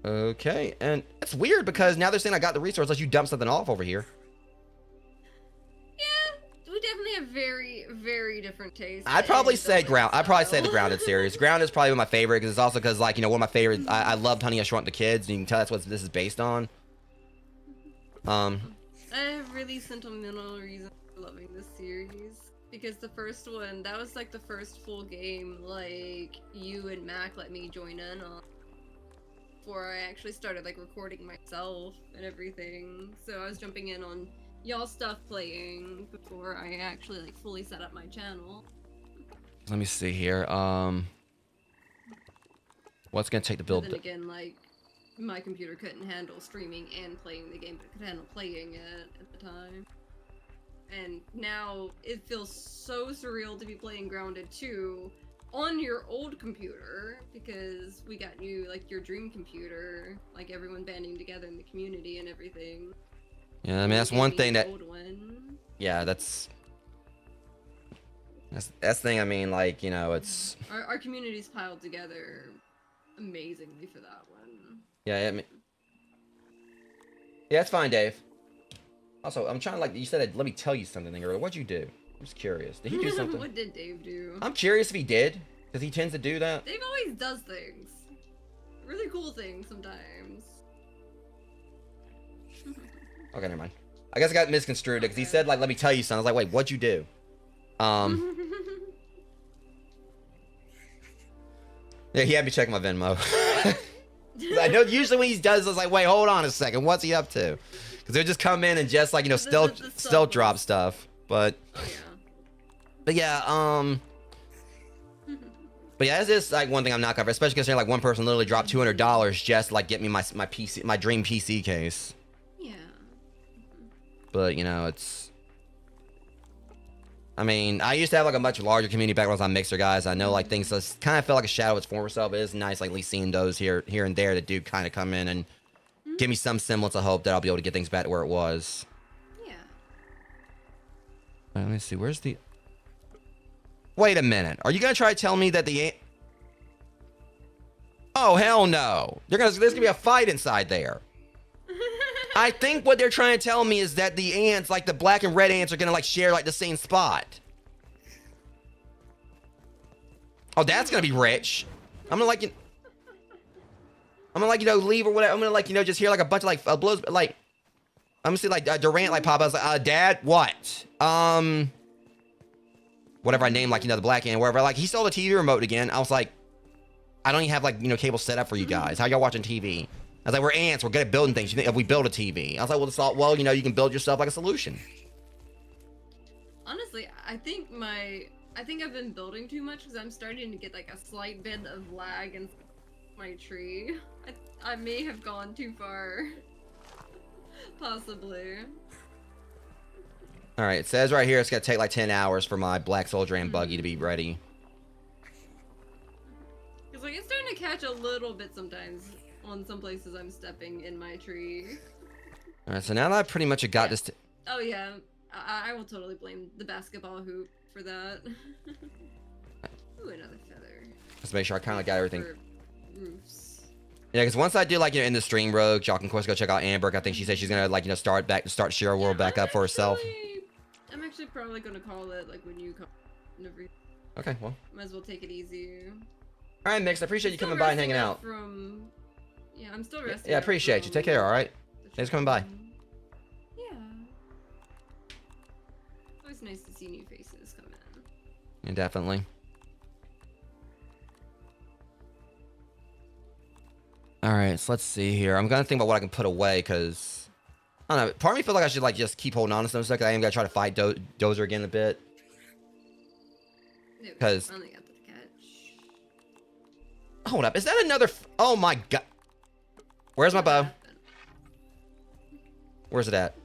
Speaker 1: Okay, and it's weird because now they're saying I got the resource unless you dump something off over here.
Speaker 2: Yeah, we definitely have very, very different tastes.
Speaker 1: I'd probably say the Grounded series. Grounded is probably my favorite because it's also because, like, you know, one of my favorites. I loved Honey I Shrunk the Kids, and you can tell that's what this is based on.
Speaker 2: I have really sentimental reasons for loving this series because the first one, that was like the first full game like you and Mac let me join in on before I actually started like recording myself and everything. So I was jumping in on y'all stuff playing before I actually like fully set up my channel.
Speaker 1: Let me see here. What's gonna take the build?
Speaker 2: But then again, like my computer couldn't handle streaming and playing the game, but it could handle playing it at the time. And now it feels so surreal to be playing Grounded 2 on your old computer because we got you like your dream computer, like everyone banding together in the community and everything.
Speaker 1: Yeah, I mean that's one thing that.
Speaker 2: Old one.
Speaker 1: Yeah, that's the thing. I mean, like, you know, it's.
Speaker 2: Our community's piled together amazingly for that one.
Speaker 1: Yeah, I mean. Yeah, it's fine, Dave. Also, I'm trying to, like, you said, let me tell you something earlier. What'd you do? I'm just curious. Did he do something?
Speaker 2: What did Dave do?
Speaker 1: I'm curious if he did, because he tends to do that.
Speaker 2: Dave always does things. Really cool things sometimes.
Speaker 1: Okay, never mind. I guess I got misconstrued because he said, like, let me tell you something. I was like, wait, what'd you do? Yeah, he had me check my Venmo. I know usually when he does, I was like, wait, hold on a second. What's he up to? Because they'll just come in and just, like, you know, stealth drop stuff. But, but yeah, but yeah, that's just, like, one thing I'm not covering. Especially considering, like, one person literally dropped $200 just to, like, get me my PC, my dream PC case.
Speaker 2: Yeah.
Speaker 1: But, you know, it's... I mean, I used to have, like, a much larger community back when I was on Mixer, guys. I know, like, things just kind of feel like a shadow of its former self. It is nice, like, at least seeing those here and there that do kind of come in and give me some semblance of hope that I'll be able to get things back to where it was.
Speaker 2: Yeah.
Speaker 1: Let me see, where's the... Wait a minute. Are you going to try to tell me that the... Oh, hell no. There's going to be a fight inside there. I think what they're trying to tell me is that the ants, like the black and red ants, are gonna like share like the same spot. Oh, that's gonna be rich. I'm gonna like, you know, leave or whatever. I'm gonna like, you know, just hear like a bunch of like blows, like, I'm gonna see like Durant like pop. I was like, Dad, what? Whatever I named, like, you know, the black ant, wherever. Like, he stole the TV remote again. I was like, I don't even have like, you know, cable set up for you guys. How y'all watching TV? I was like, we're ants. We're good at building things. You think if we build a TV? I was like, well, it's all, well, you know, you can build yourself like a solution.
Speaker 2: Honestly, I think I've been building too much because I'm starting to get like a slight bit of lag in my tree. I may have gone too far. Possibly.
Speaker 1: All right, it says right here it's gonna take like 10 hours for my black soldier and buggy to be ready.
Speaker 2: Cause like it's starting to catch a little bit sometimes on some places I'm stepping in my tree.
Speaker 1: All right, so now that I pretty much got this.
Speaker 2: Oh yeah, I will totally blame the basketball hoop for that. Ooh, another feather.
Speaker 1: Let's make sure I kind of got everything.
Speaker 2: For roofs.
Speaker 1: Yeah, because once I do like, you know, in the stream rogue, y'all can of course go check out Amber. I think she said she's gonna like, you know, start Share World back up for herself.
Speaker 2: I'm actually probably gonna call it like when you come.
Speaker 1: Okay, well.
Speaker 2: Might as well take it easy.
Speaker 1: All right, Mix. I appreciate you coming by and hanging out.
Speaker 2: Yeah, I'm still resting.
Speaker 1: Yeah, I appreciate you. Take care. All right. Thanks for coming by.
Speaker 2: Yeah. Always nice to see new faces come in.
Speaker 1: Yeah, definitely. All right, so let's see here. I'm gonna think about what I can put away because I don't know. Part of me feels like I should like just keep holding on to some stuff. I am gonna try to fight Dozer again a bit. Because
Speaker 2: finally got the catch.
Speaker 1: Hold up, is that another? Oh my god! Where's my bow? Where's it at?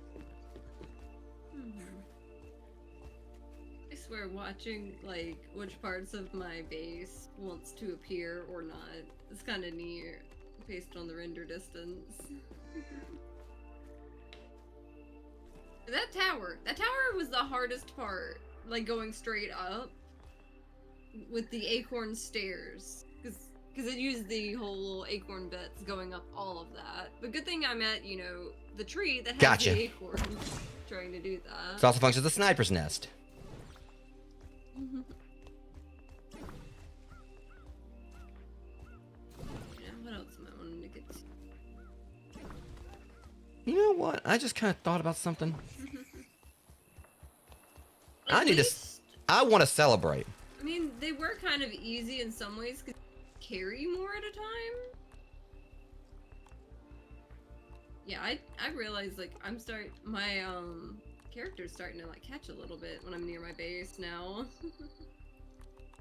Speaker 2: I swear, watching like which parts of my base wants to appear or not, it's kind of neat. Based on the render distance. That tower was the hardest part, like going straight up with the acorn stairs, because it used the whole little acorn bits going up all of that. But good thing I'm at, you know, the tree that has the acorn trying to do that.
Speaker 1: It also functions as a sniper's nest.
Speaker 2: What else am I wanting to get to?
Speaker 1: You know what? I just kind of thought about something. I want to celebrate.
Speaker 2: I mean, they were kind of easy in some ways because you carry more at a time. Yeah, I realized like my character's starting to like catch a little bit when I'm near my base now.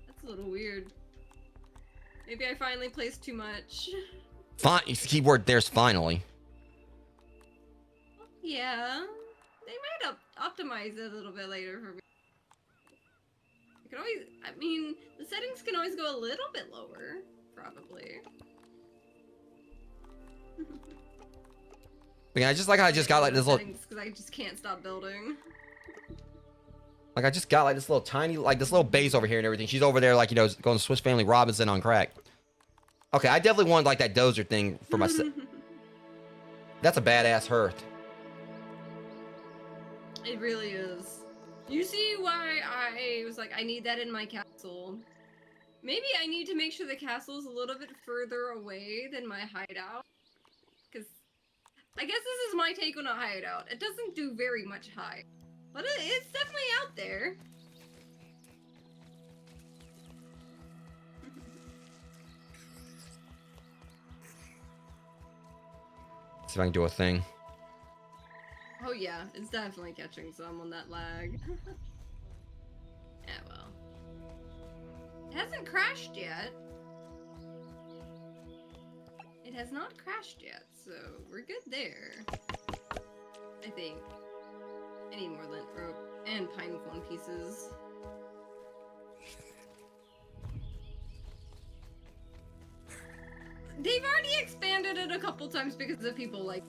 Speaker 2: That's a little weird. Maybe I finally placed too much.
Speaker 1: Fine. Keyword there's finally.
Speaker 2: Yeah, they might optimize it a little bit later for me. I could always, I mean, the settings can always go a little bit lower, probably.
Speaker 1: Yeah, I just got like this little.
Speaker 2: Because I just can't stop building.
Speaker 1: Like I just got like this little tiny, like this little base over here and everything. She's over there like, you know, going to Swiss Family Robinson on crack. Okay, I definitely want like that Dozer thing for myself. That's a badass hearth.
Speaker 2: It really is. You see why I was like, I need that in my castle. Maybe I need to make sure the castle's a little bit further away than my hideout. Because I guess this is my take on a hideout. It doesn't do very much hide. But it's definitely out there.
Speaker 1: See if I can do a thing.
Speaker 2: Oh yeah, it's definitely catching some on that lag. Yeah, well. It hasn't crashed yet. It has not crashed yet, so we're good there. I think. I need more lint rope and pine cone pieces. They've already expanded it a couple times because of people like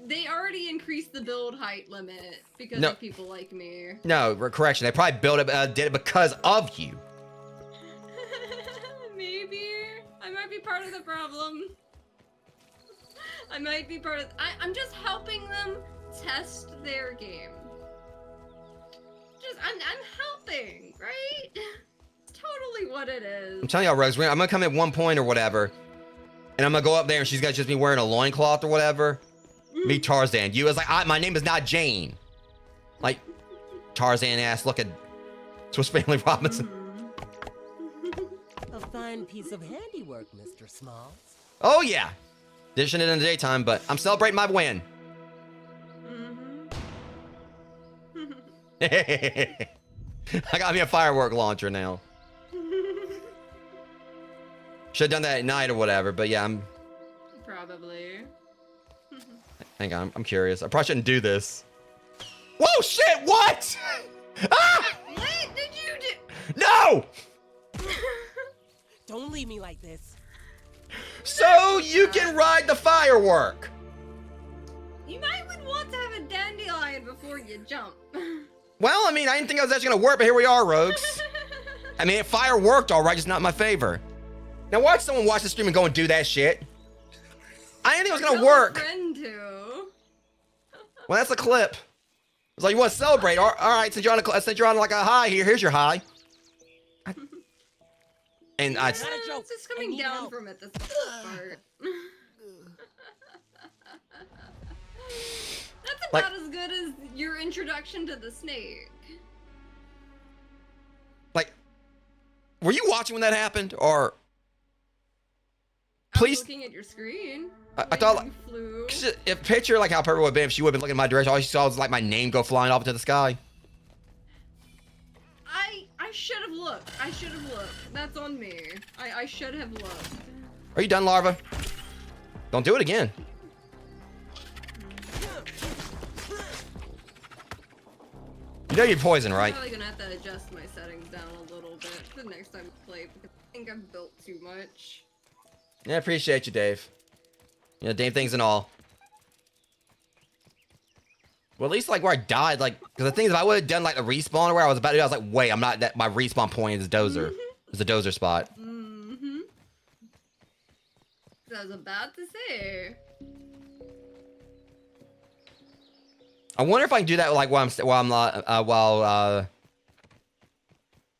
Speaker 2: they already increased the build height limit because of people like me.
Speaker 1: No, correction. They probably did it because of you.
Speaker 2: Maybe I might be part of the problem. I might be part of. I'm just helping them test their game. I'm helping, right? It's totally what it is.
Speaker 1: I'm telling y'all, Rogues, I'm gonna come at one point or whatever, and I'm gonna go up there and she's gonna just be wearing a loincloth or whatever. Me, Tarzan. You was like, my name is not Jane. Like, Tarzan ass looking Swiss Family Robinson.
Speaker 3: A fine piece of handiwork, Mr. Smalls.
Speaker 1: Oh yeah. Dishing it in the daytime, but I'm celebrating my win. I got me a firework launcher now. Should have done that at night or whatever, but yeah, I'm...
Speaker 2: Probably.
Speaker 1: Hang on, I'm curious. I probably shouldn't do this. Whoa, shit, what? Ah!
Speaker 2: What did you do?
Speaker 1: No!
Speaker 3: Don't leave me like this.
Speaker 1: So you can ride the firework.
Speaker 2: You might would want to have a dandelion before you jump.
Speaker 1: Well, I mean, I didn't think it was actually gonna work, but here we are, rogues. I mean, fire worked all right, just not in my favor. Now watch someone watch the stream and go and do that shit. I didn't think it was gonna work.
Speaker 2: Friend too.
Speaker 1: Well, that's a clip. It's like, you want to celebrate? All right, since you're on like a high here, here's your high. And
Speaker 2: It's just coming down from it, this part. That's about as good as your introduction to the snake.
Speaker 1: Like, were you watching when that happened, or? Please.
Speaker 2: I was looking at your screen.
Speaker 1: I thought,
Speaker 2: you flew.
Speaker 1: if picture like how Pepper would have been if she would have been looking in my direction, all she saw was like my name go flying off into the sky.
Speaker 2: I should have looked. I should have looked. That's on me. I should have looked.
Speaker 1: Are you done, larva? Don't do it again. You know you're poison, right?
Speaker 2: I'm probably gonna have to adjust my settings down a little bit the next time I play because I think I've built too much.
Speaker 1: Yeah, I appreciate you, Dave. You know, Dave things and all. Well, at least like where I died, like, because the thing is, if I would have done like a respawn where I was about to do, I was like, wait, I'm not that. My respawn point is Dozer. It's a Dozer spot.
Speaker 2: I was about to say.
Speaker 1: I wonder if I can do that like I'm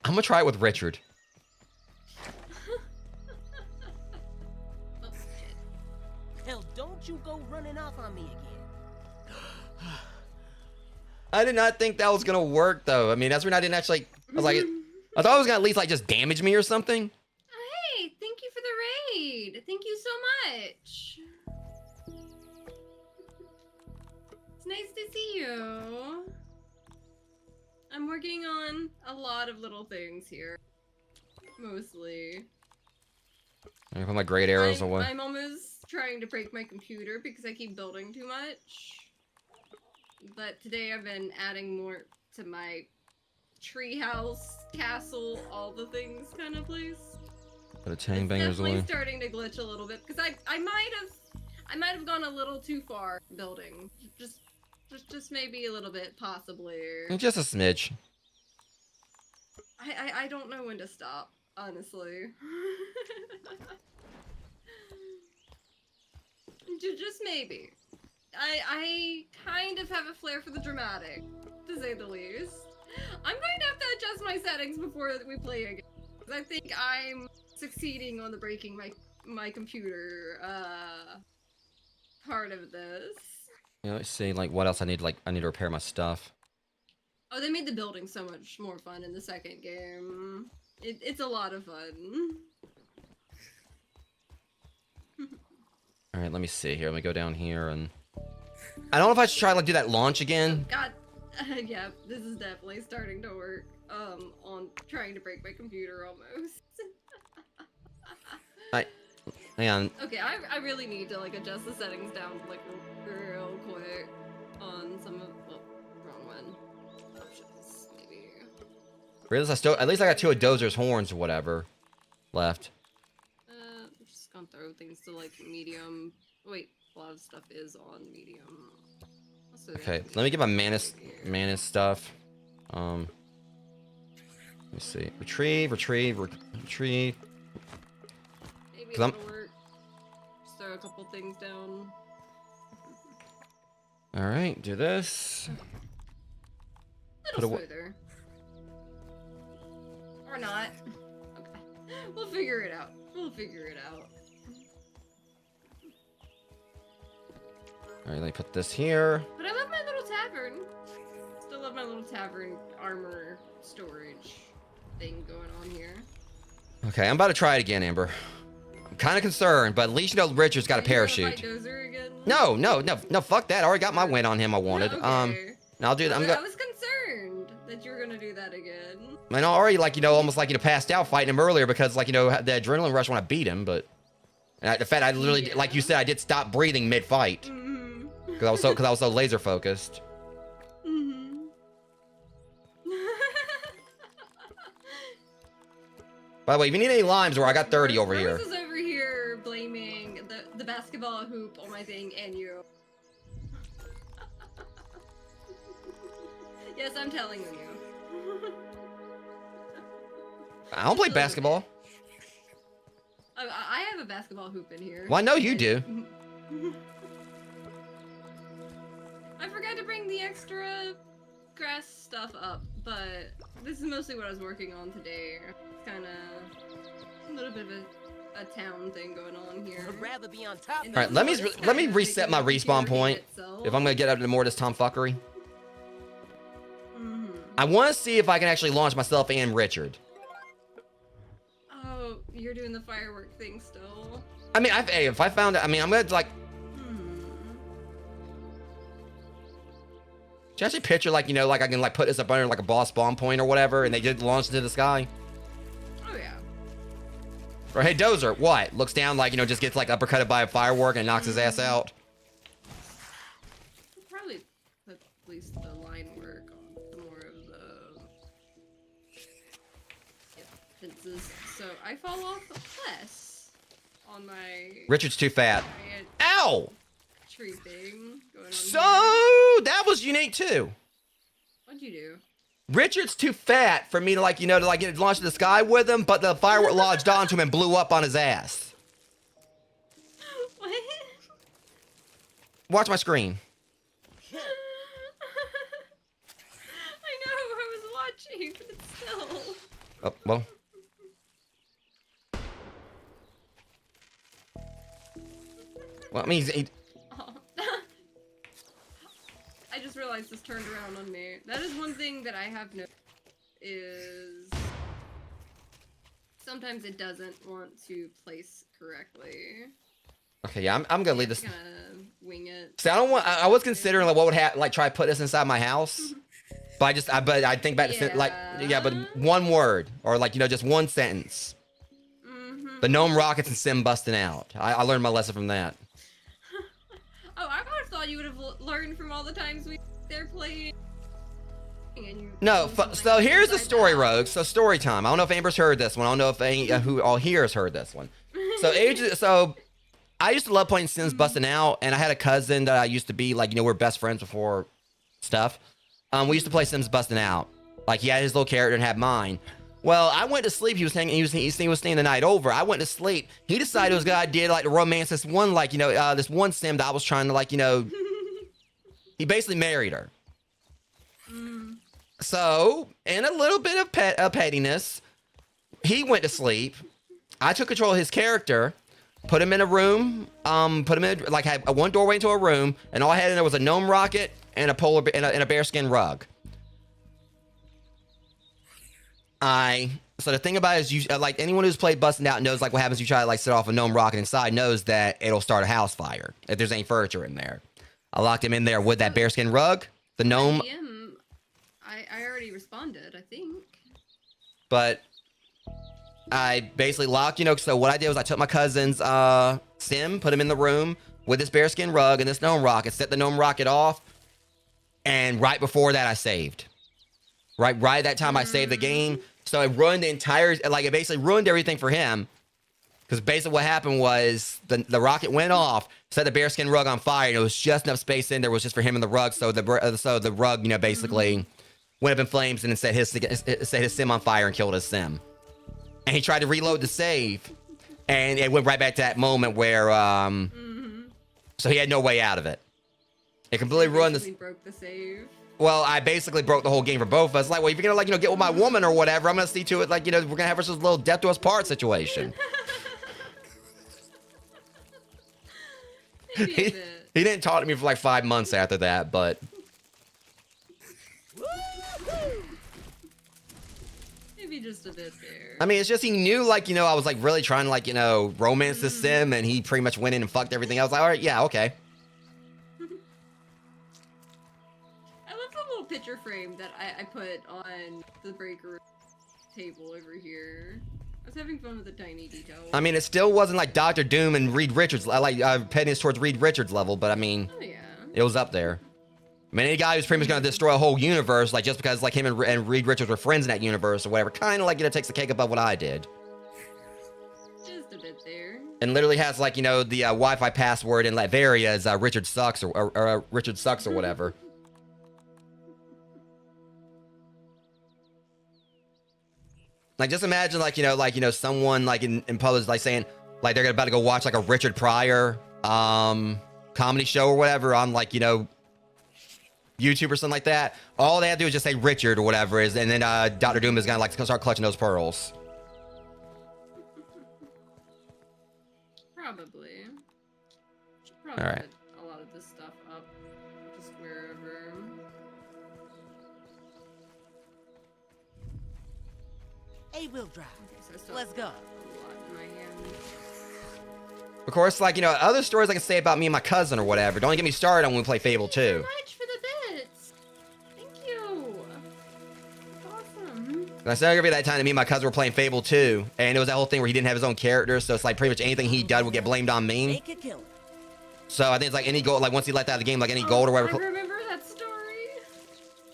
Speaker 1: gonna try it with Richard.
Speaker 2: Oh, shit.
Speaker 3: Hell, don't you go running off on me again.
Speaker 1: I did not think that was gonna work though. I mean, that's when I didn't actually. I was like, I thought it was gonna at least like just damage me or something.
Speaker 2: Hey, thank you for the raid. Thank you so much. It's nice to see you. I'm working on a lot of little things here. Mostly.
Speaker 1: I'm gonna put my great arrows away.
Speaker 2: I'm almost trying to break my computer because I keep building too much. But today I've been adding more to my treehouse, castle, all the things kind of place.
Speaker 1: Put a tang
Speaker 2: It's
Speaker 1: bangers
Speaker 2: definitely
Speaker 1: away.
Speaker 2: starting to glitch a little bit because I might have gone a little too far building. Just maybe a little bit, possibly.
Speaker 1: Just a smidge.
Speaker 2: I don't know when to stop, honestly. Just maybe. I kind of have a flair for the dramatic, to say the least. I'm going to have to adjust my settings before we play again. 'Cause I think I'm succeeding on the breaking my computer part of this.
Speaker 1: Yeah, let's see, like, what else I need, like, I need to repair my stuff.
Speaker 2: Oh, they made the building so much more fun in the second game. It's a lot of fun.
Speaker 1: Alright, let me see here. Let me go down here and... I don't know if I should try to, like, do that launch again.
Speaker 2: God, yeah, this is definitely starting to work, on trying to break my computer almost.
Speaker 1: Hang on.
Speaker 2: Okay, I really need to, like, adjust the settings down, like, real quick on some of, well, wrong one. Options, maybe.
Speaker 1: At least I got 2 of Dozer's horns or whatever left.
Speaker 2: I'm just gonna throw things to, like, medium. Wait, a lot of stuff is on medium.
Speaker 1: Okay, let me get my mana stuff. Let me see. Retrieve.
Speaker 2: Maybe it'll work. Just throw a couple things down.
Speaker 1: Alright, do this.
Speaker 2: A little smoother. Or not. Okay. We'll figure it out.
Speaker 1: Alright, let me put this here.
Speaker 2: But I love my little tavern. Still love my little tavern armor storage thing going on here.
Speaker 1: Okay, I'm about to try it again, Amber. kind of concerned, but at least you know Richard's got a
Speaker 2: Are you gonna fight
Speaker 1: parachute.
Speaker 2: Dozer again?
Speaker 1: No, fuck that. I already got my win on him I wanted.
Speaker 2: No, okay.
Speaker 1: I'll do that.
Speaker 2: I was concerned that you were gonna do that again.
Speaker 1: I already, like, you know, almost like, you know, passed out fighting him earlier because, like, you know, the adrenaline rush when I beat him, but the fact I literally, like you said, I did stop breathing mid-fight because I was so laser focused. By the way, if you need any limes, or I got 30 over here.
Speaker 2: Rose is over here blaming the basketball hoop on my thing and you. Yes, I'm telling you.
Speaker 1: I don't play basketball.
Speaker 2: I have a basketball hoop in here.
Speaker 1: Well, I know you do.
Speaker 2: I forgot to bring the extra grass stuff up, but this is mostly what I was working on today. It's kind of a little bit of a town thing going on here.
Speaker 3: I'd rather be on top.
Speaker 1: All right, let me reset my respawn point if I'm gonna get up to more of this tomfuckery. I want to see if I can actually launch myself and Richard.
Speaker 2: Oh, you're doing the firework thing still.
Speaker 1: I mean, if I found it, I mean, I'm gonna like. Should I actually picture, like, you know, like I can like put this up under like a boss spawn point or whatever, and they just launch into the sky?
Speaker 2: Oh yeah.
Speaker 1: Or hey, Dozer, what? Looks down, like, you know, just gets like uppercutted by a firework and knocks his ass out.
Speaker 2: Probably at least the line work on more of the fences. So I fall off less on my
Speaker 1: Richard's too fat. Ow!
Speaker 2: Tree thing going on
Speaker 1: So
Speaker 2: here.
Speaker 1: that was unique too.
Speaker 2: What'd you do?
Speaker 1: Richard's too fat for me to, like, you know, to like get launched to the sky with him, but the firework lodged onto him and blew up on his ass.
Speaker 2: What?
Speaker 1: Watch my screen.
Speaker 2: I know, I was watching, but still.
Speaker 1: Oh, well. Well, I mean,
Speaker 2: I just realized this turned around on me. That is one thing that I have noticed is sometimes it doesn't want to place correctly.
Speaker 1: okay, yeah, I'm gonna leave this.
Speaker 2: Kind of wing it.
Speaker 1: See, I don't want. I was considering like what would happen, like try to put this inside my house, but but I think back to like, yeah, but one word or like, you know, just one sentence. The gnome rockets and Sim busting out. I learned my lesson from that.
Speaker 2: Oh, I would have thought you would have learned from all the times they're playing. And you
Speaker 1: No, so here's the story, Rogue. So story time. I don't know if Amber's heard this one. I don't know if any who all here has heard this one. So I used to love playing Sims busting out, and I had a cousin that I used to be like, you know, we're best friends before stuff. We used to play Sims busting out. Like, he had his little character and had mine. Well, I went to sleep. He was staying the night over. I went to sleep. He decided it was a good idea to like to romance this one, like, you know, this one Sim that I was trying to, like, you know. He basically married her. So, in a little bit of pettiness, he went to sleep. I took control of his character, put him in a room, put him in, like, had one doorway into a room, and all I had in there was a gnome rocket and a bearskin rug. So the thing about it is, you like, anyone who's played busting out knows like what happens. You try to like set off a gnome rocket inside, knows that it'll start a house fire if there's any furniture in there. I locked him in there with that bearskin rug, the gnome.
Speaker 2: I already responded, I think.
Speaker 1: But I basically locked, you know. So what I did was I took my cousin's Sim, put him in the room with this bearskin rug and this gnome rocket, set the gnome rocket off, and right before that I saved. Right at that time I saved the game. So it ruined the entire, like, it basically ruined everything for him. Because basically what happened was the rocket went off, set the bearskin rug on fire, and it was just enough space in there was just for him and the rug. So the rug, you know, basically went up in flames and then set his Sim on fire and killed his Sim. And he tried to reload the save, and it went right back to that moment where so he had no way out of it. It completely ruined the.
Speaker 2: Broke the save.
Speaker 1: Well, I basically broke the whole game for both of us. Like, well, if you're gonna, like, you know, get with my woman or whatever, I'm gonna see to it, like, you know, we're gonna have this little death to us part situation. he didn't talk to me for like 5 months after that, but
Speaker 2: Maybe Maybe just a bit there.
Speaker 1: I mean, it's just he knew, like, I was, like, really trying to, like, romance the sim, and he pretty much went in and fucked everything. I was like, all right, yeah, okay.
Speaker 2: I love the little picture frame that I put on the break room table over here. I was having fun with the tiny details.
Speaker 1: I mean, it still wasn't, like, Dr. Doom and Reed Richards, like, pennies towards Reed Richards level, but, I mean,
Speaker 2: Oh, yeah.
Speaker 1: it was up there. I mean, any guy who's pretty much going to destroy a whole universe, like, just because, like, him and Reed Richards were friends in that universe or whatever, kind of, like, takes the cake above what I did.
Speaker 2: Just a bit there.
Speaker 1: And literally has, like, the Wi-Fi password in Latveria is Richard Sucks or Richard Sucks or whatever. Like, just imagine, like, someone, like, in public, like, saying, like, they're about to go watch, like, a Richard Pryor, comedy show or whatever on, like, YouTube or something like that. All they have to do is just say Richard or whatever is, and then, Dr. Doom is gonna, like, start clutching those pearls.
Speaker 2: Probably.
Speaker 1: All right.
Speaker 2: Put a lot of this stuff up just wherever.
Speaker 3: A-wheel drive.
Speaker 2: Okay, so I still
Speaker 3: Let's go.
Speaker 2: have a lot in my hand.
Speaker 1: Of course, like, other stories I can say about me and my cousin or whatever. Don't get me started on when we play Fable 2.
Speaker 2: Thank you so much for the bits. Thank you. That's awesome.
Speaker 1: And I said earlier that time that me and my cousin were playing Fable 2, and it was that whole thing where he didn't have his own character, so it's like pretty much anything he did would get blamed on me.
Speaker 3: Make a kill.
Speaker 1: So I think it's like any gold, like once he let out of the game, like any gold or whatever.
Speaker 2: I remember that story.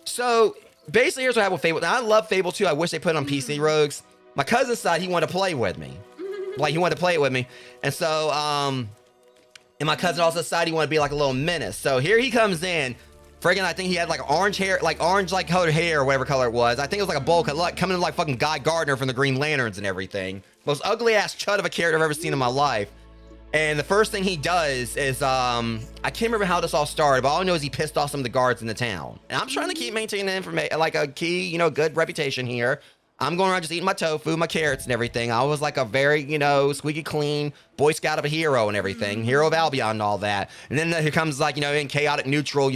Speaker 1: So basically, here's what happened with Fable. Now, I love Fable 2. I wish they put it on PC Rogues. My cousin said he wanted to play with me. Like, he wanted to play it with me. And so, and my cousin also decided he wanted to be like a little menace. So here he comes in. Friggin', I think he had like orange hair, like orange, like colored hair or whatever color it was. I think it was like a bowl cut, like coming in like fucking Guy Gardner from the Green Lanterns and everything. Most ugly ass chud of a character I've ever seen in my life. And the first thing he does is, I can't remember how this all started, but all I know is he pissed off some of the guards in the town. And I'm trying to keep maintaining the information, like a key, good reputation here. I'm going around just eating my tofu, my carrots and everything. I was like a very, squeaky clean Boy Scout of a hero and everything. Hero of Albion and all that. And then here comes like, in chaotic neutral,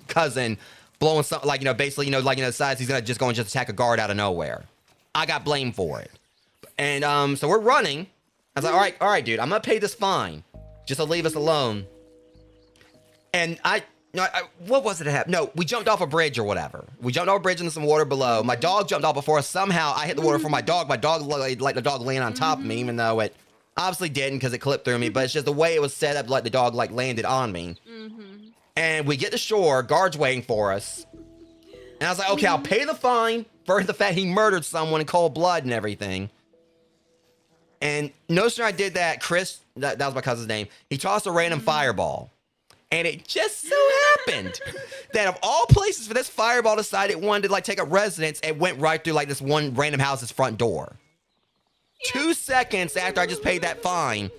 Speaker 1: cousin blowing something like, basically, decides he's going to just go and just attack a guard out of nowhere. I got blamed for it. And so we're running. I was like, all right, dude, I'm going to pay this fine just to leave us alone. And what was it that happened? No, we jumped off a bridge or whatever. We jumped off a bridge into some water below. My dog jumped off before us. Somehow I hit the water for my dog. My dog like the dog laying on top of me, even though it obviously didn't because it clipped through me. But it's just the way it was set up, like the dog like landed on me. And we get to shore, guards waiting for us. And I was like, okay, I'll pay the fine for the fact he murdered someone in cold blood and everything. And no sooner I did that, Chris, that was my cousin's name, he tossed a random fireball. And it just so happened that of all places for this fireball decided it wanted to like take up residence, it went right through like this one random house's front door. 2 seconds after I just paid that fine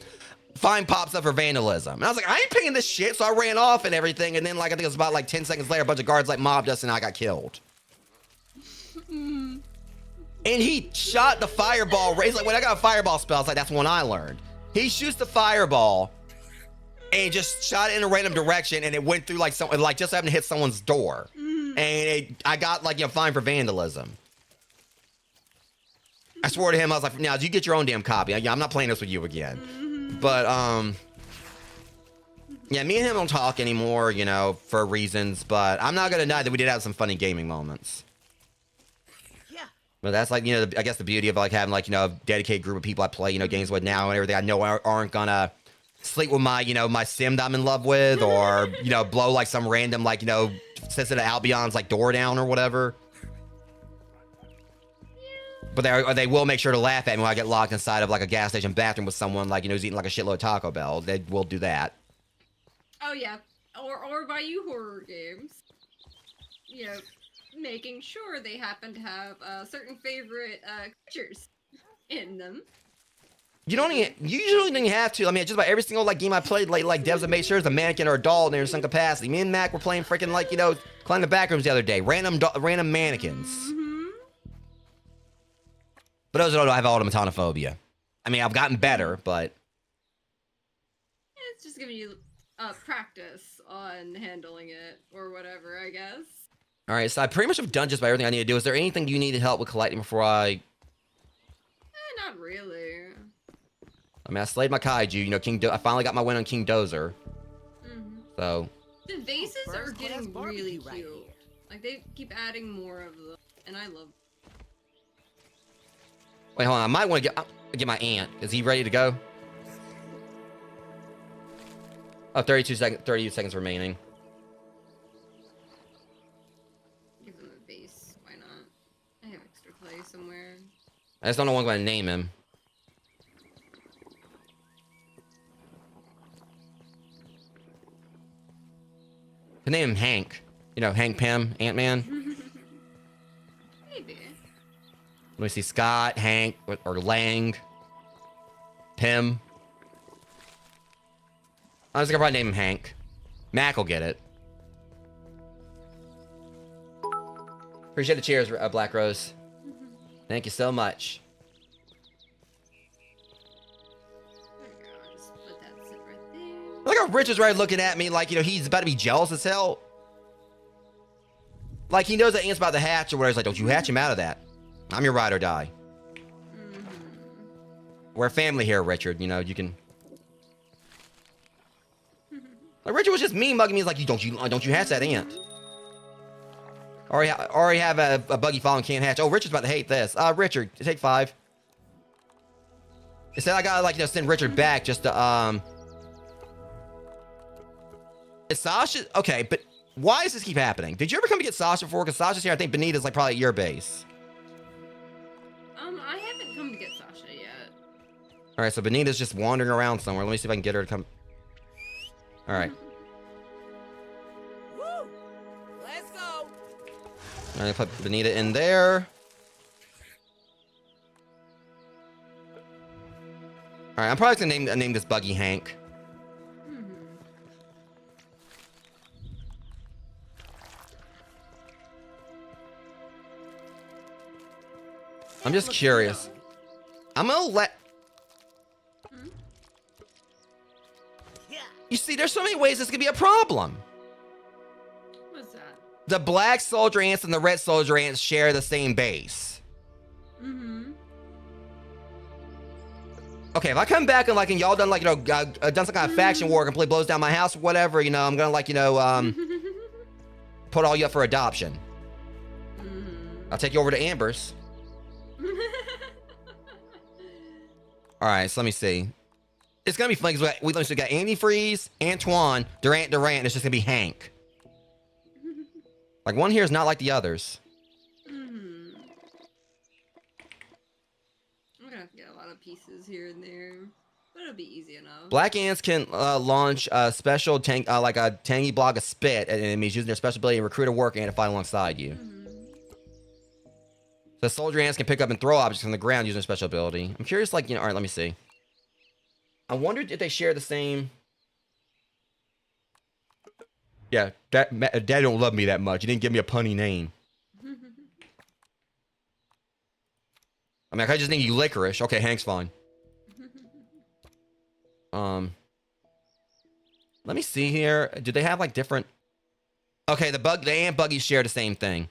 Speaker 1: pops up for vandalism. And I was like, I ain't paying this shit, so I ran off and everything. And then like I think it was about like 10 seconds later, a bunch of guards like mobbed us and I got killed. And he shot the fireball. He's like, when I got a fireball spell, it's like, that's one I learned. He shoots the fireball and just shot it in a random direction, and it went through like something, like just happened to hit someone's door. And I got like fined for vandalism. I swore to him, I was like, now you get your own damn copy. I'm not playing this with you again. But yeah, me and him don't talk anymore, for reasons. But I'm not gonna deny that we did have some funny gaming moments. But that's like, I guess the beauty of like having like, a dedicated group of people I play, games with now and everything. I know aren't gonna sleep with my, my sim that I'm in love with, or, blow like some random like, Citizen of Albion's like door down or whatever. But they will make sure to laugh at me when I get locked inside of like a gas station bathroom with someone like, who's eating like a shitload of Taco Bell. They will do that.
Speaker 2: Oh yeah, or buy you horror games. Making sure they happen to have certain favorite creatures in them.
Speaker 1: You usually don't have to. I mean, just about every single like game I played, like devs have made sure there's a mannequin or a doll in there in some capacity. Me and Mac were playing freaking like climbing the back rooms the other day, random mannequins. But those who don't know, I have automatonophobia. I mean, I've gotten better, but
Speaker 2: It's just giving you practice on handling it or whatever, I guess.
Speaker 1: all right. So I pretty much have done just about everything I need to do. Is there anything you need help with collecting before I
Speaker 2: really.
Speaker 1: I mean, I slayed my Kaiju. You know, I finally got my win on King Dozer.
Speaker 2: Mm-hmm.
Speaker 1: So.
Speaker 2: The vases are
Speaker 3: First class
Speaker 2: getting really
Speaker 3: barbecue right
Speaker 2: cute.
Speaker 3: here.
Speaker 2: Like, they keep adding more of them, and I love.
Speaker 1: Wait, hold on. I might want to get my ant. Is he ready to go? Oh, 32 seconds remaining.
Speaker 2: Give them a base. Why not? I have extra clay somewhere.
Speaker 1: I just don't know what I'm going to name him. I name him Hank. You know, Hank Pym, Ant-Man.
Speaker 2: Maybe.
Speaker 1: Let me see. Scott, Hank, or Lang. Pym. I'm just going to probably name him Hank. Mac will get it. Appreciate the cheers, Black Rose. Thank you so much.
Speaker 2: There we go. I'll just let that sit right there.
Speaker 1: Look how Rich is right looking at me like, you know, he's about to be jealous as hell. Like, he knows that Ant's about to hatch or whatever. He's like, don't you hatch him out of that. I'm your ride or die.
Speaker 2: Mm-hmm.
Speaker 1: We're family here, Richard. You know, you can... Like, Richard was just mean mugging me. He's like, don't you hatch that ant. Already have a buggy fall and can't hatch. Oh, Richard's about to hate this. Richard, take 5. Instead, I gotta, like, you know, send Richard back just to, Is Sasha... Okay, but why does this keep happening? Did you ever come to get Sasha before? Because Sasha's here. I think Benita's, like, probably at your base.
Speaker 2: I haven't come to get Sasha yet.
Speaker 1: Alright, so Benita's just wandering around somewhere. Let me see if I can get her to come... Alright.
Speaker 3: Woo! Let's go.
Speaker 1: I'm gonna put Benita in there. Alright, I'm probably gonna name this buggy Hank.
Speaker 2: Mm-hmm.
Speaker 1: I'm just curious. I'm gonna let...
Speaker 3: Yeah.
Speaker 1: You see, there's so many ways this could be a problem.
Speaker 2: What's that?
Speaker 1: The black soldier ants and the red soldier ants share the same base.
Speaker 2: Mm-hmm.
Speaker 1: Okay, if I come back and, like, and y'all done, like, you know, done some kind of faction war, completely blows down my house or whatever, you know, I'm gonna, like, you know, put all you up for adoption.
Speaker 2: Mm-hmm.
Speaker 1: I'll take you over to Amber's. Alright, so let me see. It's gonna be fun because we got Antifreeze, Antoine, Durant, and it's just gonna be Hank. Like, one here is not like the others.
Speaker 2: Mm-hmm. I'm gonna have to get a lot of pieces here and there, but it'll be easy enough.
Speaker 1: Black ants can launch a special like a tangy block of spit at enemies using their special ability to recruit a work ant to fight alongside you.
Speaker 2: Mm-hmm.
Speaker 1: So soldier ants can pick up and throw objects from the ground using their special ability. I'm curious, like, you know, alright, let me see. I wondered if they share the same... Yeah, Dad don't love me that much. He didn't give me a punny name. I mean, I could just name you Licorice. Okay, Hank's fine. Let me see here. Do they have, like, different... Okay, the ant buggies share the same thing.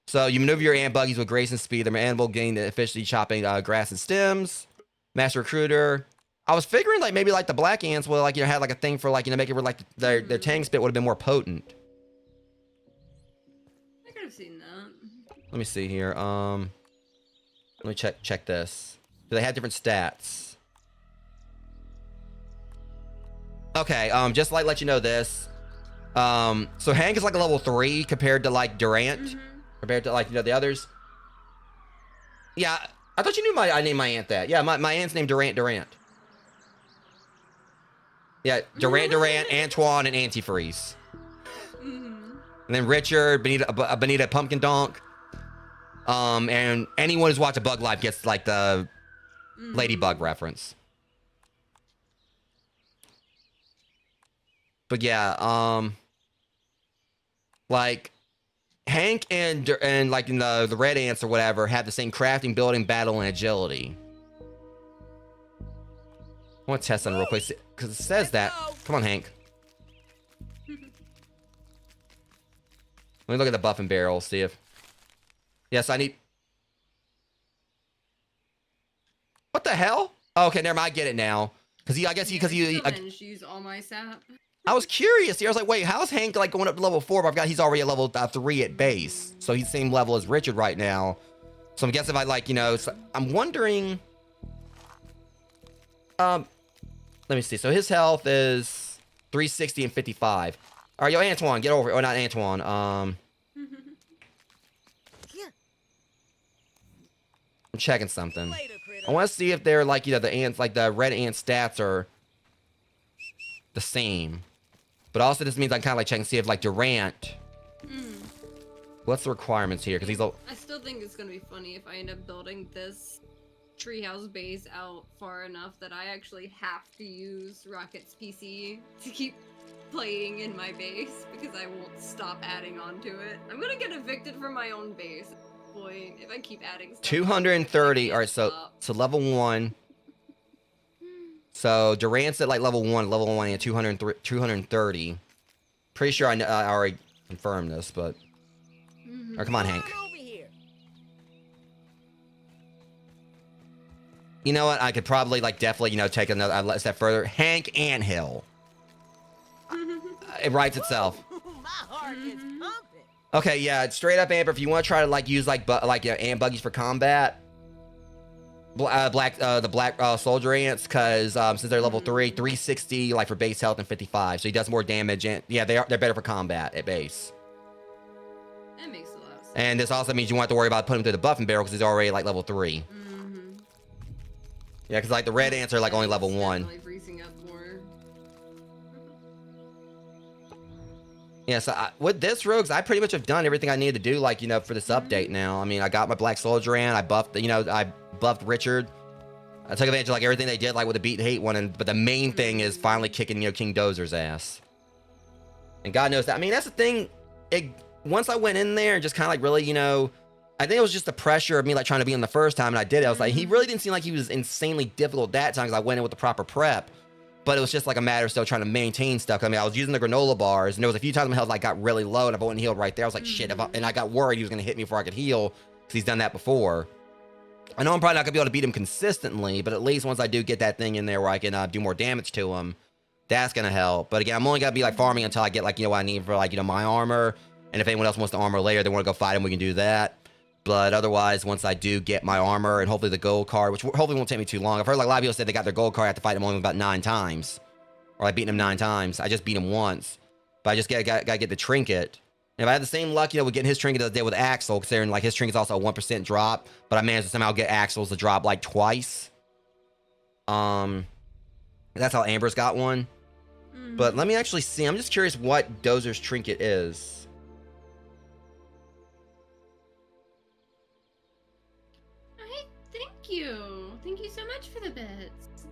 Speaker 1: So you maneuver your ant buggies with grace and speed. Their animal gain the efficiency chopping grass and stems. Master Recruiter. I was figuring, like, maybe, like, the black ants would, like, you know, had, like, a thing for, like, you know, make it where, like, their tang spit would have been more potent.
Speaker 2: I could have seen that.
Speaker 1: Let me see here. Let me check this. Do they have different stats? Okay, just like let you know this. So Hank is like a level 3 compared to, like, Durant.
Speaker 2: Mm-hmm.
Speaker 1: Compared to, like, you know, the others. Yeah, I thought you knew I named my ant that. Yeah, my ant's named Durant. Yeah, Durant, Antoine, and Antifreeze.
Speaker 2: Mm-hmm.
Speaker 1: And then Richard, Benita Pumpkin Donk. And anyone who's watched A Bug Life gets, like, the Ladybug reference. But yeah, like, Hank and like, in the red ants or whatever have the same crafting, building, battle, and agility. I want to test on it real quick because it says that. Come on, Hank. Let me look at the buff and barrel, see if... Yes, I need... What the hell? Oh, okay, never mind. I get it now. Because he, I guess he, because he,
Speaker 2: still managed to use all my sap.
Speaker 1: I was curious here. I was like, wait, how's Hank like going up to level 4? But I've got, he's already at level 3 at base. So he's the same level as Richard right now. So I guess if I like, you know, so I'm wondering. Let me see. So his health is 360 and 55. All right, yo, Antoine, get over it. Oh, not Antoine. I'm checking something. I want to see if they're like, you know, the ants, like the red ant stats are the same. But also this means I'm kind of like checking to see if like Durant. What's the requirements here? Because he's.
Speaker 2: I still think it's gonna be funny if I end up building this treehouse base out far enough that I actually have to use Rocket's PC to keep playing in my base because I won't stop adding on to it. I'm gonna get evicted from my own base at this point if I keep adding stuff.
Speaker 1: 230. All right, so level 1. So Durant's at like level 1 and 230. Pretty sure I already confirmed this, but. Oh, come on, Hank. You know what? I could probably like definitely, you know, take another step further. Hank Anthill. It writes itself.
Speaker 3: My heart is pumping.
Speaker 1: Okay, yeah, straight up, Amber. If you want to try to like use like ant buggies for combat, the black soldier ants, because since they're level 3, 360 like for base health and 55, so he does more damage. And yeah, they're better for combat at base.
Speaker 2: That makes a lot of sense.
Speaker 1: And this also means you won't have to worry about putting him through the buffing barrel because he's already like level 3. Yeah, because like the red ants are like only level 1.
Speaker 2: Definitely freezing up more.
Speaker 1: Yeah, so with this rogues, I pretty much have done everything I needed to do, like, you know, for this update now. I mean, I got my black soldier ant, I buffed, you know, I buffed Richard. I took advantage of like everything they did, like with the beat and hate one, but the main thing is finally kicking, you know, King Dozer's ass. And God knows that. I mean, that's the thing. Once I went in there and just kind of like really, you know, I think it was just the pressure of me like trying to be in the first time, and I did it. I was like, he really didn't seem like he was insanely difficult that time because I went in with the proper prep. But it was just like a matter of still trying to maintain stuff. I mean, I was using the granola bars, and there was a few times my health like got really low, and if I wouldn't heal right there, I was like, shit. And I got worried he was gonna hit me before I could heal because he's done that before. I know I'm probably not gonna be able to beat him consistently, but at least once I do get that thing in there where I can do more damage to him, that's gonna help. But again, I'm only gonna be like farming until I get like, you know, what I need for like, you know, my armor. And if anyone else wants the armor later, they want to go fight him, we can do that. But otherwise, once I do get my armor and hopefully the gold card, which hopefully won't take me too long. I've heard like a lot of people said they got their gold card, I have to fight him only about 9 times. Or like beating him 9 times. I just beat him once. But I just gotta get the trinket. And if I had the same luck, you know, with getting his trinket as I did with Axel, considering like his trinket's also a 1% drop, but I managed to somehow get Axel's to drop like twice. That's how Amber's got one. But let me actually see. I'm just curious what Dozer's trinket is.
Speaker 2: Thank you. Thank you so much for the bits.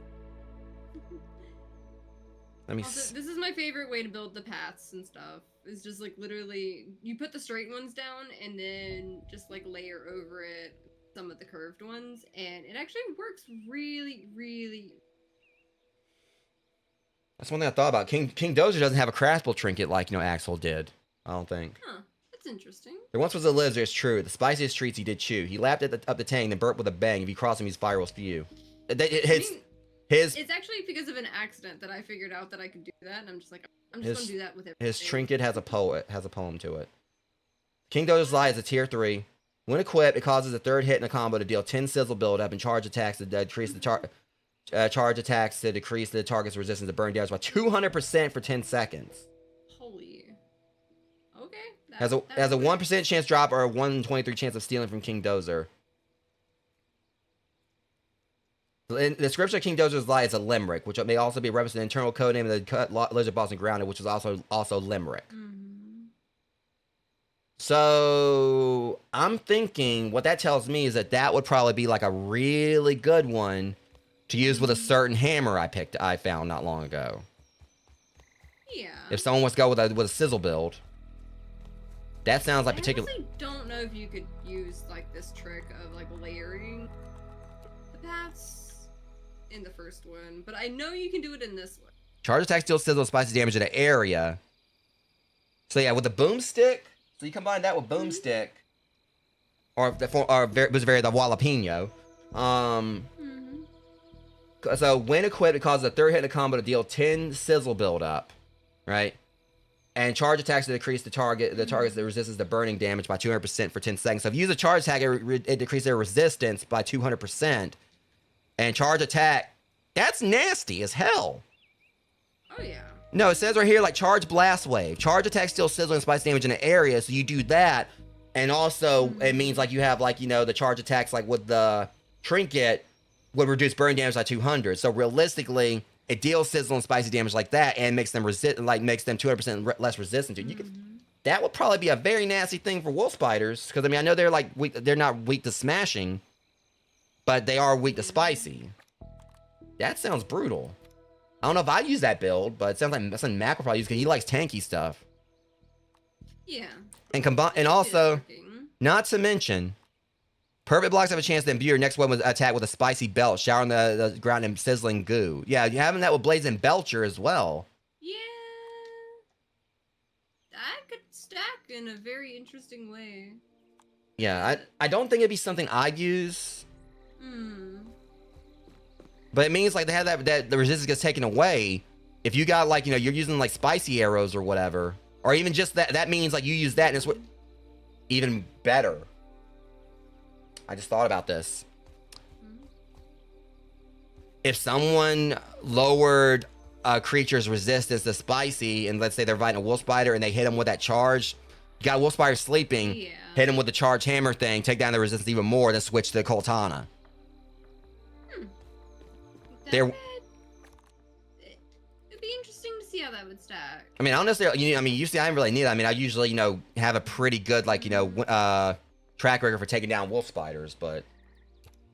Speaker 1: Let me
Speaker 2: Also, this is my favorite way to build the paths and stuff. It's just like literally, you put the straight ones down and then just like layer over it some of the curved ones, and it actually works really, really.
Speaker 1: That's one thing I thought about. King Dozer doesn't have a craftable trinket like, you know, Axel did. I don't think.
Speaker 2: Huh. That's interesting.
Speaker 1: There once was a lizard, it's true. The spiciest treats he did chew. He lapped up the tang, then burped with a bang. If you cross him, he spirals for you. It's actually
Speaker 2: because of an accident that I figured out that I could do that, and I'm just like, I'm just gonna do that with everything.
Speaker 1: His trinket has a poem to it. King Dozer's Lie is a tier 3. When equipped, it causes a third hit in a combo to deal 10 sizzle buildup and charge attacks to decrease the target's resistance to burn damage by 200% for 10 seconds.
Speaker 2: Holy. Okay.
Speaker 1: Has a 1% chance drop or a 1 in 23 chance of stealing from King Dozer. In the description of King Dozer's Lie is a limerick, which may also be referenced in the internal code name of the lizard boss and grounded, which is also limerick. So I'm thinking what that tells me is that would probably be like a really good one to use with a certain hammer I found not long ago.
Speaker 2: Yeah.
Speaker 1: If someone wants to go with a sizzle build, that sounds like particular.
Speaker 2: I honestly don't know if you could use like this trick of like layering the paths in the first one, but I know you can do it in this one.
Speaker 1: Charge attack, steal, sizzle, spices damage in an area. So yeah, with the boomstick. So you combine that with boomstick, or the jalapeno. So when equipped, it causes a third hit in a combo to deal 10 sizzle buildup, right? And charge attacks to decrease the target's resistance to burning damage by 200% for 10 seconds. So if you use a charge attack, it decreases their resistance by 200%. And charge attack, that's nasty as hell.
Speaker 2: Oh yeah.
Speaker 1: No, it says right here, like, charge blast wave. Charge attack still sizzle and spice damage in an area, so you do that. And also, it means, like, you have, like, you know, the charge attacks, like, with the trinket would reduce burn damage by 200. So realistically, it deals sizzle and spicy damage like that and makes them makes them 200% less resistant to it. You could, that would probably be a very nasty thing for wolf spiders, because, I mean, I know they're, like, weak, they're not weak to smashing, but they are weak to spicy. That sounds brutal. I don't know if I'd use that build, but it sounds like something Mac will probably use because he likes tanky stuff.
Speaker 2: Yeah.
Speaker 1: And also, not to mention, perfect blocks have a chance to imbue your next weapon attack with a spicy belt, showering the ground in sizzling goo. Yeah, you having that with Blaze and Belcher as well.
Speaker 2: Yeah. That could stack in a very interesting way.
Speaker 1: Yeah, I don't think it'd be something I'd use.
Speaker 2: Hmm.
Speaker 1: But it means, like, they have that the resistance gets taken away. If you got, like, you know, you're using, like, spicy arrows or whatever. Or even just that means, like, you use that and it's what even better. I just thought about this. If someone lowered a creature's resistance to spicy, and let's say they're fighting a wolf spider and they hit them with that charge, you got a wolf spider sleeping, hit him with the charge hammer thing, take down the resistance even more, then switch to the Coltana.
Speaker 2: It'd be interesting to see how that would stack.
Speaker 1: I mean, I don't necessarily, usually I don't really need it. I mean, I usually, have a pretty good, like, track record for taking down wolf spiders, but.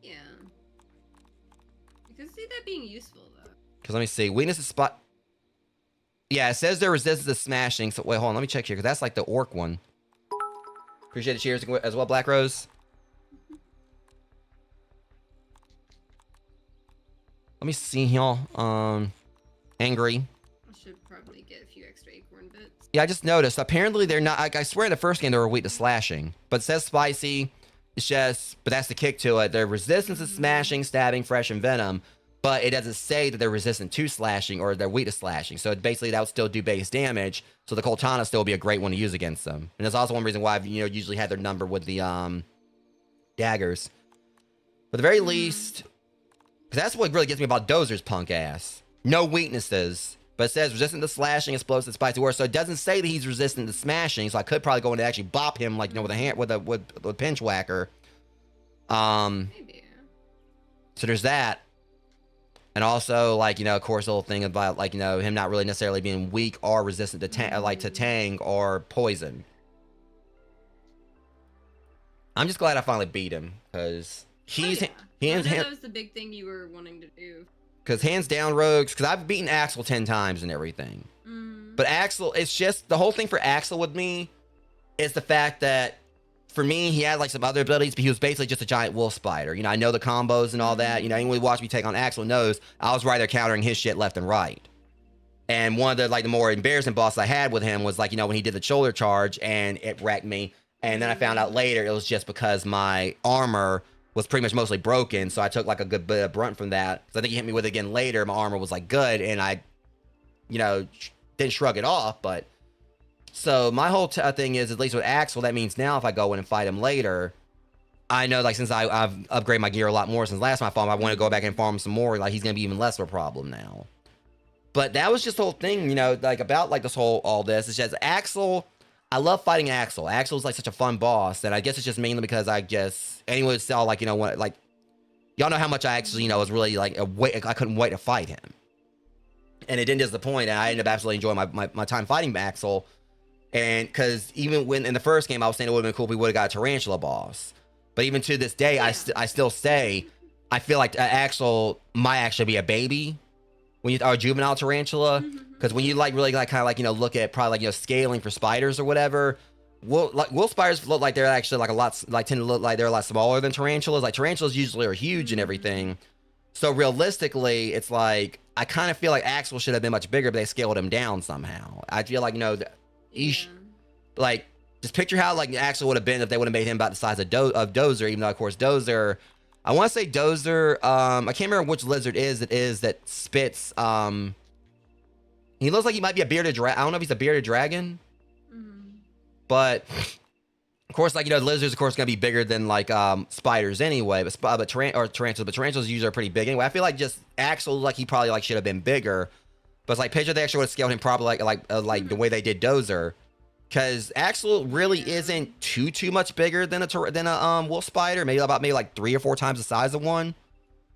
Speaker 2: Yeah. I could see that being useful, though.
Speaker 1: Because let me see. Weakness is spot. Yeah, it says their resistance to smashing. So, wait, hold on. Let me check here, because that's like the orc one. Appreciate the cheers as well, Black Rose. Let me see here. Angry.
Speaker 2: I should probably get a few extra acorn bits.
Speaker 1: Yeah, I just noticed. Apparently, they're not. Like, I swear in the first game they were weak to slashing. But it says spicy. It's just. But that's the kick to it. Their resistance to smashing, stabbing, fresh, and venom. But it doesn't say that they're resistant to slashing or they're weak to slashing. So basically, that would still do base damage. So the Coltana still would be a great one to use against them. And that's also one reason why I've usually had their number with the daggers. But at the very least. Because that's what really gets me about Dozer's punk ass. No weaknesses. But it says resistant to slashing, explosive, spicy war. So it doesn't say that he's resistant to smashing. So I could probably go in and actually bop him, like, with a hand, with a pinch whacker.
Speaker 2: Maybe.
Speaker 1: So there's that. And also, like, of course, the whole thing about, like, him not really necessarily being weak or resistant to to tang or poison. I'm just glad I finally beat him, because he's
Speaker 2: that was the big thing you were wanting to do.
Speaker 1: Because hands down, rogues, because I've beaten Axel 10 times and everything. But Axel, it's just, the whole thing for Axel with me is the fact that, for me, he had, like, some other abilities, but he was basically just a giant wolf spider. I know the combos and all that. Anyone who watched me take on Axel knows I was right there countering his shit left and right. And one of the, like, the more embarrassing bosses I had with him was, like, when he did the shoulder charge and it wrecked me. And then I found out later it was just because my armor was pretty much mostly broken, so I took, like, a good bit of brunt from that. So I think he hit me with it again later. My armor was, like, good, and I, didn't shrug it off, but... So my whole thing is, at least with Axel, that means now if I go in and fight him later, I know, like, since I've upgraded my gear a lot more since last time I fought him, I want to go back and farm some more, like, he's going to be even less of a problem now. But that was just the whole thing, like, about, like, all this. It's just Axel... I love fighting Axel. Axel's, like, such a fun boss, and I guess it's just mainly because anyone saw, like, when, like, y'all know how much I actually, was really, like, I couldn't wait to fight him. And it didn't disappoint, and I ended up absolutely enjoying my time fighting Axel. And, because even when, in the first game, I was saying it would have been cool if we would have got a Tarantula boss. But even to this day, I still say, I feel like Axel might actually be a baby, or a juvenile Tarantula. Because when you, like, really, like, kind of, like, look at probably, like, scaling for spiders or whatever, wolf spiders look like they're actually, like, tend to look like they're a lot smaller than tarantulas. Like, tarantulas usually are huge and everything. So realistically, it's like, I kind of feel like Axel should have been much bigger, but they scaled him down somehow. I feel like, like, just picture how, like, Axel would have been if they would have made him about the size of Dozer, even though, of course, Dozer I want to say Dozer. I can't remember which lizard it is that spits. He looks like he might be a bearded dragon. I don't know if he's a bearded dragon, but of course, like, lizards, of course, gonna be bigger than like spiders anyway. But tarantulas usually are pretty big anyway. I feel like just Axel, like he probably like should have been bigger, but it's like picture they actually would have scaled him properly, like the way they did Dozer, because Axel really isn't too much bigger than a wolf spider. Maybe like 3 or 4 times the size of one.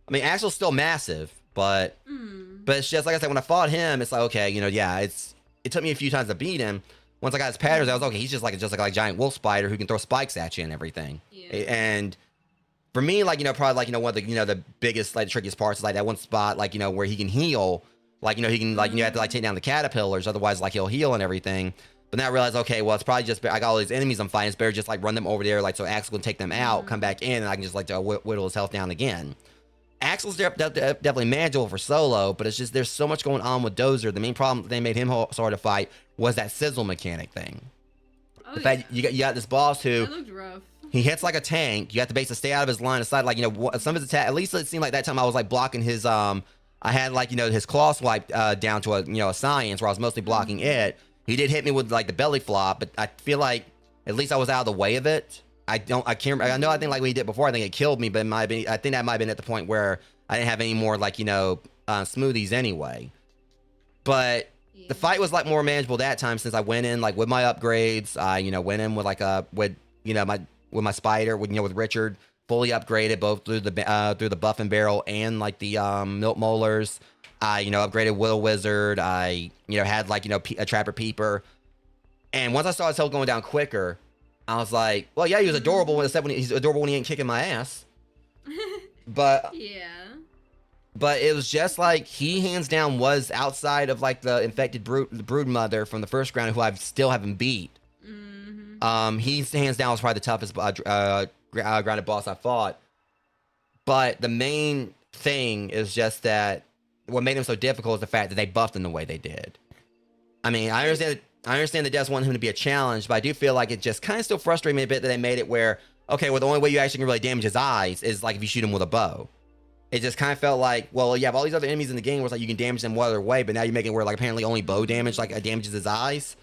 Speaker 1: I mean, Axel's still massive, but it's just like I said, when I fought him, it's like, okay, yeah, it took me a few times to beat him. Once I got his patterns, I was okay. He's just like a giant wolf spider who can throw spikes at you and everything.
Speaker 2: Yeah.
Speaker 1: And for me, like, probably like, one of the, the biggest, like, trickiest parts is like that one spot, like, where he can heal. Like, he can, like, you have to like take down the caterpillars, otherwise, like, he'll heal and everything. But then I realized, okay, well, it's probably just I got all these enemies I'm fighting. It's better just like run them over there, like, so Axel can take them out, come back in, and I can just like whittle his health down again. Axel's definitely manageable for solo, but it's just there's so much going on with Dozer. The main problem that they made him so hard to fight was that sizzle mechanic thing.
Speaker 2: Oh,
Speaker 1: the fact you got this boss who
Speaker 2: that looked rough.
Speaker 1: He hits like a tank. You have to basically stay out of his line of sight. Like, some of his attack. At least it seemed like that time I was like blocking his I had like his claw swipe down to a science where I was mostly blocking it. He did hit me with like the belly flop, but I feel like at least I was out of the way of it. I think like when he did before, I think it killed me, but I think that might have been at the point where I didn't have any more like smoothies anyway. But the fight was like more manageable that time since I went in like with my upgrades. I went in with like with my spider with Richard fully upgraded both through the buff and barrel and like the milk molars. I upgraded Will Wizard. I had like a Trapper Peeper, and once I saw his health going down quicker, I was like, well, yeah, he was adorable except when he's adorable when he ain't kicking my ass. But But it was just like he hands down was outside of like the infected brood mother from the first round, who I still haven't beat. He hands down was probably the toughest grounded boss I fought. But the main thing is just that what made him so difficult is the fact that they buffed him the way they did. I mean, I understand that Devs wanted him to be a challenge, but I do feel like it just kind of still frustrated me a bit that they made it where, okay, well, the only way you actually can really damage his eyes is like if you shoot him with a bow. It just kind of felt like, well, you have all these other enemies in the game where it's like you can damage them one other way, but now you're making it where like apparently only bow damage damages his eyes.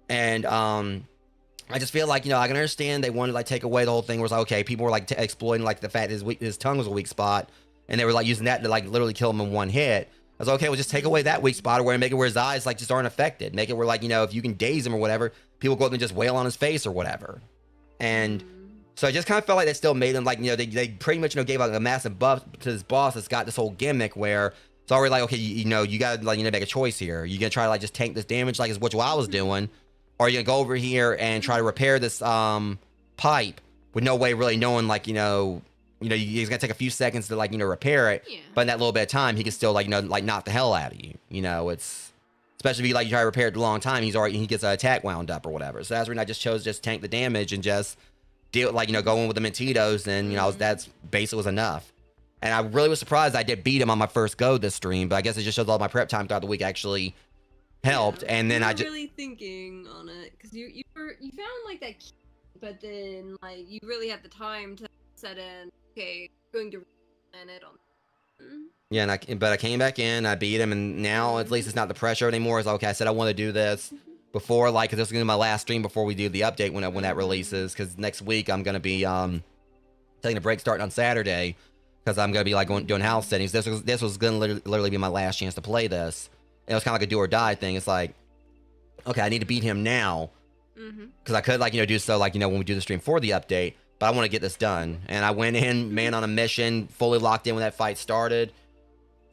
Speaker 1: And I just feel like, I can understand they wanted to like take away the whole thing where it's like, okay, people were like exploiting like the fact that his tongue was a weak spot, and they were like using that to like literally kill him in one hit. I was like, okay, well, just take away that weak spot or make it where his eyes like just aren't affected. Make it where like, if you can daze him or whatever, people go up and just wail on his face or whatever. And so I just kind of felt like they still made him like, they pretty much, gave like a massive buff to this boss that's got this whole gimmick where it's already like, okay, you got to like, make a choice here. You're going to try to like just tank this damage like is what I was doing, or you're going to go over here and try to repair this pipe with no way really knowing like, he's going to take a few seconds to like, repair it. Yeah. But in that little bit of time, he can still like, like knock the hell out of you. It's, especially if you like you try to repair it a long time, he gets an attack wound up or whatever. So that's when I just chose just tank the damage and just deal like go in with the Mentitos, and that's basically was enough. And I really was surprised I did beat him on my first go this stream, but I guess it just shows all my prep time throughout the week actually helped. And then I just
Speaker 2: really thinking on it because you found like that key, but then like you really had the time to set in. Okay, going to planet on.
Speaker 1: Yeah, but I came back in, I beat him, and now at least it's not the pressure anymore. It's okay. I said I want to do this. Before, like, because this is gonna be my last stream before we do the update when that releases. Because next week I'm gonna be taking a break starting on Saturday, because I'm gonna be like doing house settings. This was gonna literally be my last chance to play this. And it was kind of like a do or die thing. It's like, okay, I need to beat him now, because I could like do so like when we do the stream for the update. But I want to get this done. And I went in, man, on a mission, fully locked in when that fight started.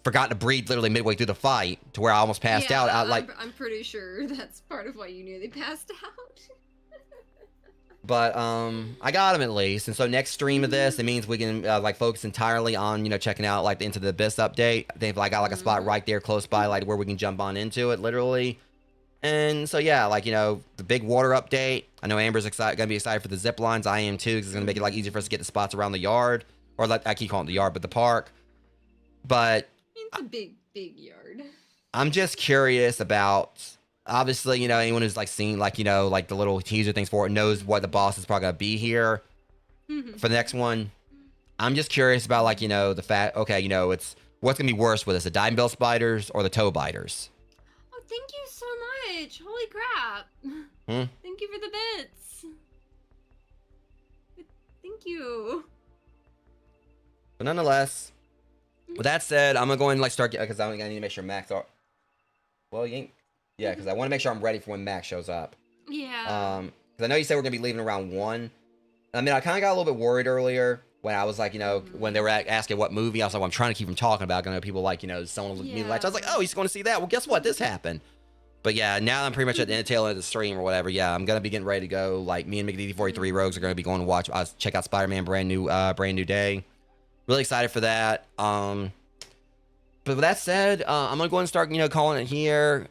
Speaker 1: Forgot to breathe literally midway through the fight to where I almost passed out.
Speaker 2: I'm pretty sure that's part of why you nearly passed out.
Speaker 1: But I got him at least, and so next stream of this, it means we can like focus entirely on checking out like the Into the Abyss update. I think I got like a spot right there close by, like where we can jump on into it literally. And so yeah, like the big water update. I know Amber's gonna be excited for the zip lines. I am too, because it's gonna make it like easier for us to get the spots around the yard, or like I keep calling it the yard, but the park. But
Speaker 2: it's a big yard.
Speaker 1: I'm just curious about, obviously, anyone who's like seen like like the little teaser things for it knows what the boss is probably gonna be here for the next one. I'm just curious about like, the fact, okay, it's what's gonna be worse with us, the dime bill spiders or the toe biters?
Speaker 2: Oh, thank you so much. Holy crap. Thank you for the bits. Thank you.
Speaker 1: But nonetheless, with that said, I'm gonna go and like start because I need to make sure Max are. Well, you ain't. Yeah, because I want to make sure I'm ready for when Max shows up.
Speaker 2: Yeah.
Speaker 1: Because I know you said we're gonna be leaving around 1. I mean, I kind of got a little bit worried earlier when I was like, when they were asking what movie, I was like, well, I'm trying to keep from talking about. I know people like, someone will me latch. I was like, oh, he's going to see that. Well, guess what? This happened. But yeah, now I'm pretty much at the tail end of the stream or whatever. Yeah, I'm gonna be getting ready to go. Like me and McD43 Rogues are gonna be going to watch, check out Spider-Man brand new day. Really excited for that. But with that said, I'm gonna go and start, calling it here.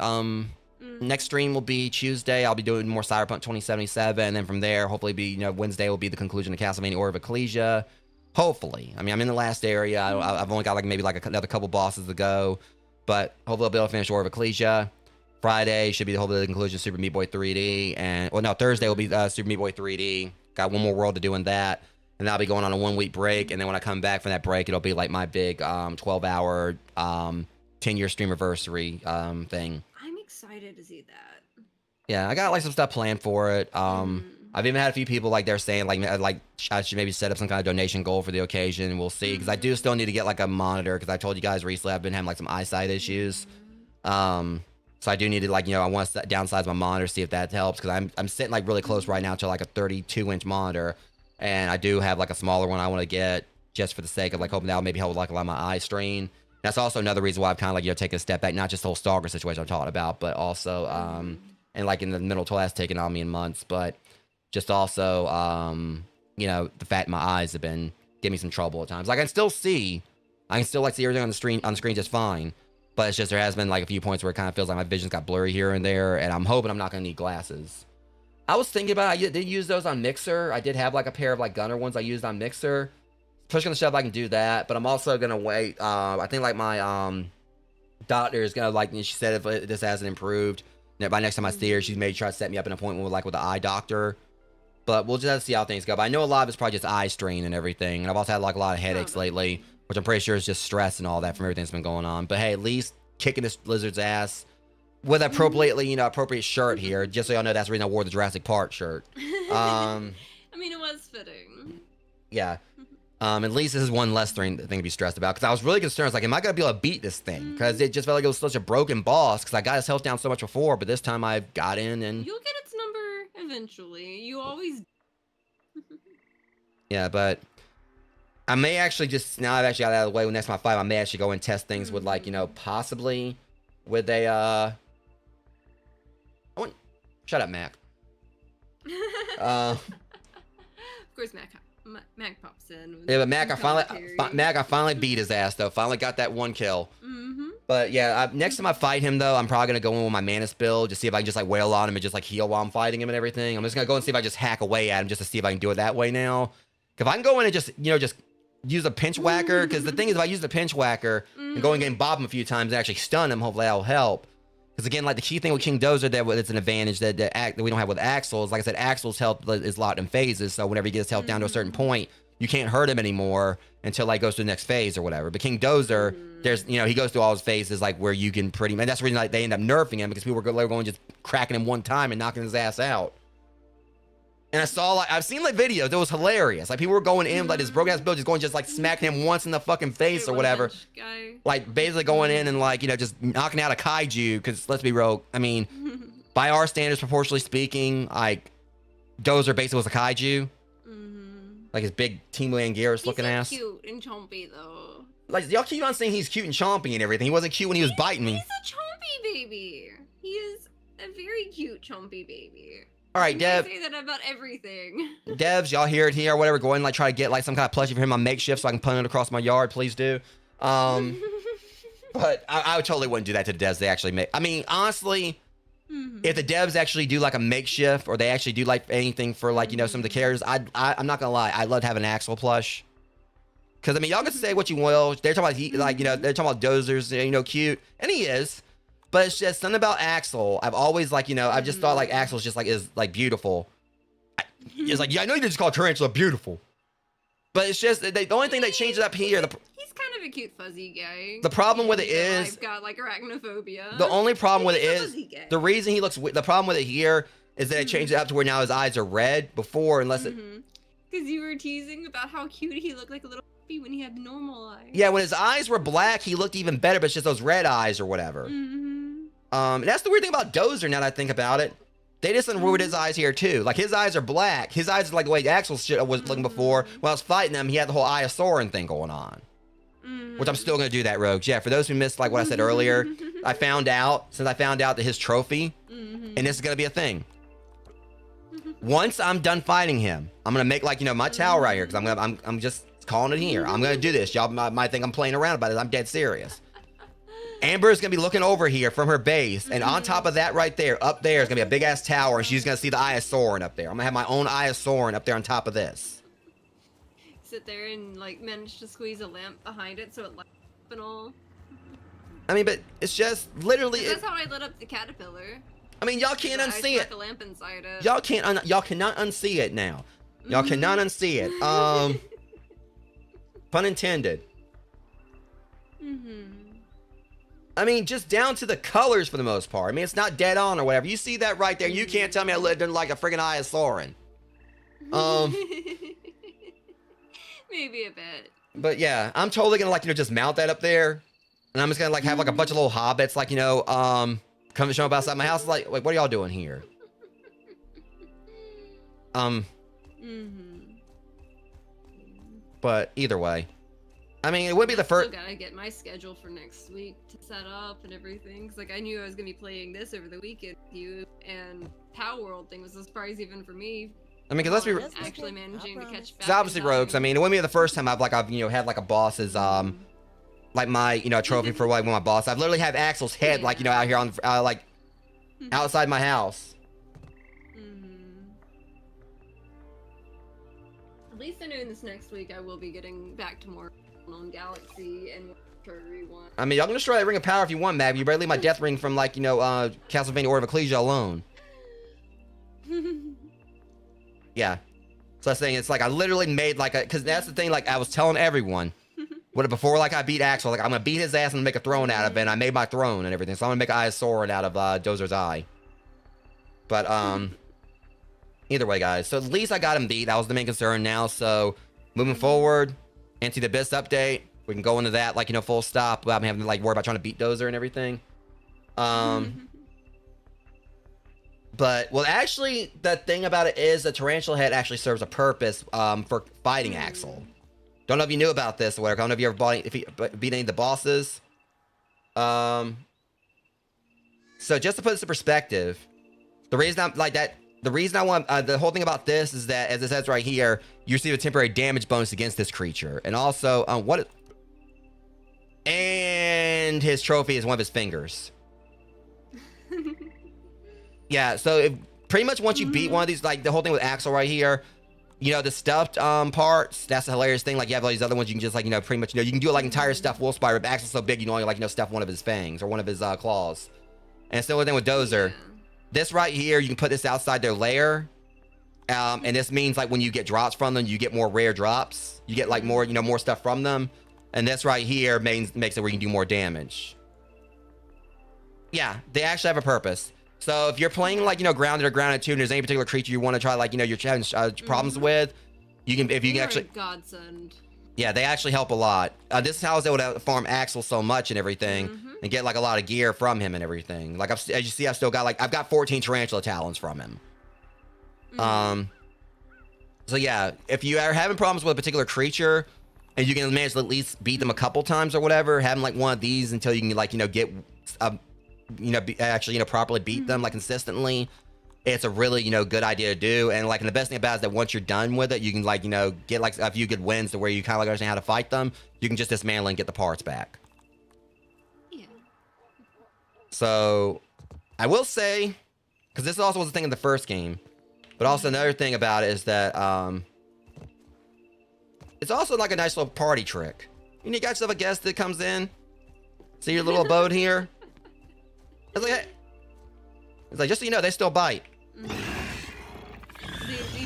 Speaker 1: Next stream will be Tuesday. I'll be doing more Cyberpunk 2077, and then from there, hopefully, Wednesday will be the conclusion of Castlevania Order of Ecclesia. Hopefully, I mean, I'm in the last area. I've only got like maybe like another couple bosses to go, but hopefully, I'll be able to finish Order of Ecclesia. Friday should be hopefully the conclusion of Super Meat Boy 3D, and Thursday will be Super Meat Boy 3D. Got one more world to do in that, and I'll be going on a 1-week break, and then when I come back from that break, it'll be like my big 12-hour 10-year streamiversary thing.
Speaker 2: I'm excited to see that.
Speaker 1: Yeah, I got like some stuff planned for it. I've even had a few people like they're saying like I should maybe set up some kind of donation goal for the occasion. We'll see, because I do still need to get like a monitor, because I told you guys recently I've been having like some eyesight issues. So I do need to like, I want to downsize my monitor, see if that helps, because I'm sitting like really close right now to like a 32-inch monitor, and I do have like a smaller one I want to get just for the sake of like hoping that'll maybe help with like a lot of my eye strain. That's also another reason why I've kind of like, taken a step back, not just the whole stalker situation I'm talking about, but also, and like in the mental toll that's taken on me in months, but just also, the fact my eyes have been giving me some trouble at times. Like I can still like see everything on the screen just fine. But it's just there has been like a few points where it kind of feels like my vision's got blurry here and there, and I'm hoping I'm not going to need glasses. I was thinking about I did use those on Mixer. I did have like a pair of like Gunner ones I used on Mixer. Push going to shove I can do that, but I'm also going to wait. I think like my doctor is going to like, she said if this hasn't improved, by next time I see her, she's maybe try to set me up an appointment with the eye doctor. But we'll just have to see how things go. But I know a lot of it's probably just eye strain and everything, and I've also had like a lot of headaches lately, which I'm pretty sure is just stress and all that from everything that's been going on. But hey, at least kicking this lizard's ass with appropriately, appropriate shirt here. Just so y'all know, that's the reason I wore the Jurassic Park shirt.
Speaker 2: I mean, it was fitting.
Speaker 1: Yeah. At least this is one less thing to be stressed about. Because I was really concerned. I was like, am I going to be able to beat this thing? Because it just felt like it was such a broken boss. Because I got his health down so much before, but this time I got in and...
Speaker 2: You'll get its number eventually. You always...
Speaker 1: Yeah, but... I may actually just, now I've actually got out of the way, when next my fight, I may actually go and test things with like, possibly with a, shut up, Mac.
Speaker 2: Of course, Mac pops in.
Speaker 1: Yeah, but Mac, I finally beat his ass, though. Finally got that one kill. But yeah, next time I fight him, though, I'm probably going to go in with my Manus build, just see if I can just like wail on him and just like heal while I'm fighting him and everything. I'm just going to go and see if I just hack away at him just to see if I can do it that way now. If I can go in and just, just use a pinch whacker, because the thing is, if I use the pinch whacker and go and bob him a few times and actually stun him, hopefully that'll help. Because again, like the key thing with King Dozer it's an advantage that we don't have with Axel is, like I said, Axel's health is locked in phases, so whenever he gets health down to a certain point, you can't hurt him anymore until like goes to the next phase or whatever. But King Dozer, there's he goes through all his phases like where you can pretty much, and that's the reason like they end up nerfing him, because people were going just cracking him one time and knocking his ass out. And I've seen like videos, it was hilarious. Like people were going in, like this broken ass build, just going, just like smacking him once in the fucking face or whatever. Like basically going in and like, just knocking out a kaiju, because let's be real, I mean, by our standards, proportionally speaking, like Dozer basically was a kaiju. Like his big Team Langeris looking ass.
Speaker 2: He's cute and chompy though.
Speaker 1: Like y'all keep on saying he's cute and chompy and everything. He wasn't cute when he was biting me.
Speaker 2: He's a chompy baby. He is a very cute chompy baby.
Speaker 1: All right, Dev.
Speaker 2: I say that about everything.
Speaker 1: Devs, y'all hear it here or whatever. Go ahead and like try to get like some kind of plushie for him on makeshift so I can punt it across my yard. Please do. But I totally wouldn't do that to the devs. They actually make. I mean, honestly, if the devs actually do like a makeshift, or they actually do like anything for like some of the characters, I'm not gonna lie, I love having an Axel plush. Because I mean, y'all can say what you will. They're talking about they're talking about Dozer's cute, and he is. But it's just something about Axel. I've always like, I've just thought like Axel's just like is like beautiful. It's like, yeah, I know you just call Tarantula beautiful, But it's just the only thing they changed it up here.
Speaker 2: He's kind of a cute fuzzy guy.
Speaker 1: The problem with it is
Speaker 2: I've got like arachnophobia.
Speaker 1: the only problem with it
Speaker 2: He's a
Speaker 1: is
Speaker 2: fuzzy guy.
Speaker 1: the reason he looks. The problem with it here is that they changed it up to where now his eyes are red. Before, unless it.
Speaker 2: Because you were teasing about how cute he looked like a little puppy when he had normal eyes.
Speaker 1: Yeah, when his eyes were black, he looked even better. But it's just those red eyes or whatever. That's the weird thing about Dozer. Now that I think about it. They just ruined his eyes here too. Like his eyes are black. His eyes are like the way Axel was looking before. When I was fighting him, he had the whole Eye of Sauron thing going on. Which I'm still gonna do that, Rogues. Yeah, for those who missed like what I said earlier, since I found out that his trophy, and this is gonna be a thing. Once I'm done fighting him, I'm gonna make like my tower right here because I'm just calling it here. I'm gonna do this. Y'all might think I'm playing around about it. I'm dead serious. Amber's gonna be looking over here from her base, and on top of that right there, up there is gonna be a big ass tower, and she's gonna see the Eye of Sauron up there. I'm gonna have my own Eye of Sauron up there on top of this.
Speaker 2: Sit there and like manage to squeeze a lamp behind it so it lights up and all.
Speaker 1: I mean, but it's just literally.
Speaker 2: That's how I lit up the caterpillar.
Speaker 1: I mean, y'all can't unsee it.
Speaker 2: The lamp inside it.
Speaker 1: Y'all cannot unsee it now. Y'all cannot unsee it. Pun intended. I mean, just down to the colors for the most part. I mean, it's not dead on or whatever. You see that right there. You can't tell me I lived in like a friggin' Eye of Sauron.
Speaker 2: Maybe a bit.
Speaker 1: But yeah, I'm totally gonna like just mount that up there, and I'm just gonna like have like a bunch of little hobbits like come to show up outside my house. Like what are y'all doing here? But either way. I mean, it would be the first.
Speaker 2: I gotta get my schedule for next week to set up and everything. Cause like I knew I was gonna be playing this over the weekend with you, and Power World thing was a surprise even for me.
Speaker 1: I mean, cause let's be
Speaker 2: actually managing to catch back.
Speaker 1: It's obviously Rogues. I mean, it wouldn't be the first time I've had like a boss's like my trophy for like one of my boss. I've literally had Axel's head like out here on like outside my house.
Speaker 2: At least I know in this next week I will be getting back to more on Galaxy and Rewind.
Speaker 1: I meing, y'all can destroy that Ring of Power if you want, Mag. You better leave my Death Ring from like Castlevania Order of Ecclesia alone. Yeah. So I was saying it's like I literally made like because that's the thing. Like I was telling everyone, before like I beat Axel, like I'm gonna beat his ass and make a throne out of it. And I made my throne and everything, so I'm gonna make an Eye of Sauron out of Dozer's eye. But either way, guys. So at least I got him beat. That was the main concern now. So moving forward into the Abyss update, we can go into that like full stop without me having to like worry about trying to beat Dozer and everything. But well, actually, the thing about it is the Tarantula Head actually serves a purpose for fighting Axel. Don't know if you knew about this or whatever. I don't know if you ever beat any of the bosses. So just to put this in perspective, the reason I'm like that. The reason I want the whole thing about this is that, as it says right here, you receive a temporary damage bonus against this creature, and also and his trophy is one of his fingers. Yeah, so pretty much once you beat one of these, like the whole thing with Axel right here, the stuffed parts. That's the hilarious thing. Like you have all these other ones, you can just like pretty much you can do it like entire stuffed wolf spider. But Axel's so big, you can only like stuff one of his fangs or one of his claws. And similar thing with Dozer. This right here, you can put this outside their lair, and this means like when you get drops from them, you get more rare drops. You get like more, more stuff from them. And this right here makes it where you can do more damage. Yeah, they actually have a purpose. So if you're playing like Grounded or Grounded 2, and there's any particular creature you want to try like you're having problems with, you can actually
Speaker 2: godsend.
Speaker 1: Yeah, they actually help a lot. This is how I was able to farm Axel so much and everything, and get like a lot of gear from him and everything. Like as you see, I've still got I've got 14 Tarantula Talons from him. So yeah, if you are having problems with a particular creature, and you can manage to at least beat them a couple times or whatever, having like one of these until you can like get actually properly beat them like consistently. It's a really, good idea to do. And like, and the best thing about it is that once you're done with it, you can like, get like a few good wins to where you kind of like understand how to fight them. You can just dismantle and get the parts back.
Speaker 2: Yeah.
Speaker 1: So I will say, because this also was a thing in the first game, but also another thing about it is that it's also like a nice little party trick. You got yourself a guest that comes in, see your little abode here. It's like, hey. It's like, just so you know, they still bite.
Speaker 2: They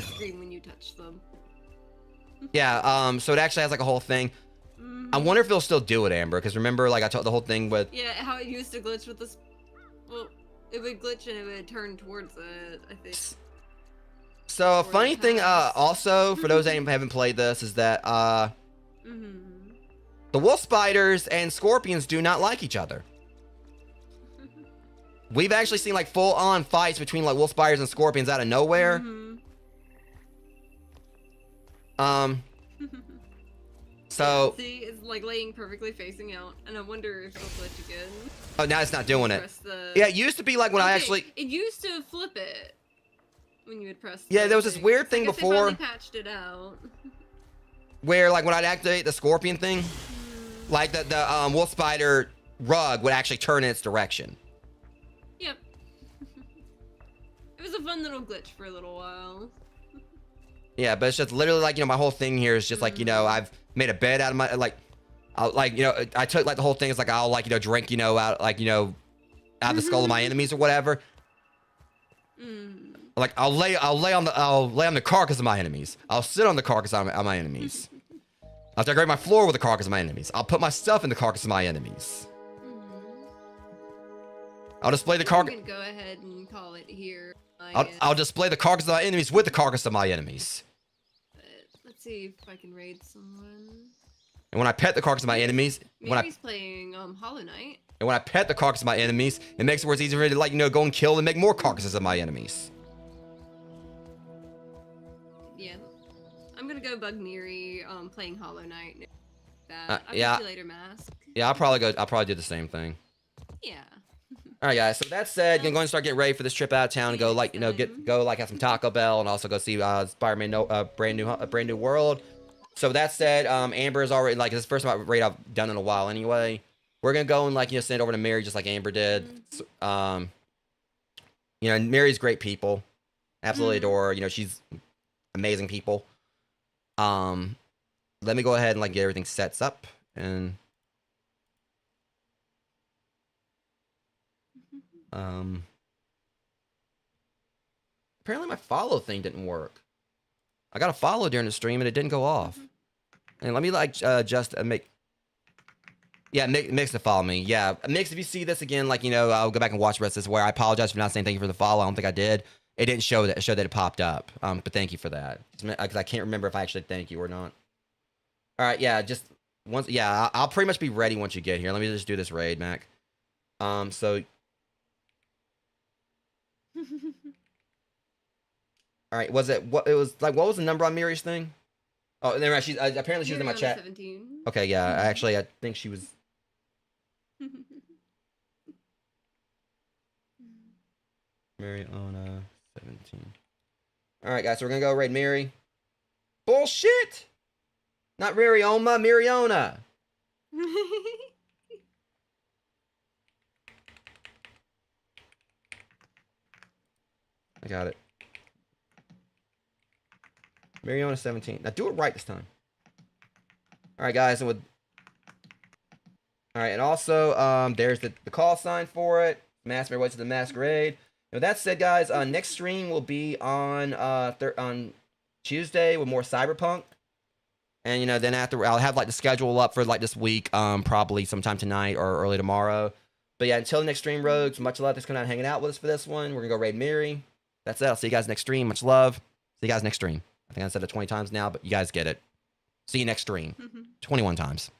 Speaker 2: scream when you touch them.
Speaker 1: Yeah, so it actually has like a whole thing. I wonder if they'll still do it, Amber, because remember, like I told the whole thing with.
Speaker 2: Yeah, how it used to glitch with this. Well, it would glitch and it would turn towards it, I think.
Speaker 1: So a funny thing, also for those that haven't played this, is that the wolf spiders and scorpions do not like each other. We've actually seen like full-on fights between like wolf spiders and scorpions out of nowhere. So
Speaker 2: see, it's like laying perfectly facing out, and I wonder if it'll glitch again.
Speaker 1: Oh, now it's not doing it.
Speaker 2: The...
Speaker 1: Yeah, it used to be like when I actually.
Speaker 2: It used to flip it when you would press.
Speaker 1: Yeah, there was this weird thing before.
Speaker 2: They finally patched it out.
Speaker 1: Where like when I'd activate the scorpion thing, like the wolf spider rug would actually turn in its direction.
Speaker 2: Yep. It was a fun little glitch for a little while.
Speaker 1: Yeah, but it's just literally like, you know, my whole thing here is just like, you know, I've made a bed out of my, like, you know, I took like the whole thing is like, I'll like, you know, drink, you know, out, like, you know, out of the skull of my enemies or whatever. Like, I'll lay on the carcass of my enemies. I'll sit on the carcass of my enemies. I'll decorate my floor with the carcass of my enemies. I'll put my stuff in the carcass of my enemies. I'll display the carcass.
Speaker 2: I'm gonna go ahead and call it here.
Speaker 1: I'll display the carcass of my enemies with the carcass of my enemies.
Speaker 2: Let's see if I can raid someone.
Speaker 1: And when I pet the carcass of my enemies,
Speaker 2: Mary's playing Hollow Knight.
Speaker 1: And when I pet the carcass of my enemies, it makes it where it's easier to, like, you know, go and kill and make more carcasses of my enemies.
Speaker 2: Yeah, I'm gonna go bug Miri playing Hollow Knight. I'll
Speaker 1: yeah.
Speaker 2: catch you later, Mask.
Speaker 1: Yeah, I'll probably do the same thing.
Speaker 2: Yeah.
Speaker 1: All right, guys. So that said, gonna go and start getting ready for this trip out of town and go, like, you know, go like have some Taco Bell and also go see Spider-Man brand new world. So that said, Amber is already like this is the first raid I've done in a while anyway. We're gonna go and like, you know, send it over to Mary just like Amber did. You know, Mary's great people, absolutely adore her. You know, she's amazing people. Let me go ahead and like get everything sets up and. Apparently my follow thing didn't work. I got a follow during the stream and it didn't go off. And let me like just make. Yeah, Mix to follow me. Yeah, Mix, if you see this again, like, you know, I'll go back and watch the rest of this. Where I apologize for not saying thank you for the follow. I don't think I did. It didn't show that it popped up. But thank you for that. Because I can't remember if I actually thank you or not. All right, yeah, just once. Yeah, I'll pretty much be ready once you get here. Let me just do this raid, Mac. So. All right, was it what it was like? What was the number on Miri's thing? Oh, never mind. She's apparently she was in my chat.
Speaker 2: 17.
Speaker 1: Okay, yeah. Actually, I think she was. Mariona 17. All right, guys. So we're gonna go raid Mary. Bullshit. Not Marioma, Mariona. I got it. Mariona 17. Now do it right this time. All right, guys, and with. All right, and also, there's the call sign for it. Masquerade waits to the masquerade. Now that said, guys, next stream will be on Tuesday with more Cyberpunk, and you know, then after I'll have like the schedule up for like this week, probably sometime tonight or early tomorrow. But yeah, until the next stream, Rogues, much love. Thanks for coming out and hanging out with us for this one. We're gonna go raid Miri. That's it. I'll see you guys next stream. Much love. See you guys next stream. I think I said it 20 times now, but you guys get it. See you next stream. 21 times.